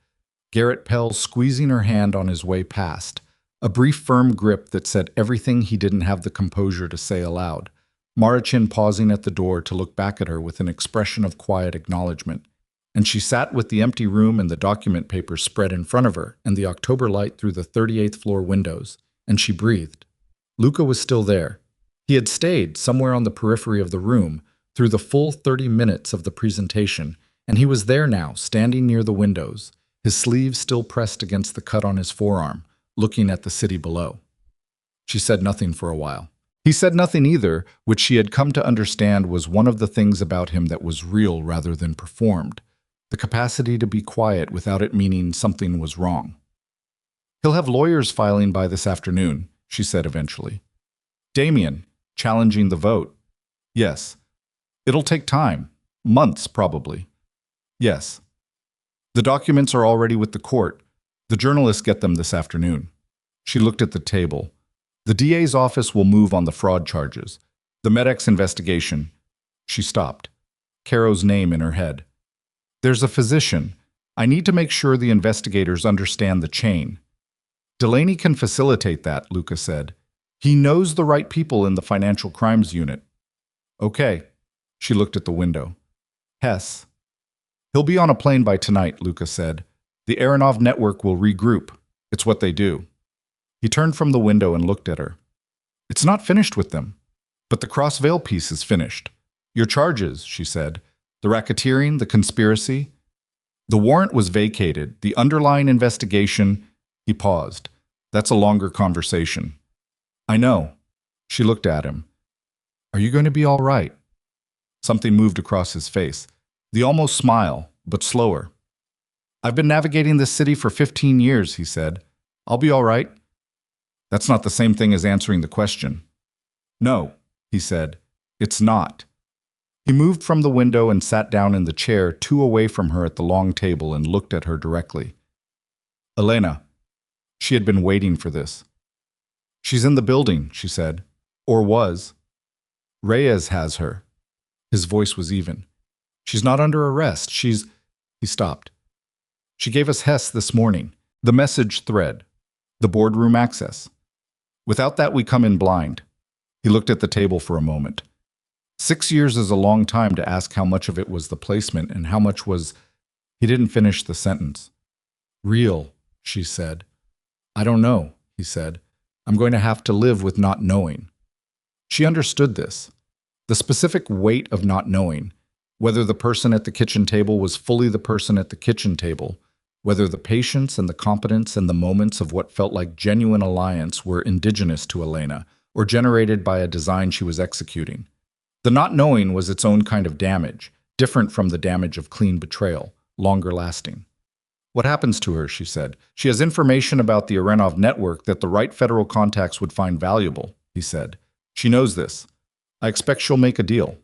Garrett Pell squeezing her hand on his way past, a brief firm grip that said everything he didn't have the composure to say aloud. Mara Chin pausing at the door to look back at her with an expression of quiet acknowledgement. And she sat with the empty room and the document papers spread in front of her and the October light through the 38th floor windows, and she breathed. Luca was still there. He had stayed somewhere on the periphery of the room, through the full 30 minutes of the presentation, and he was there now, standing near the windows, his sleeve still pressed against the cut on his forearm, looking at the city below. She said nothing for a while. He said nothing either, which she had come to understand was one of the things about him that was real rather than performed, the capacity to be quiet without it meaning something was wrong. "He'll have lawyers filing by this afternoon," she said eventually. "Damien, challenging the vote." "Yes." "It'll take time. Months, probably." "Yes." "The documents are already with the court. The journalists get them this afternoon." She looked at the table. "The DA's office will move on the fraud charges. The Medex investigation." She stopped, Caro's name in her head. "There's a physician. I need to make sure the investigators understand the chain." "Delaney can facilitate that," Luca said. "He knows the right people in the financial crimes unit." "Okay." She looked at the window. "Hess." "He'll be on a plane by tonight," Luca said. "The Aronov network will regroup. It's what they do." He turned from the window and looked at her. "It's not finished with them. But the Cross-Veil piece is finished. Your charges," she said. "The racketeering, the conspiracy." "The warrant was vacated. The underlying investigation—" He paused. "That's a longer conversation." "I know." She looked at him. "Are you going to be all right?" Something moved across his face. The almost smile, but slower. "I've been navigating this city for 15 years, he said. "I'll be all right." "That's not the same thing as answering the question." "No," he said. "It's not." He moved from the window and sat down in the chair 2 away from her at the long table and looked at her directly. "Elena." She had been waiting for this. "She's in the building," she said. "Or was. Reyes has her." His voice was even. "She's not under arrest. She's—" He stopped. "She gave us Hess this morning. The message thread. The boardroom access. Without that, we come in blind." He looked at the table for a moment. 6 years is a long time to ask how much of it was the placement and how much was— He didn't finish the sentence. "Real," she said. "I don't know," he said. "I'm going to have to live with not knowing." She understood this. The specific weight of not knowing, whether the person at the kitchen table was fully the person at the kitchen table, whether the patience and the competence and the moments of what felt like genuine alliance were indigenous to Elena or generated by a design she was executing. The not knowing was its own kind of damage, different from the damage of clean betrayal, longer lasting. "What happens to her?" she said. "She has information about the Aronov network that the right federal contacts would find valuable," he said. "She knows this. I expect she'll make a deal."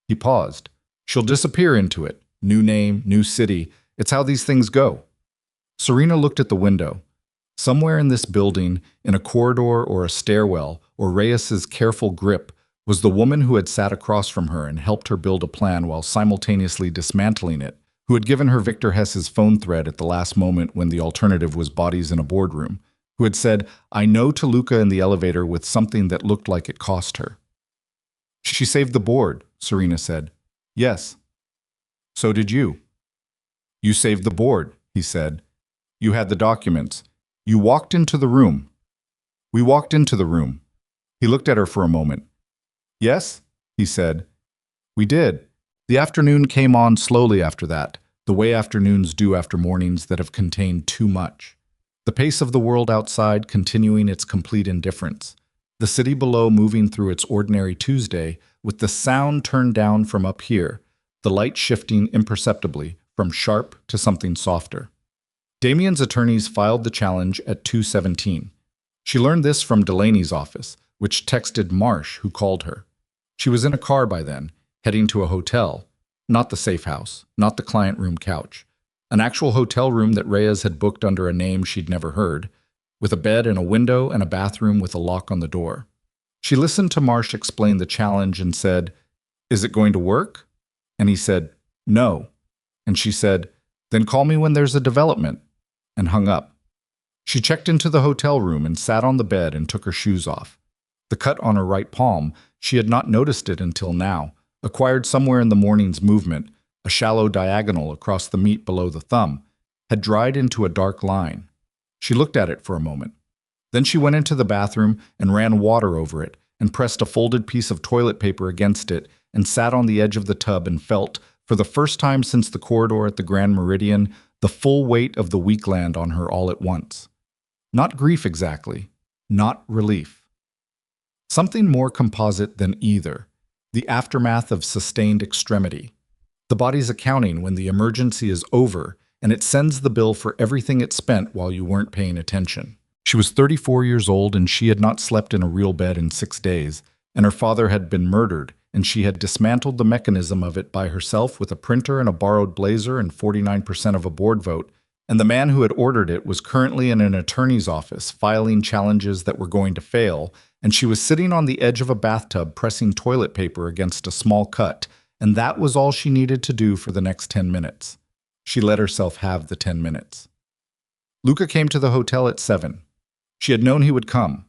He paused. "She'll disappear into it. New name, new city. It's how these things go." Serena looked at the window. Somewhere in this building, in a corridor or a stairwell, or Reyes's careful grip, was the woman who had sat across from her and helped her build a plan while simultaneously dismantling it, who had given her Victor Hess's phone thread at the last moment when the alternative was bodies in a boardroom, who had said, "I know," to Luca in the elevator with something that looked like it cost her. "She saved the board," Serena said. "Yes." "So did you." "You saved the board," he said. "You had the documents. You walked into the room." "We walked into the room." He looked at her for a moment. "Yes," he said. "We did." The afternoon came on slowly after that, the way afternoons do after mornings that have contained too much. The pace of the world outside continuing its complete indifference. The city below moving through its ordinary Tuesday, with the sound turned down from up here, the light shifting imperceptibly from sharp to something softer. Damien's attorneys filed the challenge at 2:17. She learned this from Delaney's office, which texted Marsh, who called her. She was in a car by then, heading to a hotel, not the safe house, not the client room couch, an actual hotel room that Reyes had booked under a name she'd never heard, with a bed and a window and a bathroom with a lock on the door. She listened to Marsh explain the challenge and said, "Is it going to work?" And he said, "No." And she said, "Then call me when there's a development," and hung up. She checked into the hotel room and sat on the bed and took her shoes off. The cut on her right palm, she had not noticed it until now, acquired somewhere in the morning's movement, a shallow diagonal across the meat below the thumb, had dried into a dark line. She looked at it for a moment. Then she went into the bathroom and ran water over it and pressed a folded piece of toilet paper against it and sat on the edge of the tub and felt, for the first time since the corridor at the Grand Meridian, the full weight of the week land on her all at once. Not grief exactly, not relief. Something more composite than either, the aftermath of sustained extremity. The body's accounting when the emergency is over and it sends the bill for everything it spent while you weren't paying attention. She was 34 years old and she had not slept in a real bed in 6 days, and her father had been murdered, and she had dismantled the mechanism of it by herself with a printer and a borrowed blazer and 49% of a board vote, and the man who had ordered it was currently in an attorney's office filing challenges that were going to fail, and she was sitting on the edge of a bathtub pressing toilet paper against a small cut, and that was all she needed to do for the next 10 minutes. She let herself have the 10 minutes. Luca came to the hotel at 7. She had known he would come,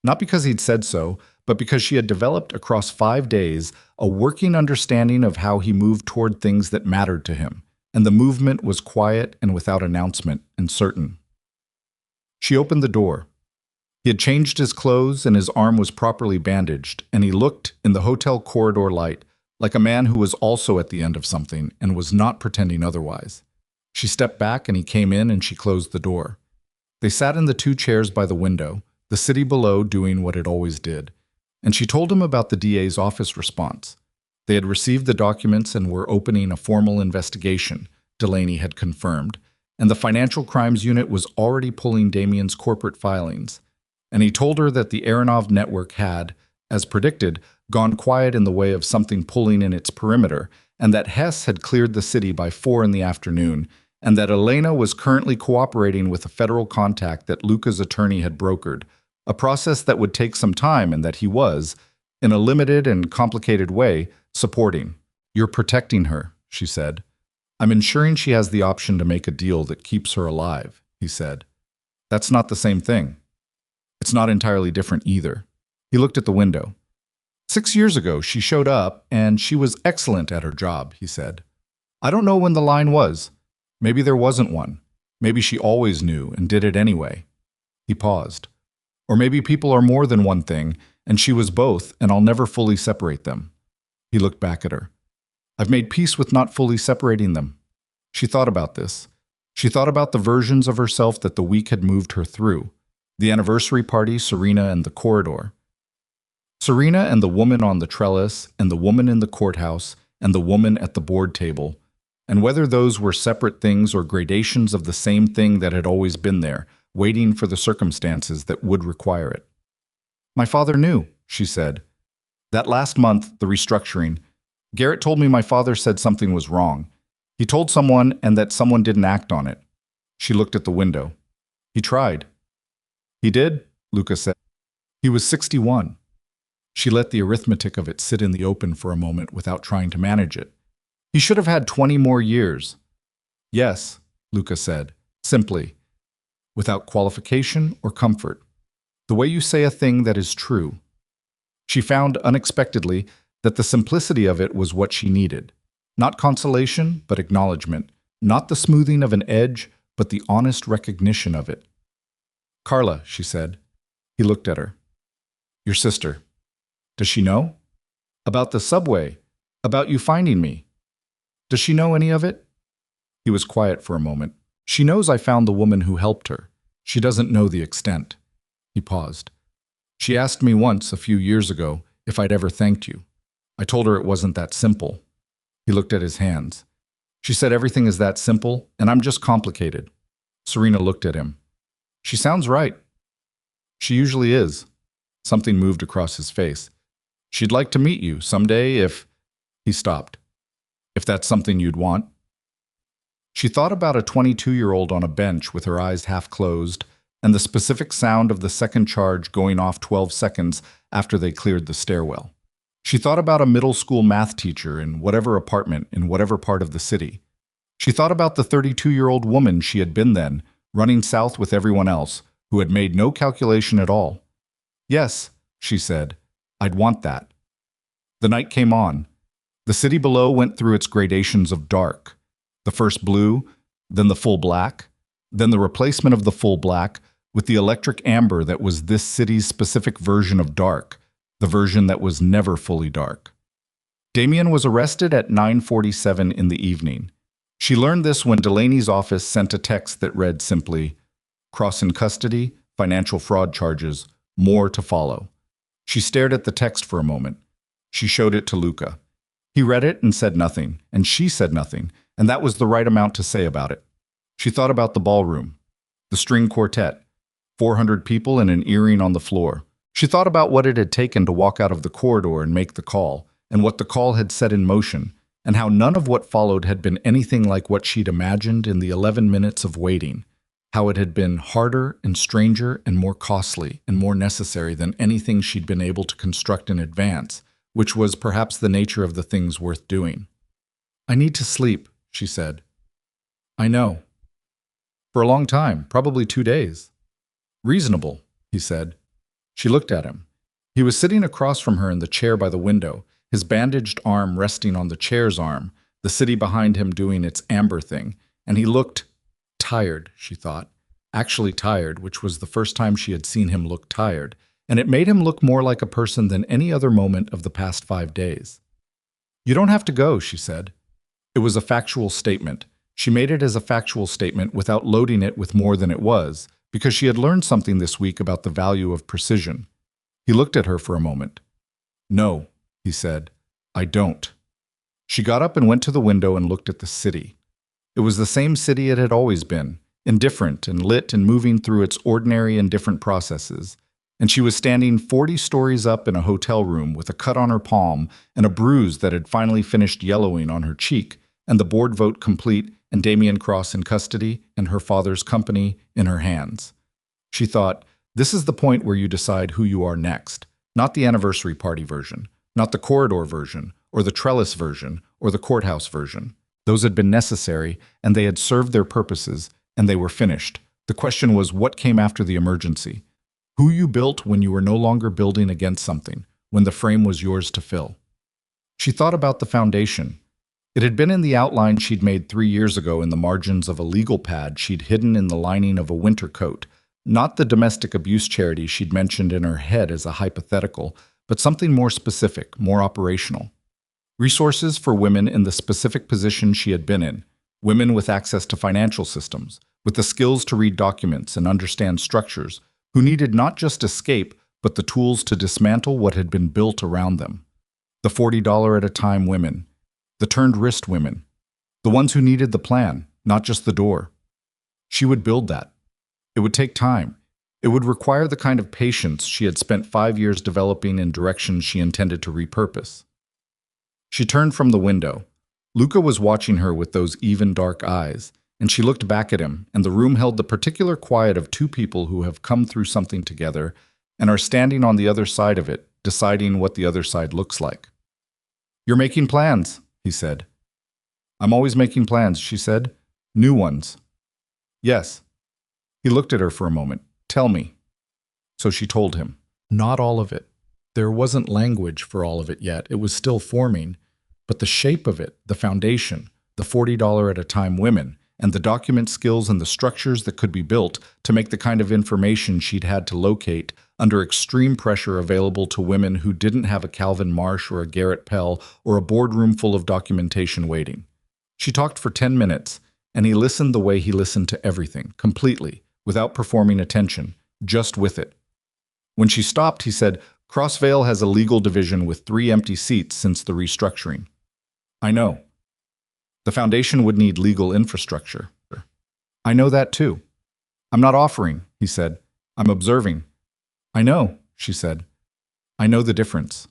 not because he'd said so, but because she had developed across 5 days a working understanding of how he moved toward things that mattered to him, and the movement was quiet and without announcement and certain. She opened the door. He had changed his clothes and his arm was properly bandaged, and he looked, in the hotel corridor light, like a man who was also at the end of something and was not pretending otherwise. She stepped back and he came in and she closed the door. They sat in the 2 chairs by the window, the city below doing what it always did, and she told him about the DA's office response. They had received the documents and were opening a formal investigation, Delaney had confirmed, and the Financial Crimes Unit was already pulling Damien's corporate filings. And he told her that the Aronov network had, as predicted, gone quiet in the way of something pulling in its perimeter, and that Hess had cleared the city by 4 in the afternoon, and that Elena was currently cooperating with a federal contact that Luca's attorney had brokered, a process that would take some time and that he was, in a limited and complicated way, supporting. "You're protecting her," she said. "I'm ensuring she has the option to make a deal that keeps her alive," he said. "That's not the same thing. It's not entirely different either." He looked at the window. 6 years ago, she showed up, and she was excellent at her job, he said. "I don't know when the line was. Maybe there wasn't one. Maybe she always knew and did it anyway." He paused. "Or maybe people are more than one thing, and she was both, and I'll never fully separate them." He looked back at her. "I've made peace with not fully separating them." She thought about this. She thought about the versions of herself that the week had moved her through. The anniversary party, Serena, and the corridor. Serena and the woman on the trellis, and the woman in the courthouse, and the woman at the board table, and whether those were separate things or gradations of the same thing that had always been there, waiting for the circumstances that would require it. "My father knew," she said. "That last month, the restructuring, Garrett told me my father said something was wrong. He told someone and that someone didn't act on it." She looked at the window. "He tried." "He did?" Luca said. "He was 61. She let the arithmetic of it sit in the open for a moment without trying to manage it. "He should have had 20 more years." "Yes," Luca said, simply, without qualification or comfort. "The way you say a thing that is true." She found unexpectedly that the simplicity of it was what she needed. Not consolation, but acknowledgement. Not the smoothing of an edge, but the honest recognition of it. "Carla," she said. He looked at her. "Your sister. Does she know? About the subway? About you finding me? Does she know any of it?" He was quiet for a moment. "She knows I found the woman who helped her. She doesn't know the extent." He paused. "She asked me once, a few years ago, if I'd ever thanked you. I told her it wasn't that simple." He looked at his hands. "She said everything is that simple, and I'm just complicated." Serena looked at him. "She sounds right." "She usually is." Something moved across his face. "She'd like to meet you someday if—" He stopped. "If that's something you'd want." She thought about a 22-year-old on a bench with her eyes half closed, and the specific sound of the second charge going off 12 seconds after they cleared the stairwell. She thought about a middle school math teacher in whatever apartment in whatever part of the city. She thought about the 32-year-old woman she had been then, running south with everyone else, who had made no calculation at all. "Yes," she said, "I'd want that." The night came on. The city below went through its gradations of dark. The first blue, then the full black, then the replacement of the full black with the electric amber that was this city's specific version of dark, the version that was never fully dark. Damien was arrested at 9:47 in the evening. She learned this when Delaney's office sent a text that read simply, "Cross in custody, financial fraud charges, more to follow." She stared at the text for a moment. She showed it to Luca. He read it and said nothing, and she said nothing, and that was the right amount to say about it. She thought about the ballroom, the string quartet, 400 people and an earring on the floor. She thought about what it had taken to walk out of the corridor and make the call, and what the call had set in motion, and how none of what followed had been anything like what she'd imagined in the 11 minutes of waiting, how it had been harder and stranger and more costly and more necessary than anything she'd been able to construct in advance, which was perhaps the nature of the things worth doing. "I need to sleep," she said. "I know." "For a long time, probably 2 days." "Reasonable," he said. She looked at him. He was sitting across from her in the chair by the window, his bandaged arm resting on the chair's arm, the city behind him doing its amber thing, and he looked tired, she thought. Actually tired, which was the first time she had seen him look tired, and it made him look more like a person than any other moment of the past 5 days. "You don't have to go," she said. It was a factual statement. She made it as a factual statement without loading it with more than it was, because she had learned something this week about the value of precision. He looked at her for a moment. "No," he said, "I don't." She got up and went to the window and looked at the city. It was the same city it had always been, indifferent and lit and moving through its ordinary and different processes. And she was standing 40 stories up in a hotel room with a cut on her palm and a bruise that had finally finished yellowing on her cheek, and the board vote complete and Damien Cross in custody and her father's company in her hands. She thought, this is the point where you decide who you are next, not the anniversary party version, not the corridor version, or the trellis version, or the courthouse version. Those had been necessary, and they had served their purposes, and they were finished. The question was what came after the emergency. Who you built when you were no longer building against something, when the frame was yours to fill. She thought about the foundation. It had been in the outline she'd made 3 years ago in the margins of a legal pad she'd hidden in the lining of a winter coat, not the domestic abuse charity she'd mentioned in her head as a hypothetical, but something more specific, more operational. Resources for women in the specific position she had been in, women with access to financial systems, with the skills to read documents and understand structures, who needed not just escape, but the tools to dismantle what had been built around them. The $40 at a time women, the turned wrist women, the ones who needed the plan, not just the door. She would build that. It would take time. It would require the kind of patience she had spent 5 years developing in directions she intended to repurpose. She turned from the window. Luca was watching her with those even dark eyes, and she looked back at him, and the room held the particular quiet of two people who have come through something together and are standing on the other side of it, deciding what the other side looks like. "You're making plans," he said. "I'm always making plans," she said. "New ones." "Yes." He looked at her for a moment. "Tell me." So she told him. Not all of it. There wasn't language for all of it yet. It was still forming. But the shape of it, the foundation, the $40 at a time women, and the document skills and the structures that could be built to make the kind of information she'd had to locate under extreme pressure available to women who didn't have a Calvin Marsh or a Garrett Pell or a boardroom full of documentation waiting. She talked for 10 minutes, and he listened the way he listened to everything, completely, without performing attention, just with it. When she stopped, he said, "Crossvale has a legal division with 3 empty seats since the restructuring." "I know." "The foundation would need legal infrastructure." "I know that too." "I'm not offering," he said. "I'm observing." "I know," she said. "I know the difference."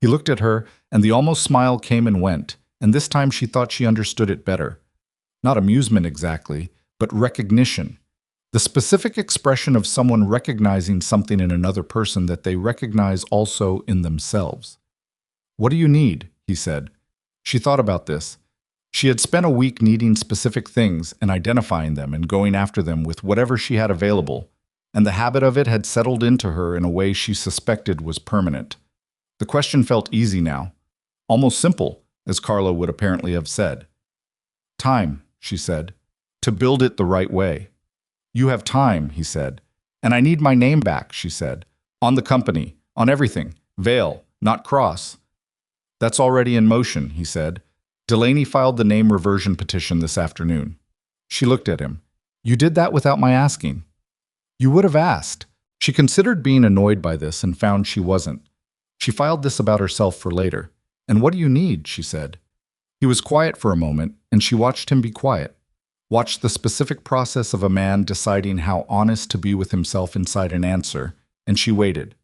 He looked at her, and the almost smile came and went, and this time she thought she understood it better. Not amusement exactly, but recognition. The specific expression of someone recognizing something in another person that they recognize also in themselves. "What do you need?" he said. She thought about this. She had spent a week needing specific things and identifying them and going after them with whatever she had available, and the habit of it had settled into her in a way she suspected was permanent. The question felt easy now, almost simple, as Carla would apparently have said. "Time," she said, "to build it the right way." "You have time," he said. "And I need my name back," she said. "On the company, on everything. Vale, not Cross." That's already in motion, he said. Delaney filed the name reversion petition this afternoon. She looked at him. You did that without my asking. You would have asked. She considered being annoyed by this and found she wasn't. She filed this about herself for later. And what do you need? She said. He was quiet for a moment, and she watched him be quiet. Watched the specific process of a man deciding how honest to be with himself inside an answer, and she waited.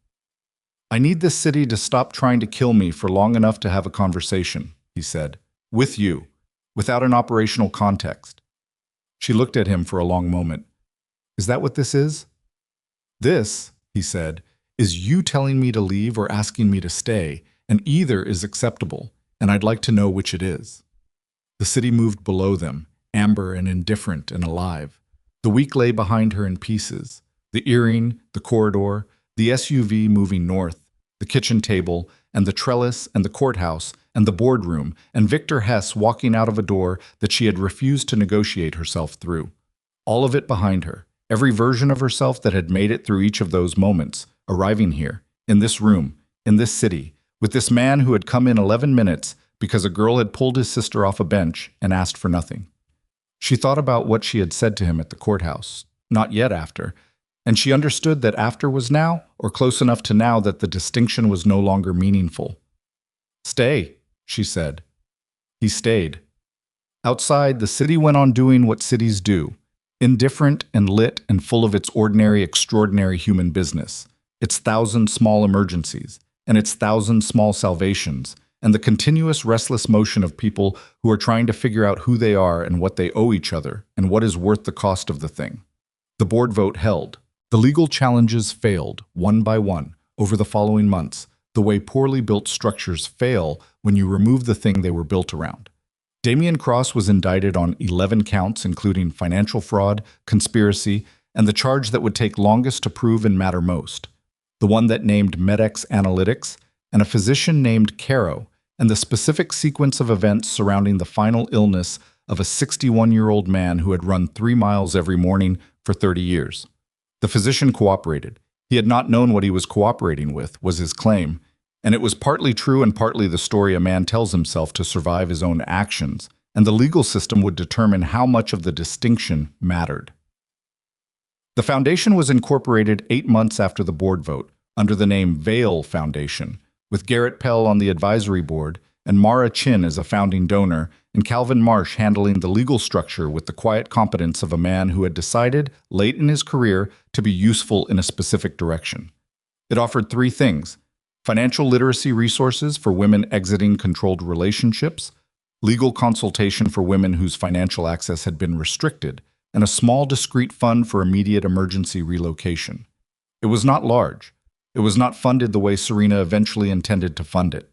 I need this city to stop trying to kill me for long enough to have a conversation, he said. With you, without an operational context. She looked at him for a long moment. Is that what this is? This, he said, is you telling me to leave or asking me to stay, and either is acceptable, and I'd like to know which it is. The city moved below them, amber and indifferent and alive. The week lay behind her in pieces. The earring, the corridor, the SUV moving north, the kitchen table, and the trellis and the courthouse, and the boardroom, and Victor Hess walking out of a door that she had refused to negotiate herself through. All of it behind her, every version of herself that had made it through each of those moments, arriving here, in this room, in this city, with this man who had come in 11 minutes because a girl had pulled his sister off a bench and asked for nothing. She thought about what she had said to him at the courthouse, not yet after, and she understood that after was now, or close enough to now that the distinction was no longer meaningful. Stay, she said. He stayed. Outside, the city went on doing what cities do, indifferent and lit and full of its ordinary, extraordinary human business, its thousand small emergencies, and its thousand small salvations, and the continuous restless motion of people who are trying to figure out who they are and what they owe each other and what is worth the cost of the thing. The board vote held. The legal challenges failed, one by one, over the following months, the way poorly built structures fail when you remove the thing they were built around. Damian Cross was indicted on 11 counts, including financial fraud, conspiracy, and the charge that would take longest to prove and matter most, the one that named Medex Analytics and a physician named Caro, and the specific sequence of events surrounding the final illness of a 61-year-old man who had run 3 miles every morning for 30 years. The physician cooperated. He had not known what he was cooperating with, was his claim, and it was partly true and partly the story a man tells himself to survive his own actions, and the legal system would determine how much of the distinction mattered. The foundation was incorporated 8 months after the board vote, under the name Vail Foundation, with Garrett Pell on the advisory board and Mara Chin as a founding donor, and Calvin Marsh handling the legal structure with the quiet competence of a man who had decided, late in his career, to be useful in a specific direction. It offered 3 things: financial literacy resources for women exiting controlled relationships, legal consultation for women whose financial access had been restricted, and a small discrete fund for immediate emergency relocation. It was not large. It was not funded the way Serena eventually intended to fund it.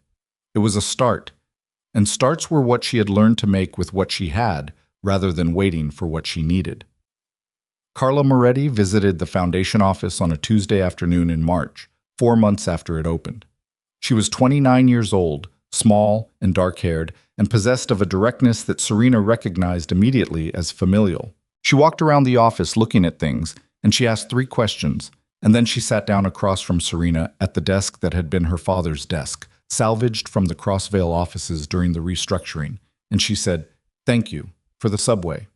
It was a start, and starts were what she had learned to make with what she had, rather than waiting for what she needed. Carla Moretti visited the foundation office on a Tuesday afternoon in March, 4 months after it opened. She was 29 years old, small and dark-haired, and possessed of a directness that Serena recognized immediately as familial. She walked around the office looking at things, and she asked 3 questions, and then she sat down across from Serena at the desk that had been her father's desk, salvaged from the Crossvale offices during the restructuring, and she said, "Thank you, for the subway."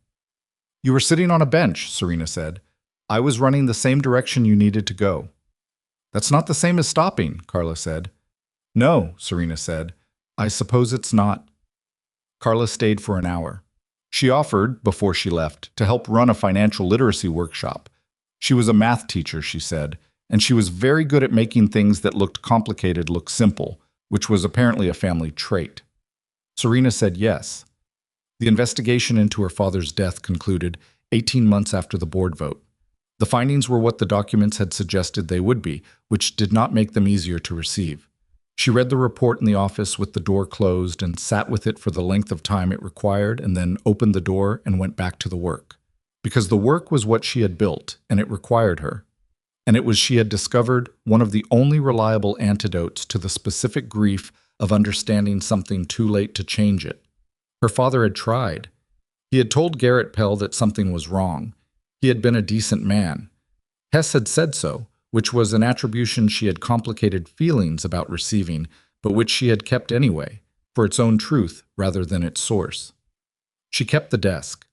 "You were sitting on a bench," Serena said. "I was running the same direction you needed to go." "That's not the same as stopping," Carla said. "No," Serena said. "I suppose it's not." Carla stayed for an hour. She offered, before she left, to help run a financial literacy workshop. She was a math teacher, she said, and she was very good at making things that looked complicated look simple, which was apparently a family trait. Serena said yes. The investigation into her father's death concluded 18 months after the board vote. The findings were what the documents had suggested they would be, which did not make them easier to receive. She read the report in the office with the door closed and sat with it for the length of time it required, and then opened the door and went back to the work. Because the work was what she had built, and it required her. And it was, she had discovered, one of the only reliable antidotes to the specific grief of understanding something too late to change it. Her father had tried. He had told Garrett Pell that something was wrong. He had been a decent man. Hess had said so, which was an attribution she had complicated feelings about receiving, but which she had kept anyway, for its own truth rather than its source. She kept the desk.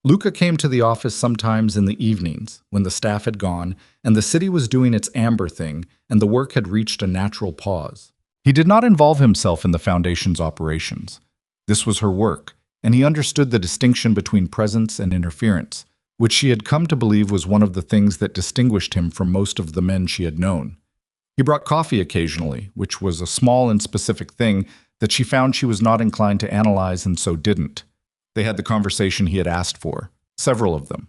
Luca came to the office sometimes in the evenings, when the staff had gone, and the city was doing its amber thing, and the work had reached a natural pause. He did not involve himself in the Foundation's operations. This was her work, and he understood the distinction between presence and interference, which she had come to believe was one of the things that distinguished him from most of the men she had known. He brought coffee occasionally, which was a small and specific thing that she found she was not inclined to analyze and so didn't. They had the conversation he had asked for, several of them.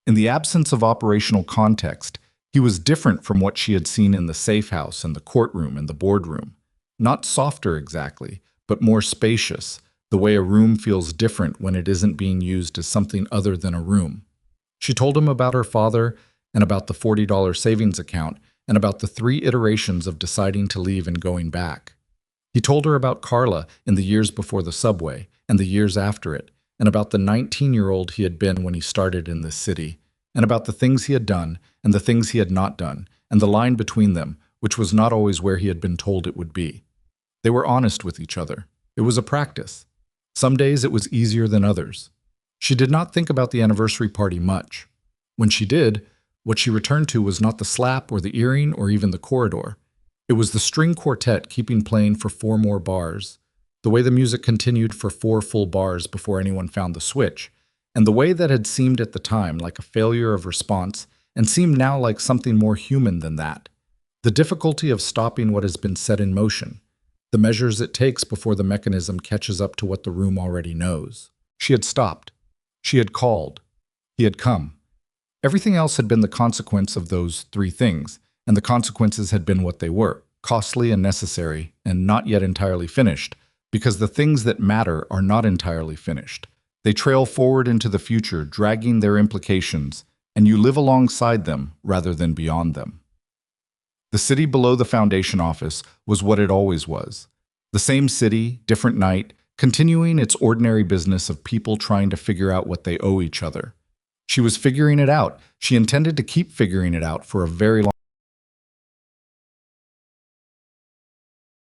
In the absence of operational context, he was different from what she had seen in the safe house and the courtroom and the boardroom. Not softer exactly, but more spacious, the way a room feels different when it isn't being used as something other than a room. She told him about her father and about the $40 savings account and about the 3 iterations of deciding to leave and going back. He told her about Carla in the years before the subway and the years after it, and about the 19-year-old he had been when he started in this city, and about the things he had done and the things he had not done, and the line between them, which was not always where he had been told it would be. They were honest with each other. It was a practice. Some days it was easier than others. She did not think about the anniversary party much. When she did, what she returned to was not the slap or the earring or even the corridor. It was the string quartet keeping playing for 4 more bars, the way the music continued for 4 full bars before anyone found the switch, and the way that had seemed at the time like a failure of response and seemed now like something more human than that. The difficulty of stopping what has been set in motion, the measures it takes before the mechanism catches up to what the room already knows. She had stopped. She had called. He had come. Everything else had been the consequence of those 3 things, and the consequences had been what they were, costly and necessary, and not yet entirely finished, because the things that matter are not entirely finished. They trail forward into the future, dragging their implications, and you live alongside them rather than beyond them. The city below the Foundation office was what it always was. The same city, different night, continuing its ordinary business of people trying to figure out what they owe each other. She was figuring it out. She intended to keep figuring it out for a very long